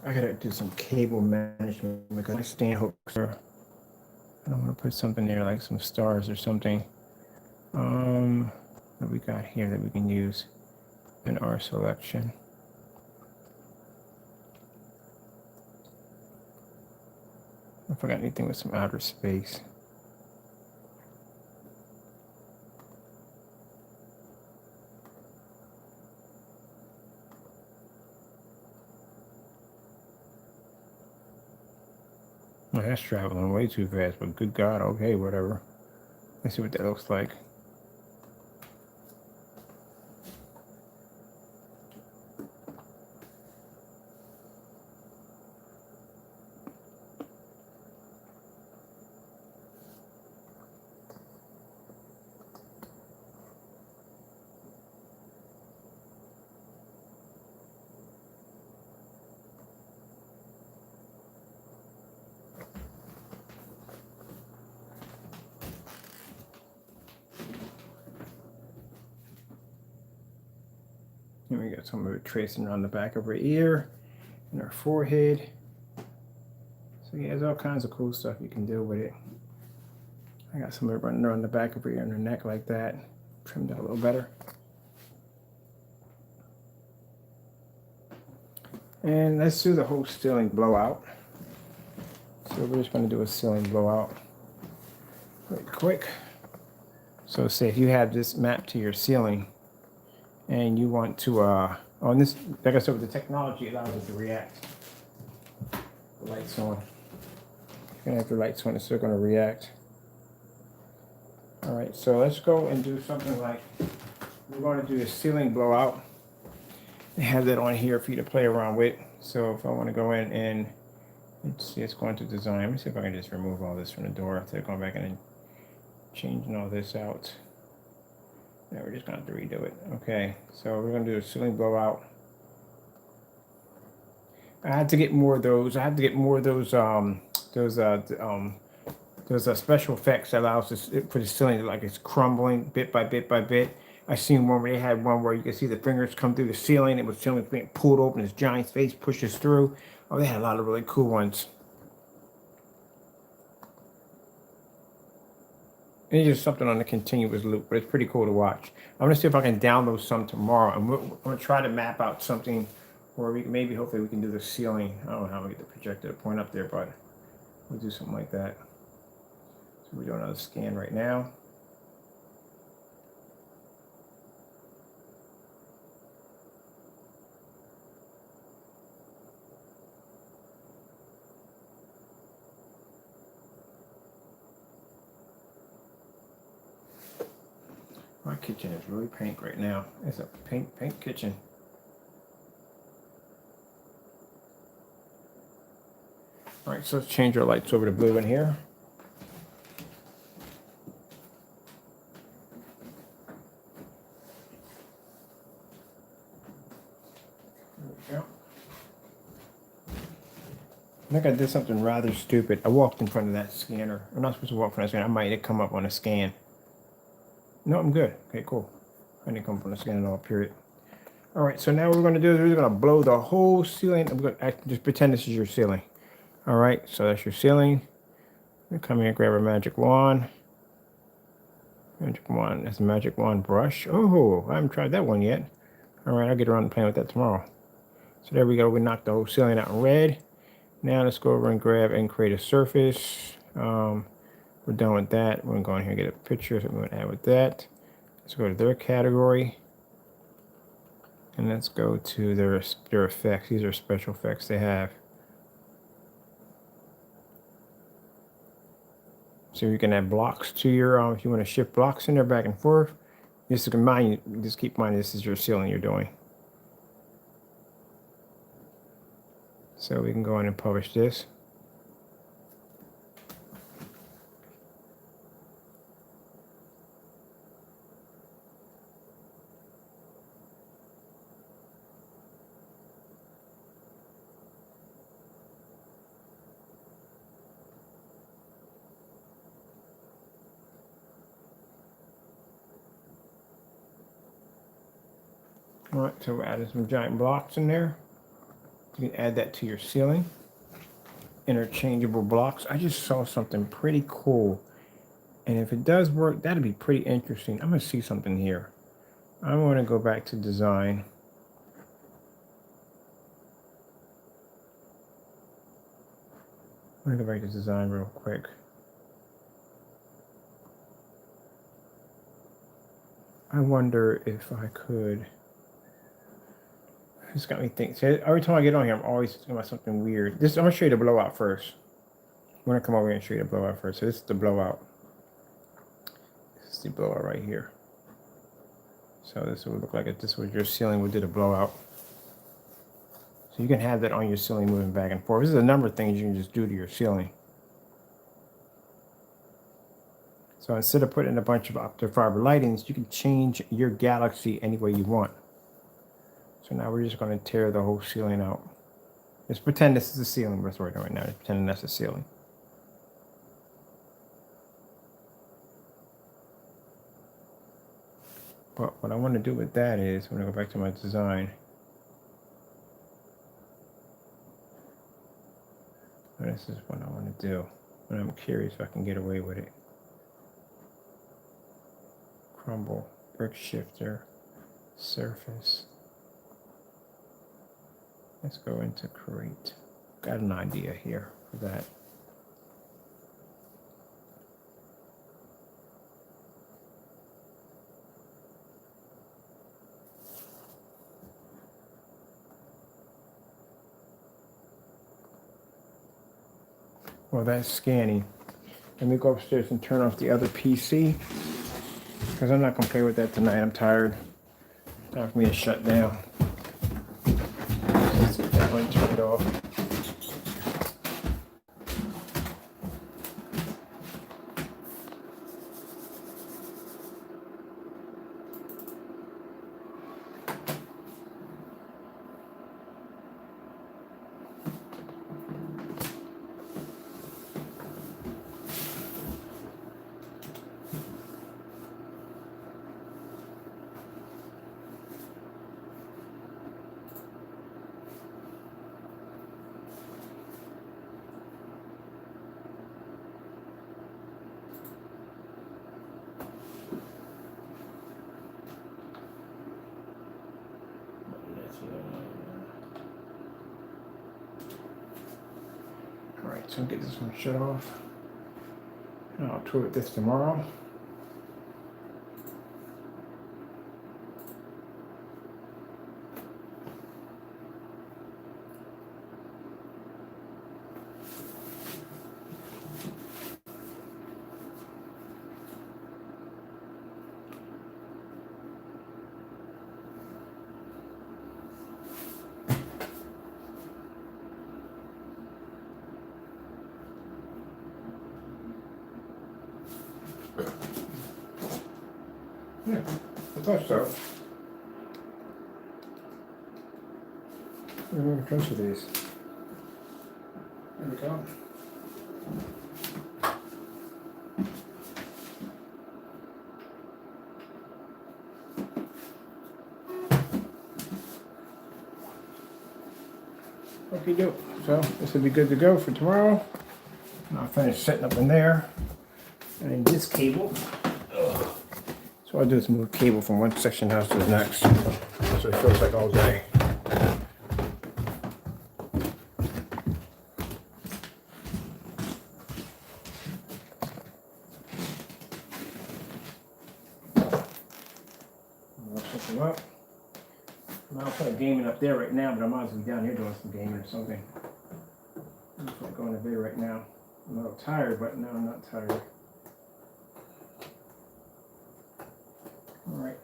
I gotta do some cable management because my stand hooks are, I don't want to put something there like some stars or something. What we got here that we can use in our selection. I forgot anything with some outer space. Well, that's traveling way too fast, but good God, okay, whatever. Let's see what that looks like. And we got some of it tracing around the back of her ear and her forehead. So yeah, there's all kinds of cool stuff you can do with it. I got some of it running around the back of her ear and her neck like that. Trimmed it a little better. And let's do the whole ceiling blowout. So we're just going to do a ceiling blowout really quick. So say if you have this mapped to your ceiling and you want to, on this, like I said, with the technology, it allows it to react. The light's on. You're going to have the lights on, it's still going to react. All right, so let's go and do something like, we're going to do a ceiling blowout. I have that on here for you to play around with. So if I want to go in and, let's see, it's going to design. Let me see if I can just remove all this from the door instead of going back in and changing all this out. Yeah, we're just going to have to redo it. Okay, so we're going to do a ceiling blowout. I had to get more of those. I had to get more of those special effects that allows us for the ceiling, like it's crumbling bit by bit by bit. I seen one where they had one where you could see the fingers come through the ceiling. It was ceiling being pulled open. His giant face pushes through. Oh, they had a lot of really cool ones. And it's just something on a continuous loop, but it's pretty cool to watch. I'm gonna see if I can download some tomorrow, and we're gonna try to map out something where we maybe hopefully we can do the ceiling. I don't know how we get the projector to point up there, but we'll do something like that. So we're doing another scan right now. My kitchen is really pink right now. It's a pink kitchen. All right, so let's change our lights over to blue in here. There we go. I think I did something rather stupid. I walked in front of that scanner. I'm not supposed to walk in front of that scanner. I might have come up on a scan. No, I'm good. Okay, cool. I didn't come from the scan at all, period. All right, so now what we're going to do is we're going to blow the whole ceiling. I'm going to just pretend this is your ceiling. All right, so that's your ceiling. Come here and grab a magic wand. Magic wand. That's a magic wand brush. Oh, I haven't tried that one yet. All right, I'll get around to playing with that tomorrow. So there we go. We knocked the whole ceiling out in red. Now let's go over and grab and create a surface. We're done with that. We're going to go in here and get a picture. So I'm going to add with that. Let's go to their category. And let's go to their effects. These are special effects they have. So you can add blocks to your, if you want to shift blocks in there back and forth. Just keep in mind this is your ceiling you're doing. So we can go in and publish this. All right, so we're adding some giant blocks in there. You can add that to your ceiling. Interchangeable blocks. I just saw something pretty cool. And if it does work, that'd be pretty interesting. I'm gonna see something here. I want to go back to design. I'm gonna go back to design real quick. I wonder if I could. It's got me thinking. See, every time I get on here, I'm always thinking about something weird. I'm gonna show you the blowout first. I'm gonna come over here and show you the blowout first. So this is the blowout. This is the blowout right here. So this would look like if this was your ceiling, we did a blowout. So you can have that on your ceiling moving back and forth. This is a number of things you can just do to your ceiling. So instead of putting a bunch of optic fiber lightings, you can change your galaxy any way you want. So now we're just going to tear the whole ceiling out. Just pretend this is the ceiling. That's what we're doing right now. Just pretending that's the ceiling. But what I want to do with that is, I'm going to go back to my design. And this is what I want to do. And I'm curious if I can get away with it. Crumble, brick shifter, surface. Let's go into create. Got an idea here for that. Well, that's scanning. Let me go upstairs and turn off the other PC because I'm not gonna play with that tonight. I'm tired. Time for me to shut down. Let's get that one turned off. Alright, so I'll get this one shut off. And I'll tour with this tomorrow. Yeah, I thought so. I'm going to close to these. There we go. Okay, doke. So this will be good to go for tomorrow. And I'll finish setting up in there. And this cable. So I'll do is move cable from one section house to the next. So it feels like all day. I'll set them up. I'll put gaming up there right now, but I might as well be down here doing some gaming or something. I'm just going to bed right now. I'm a little tired, but no, I'm not tired. All right.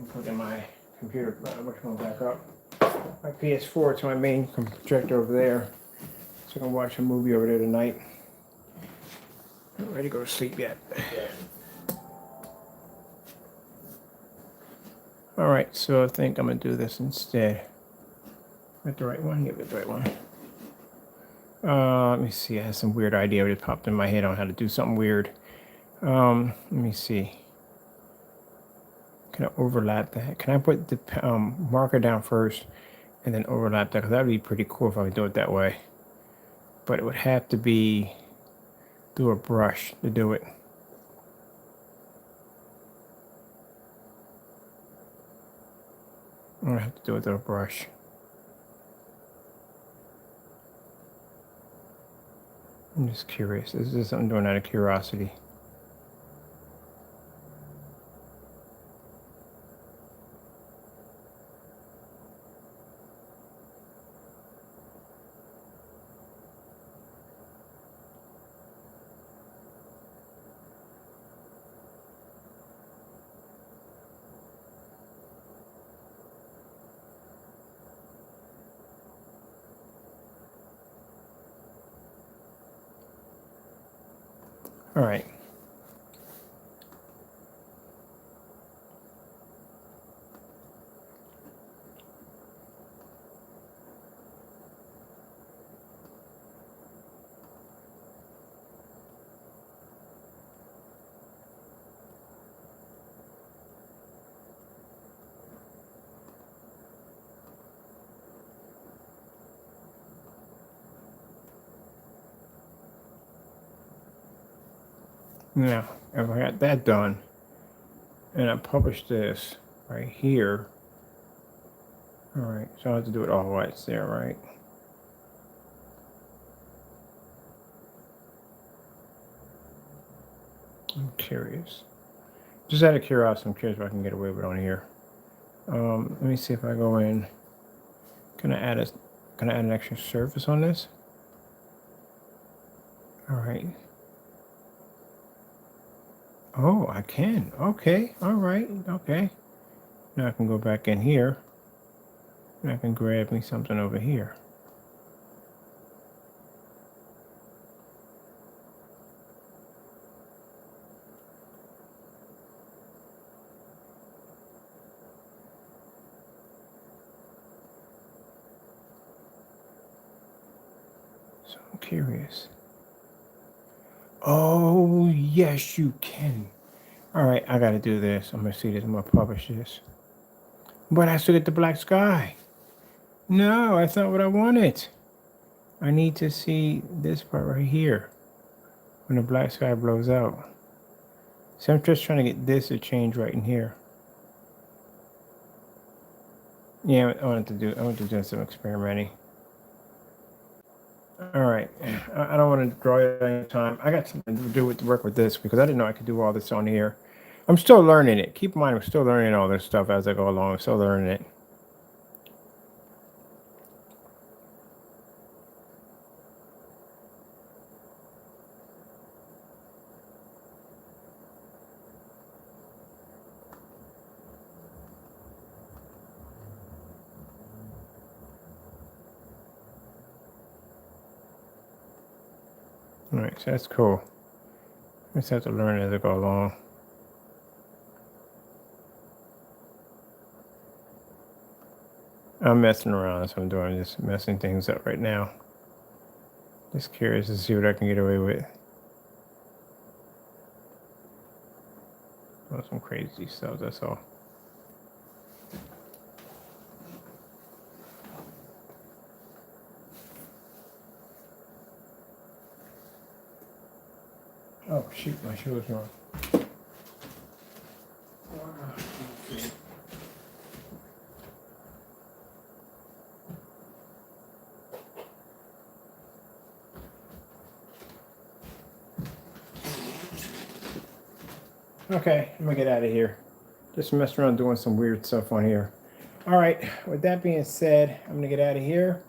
plug in my computer, which one back up. My PS4 to my main projector over there. So I can watch a movie over there tonight. Not ready to go to sleep yet. Alright, so I think I'm going to do this instead. Got the right one? Give it the right one. Let me see. I had some weird idea that popped in my head on how to do something weird. Let me see. Can I overlap that? Can I put the marker down first and then overlap that? Because that would be pretty cool if I could do it that way. But it would have to be through a brush to do it. I'm going to have to do it through a brush. I'm just curious. This is something I'm doing out of curiosity. All right. Now, if I got that done, and I publish this right here, all right, so I have to do it all while it's there, right? I'm curious. Just out of curiosity, I'm curious if I can get away with it on here. Let me see if I go in. Can I add an extra surface on this? All right. Oh, I can. Okay. All right. Okay. Now I can go back in here. And I can grab me something over here. So I'm curious. Oh, yes, you can. All right, I got to do this. I'm going to see this. I'm going to publish this. But I still get the black sky. No, that's not what I wanted. I need to see this part right here when the black sky blows out. So I'm just trying to get this to change right in here. Yeah, I wanted to do some experimenting. All right, I don't want to draw you any time. I got something to do with work with this because I didn't know I could do all this on here. I'm still learning it. Keep in mind, I'm still learning all this stuff as I go along. I'm still learning it. All right, so that's cool. I just have to learn as I go along. I'm messing around, that's what I'm doing. Just messing things up right now. Just curious to see what I can get away with. Oh, some crazy stuff, that's all. Oh, shoot, my shoe is wrong. Okay, I'm gonna get out of here. Just messing around doing some weird stuff on here. All right, with that being said, I'm gonna get out of here.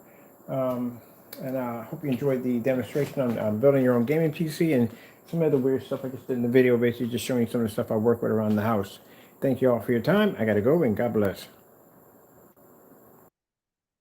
And I hope you enjoyed the demonstration on building your own gaming PC and some other weird stuff I just did in the video, basically just showing you some of the stuff I work with around the house. Thank you all for your time. I got to go, and God bless.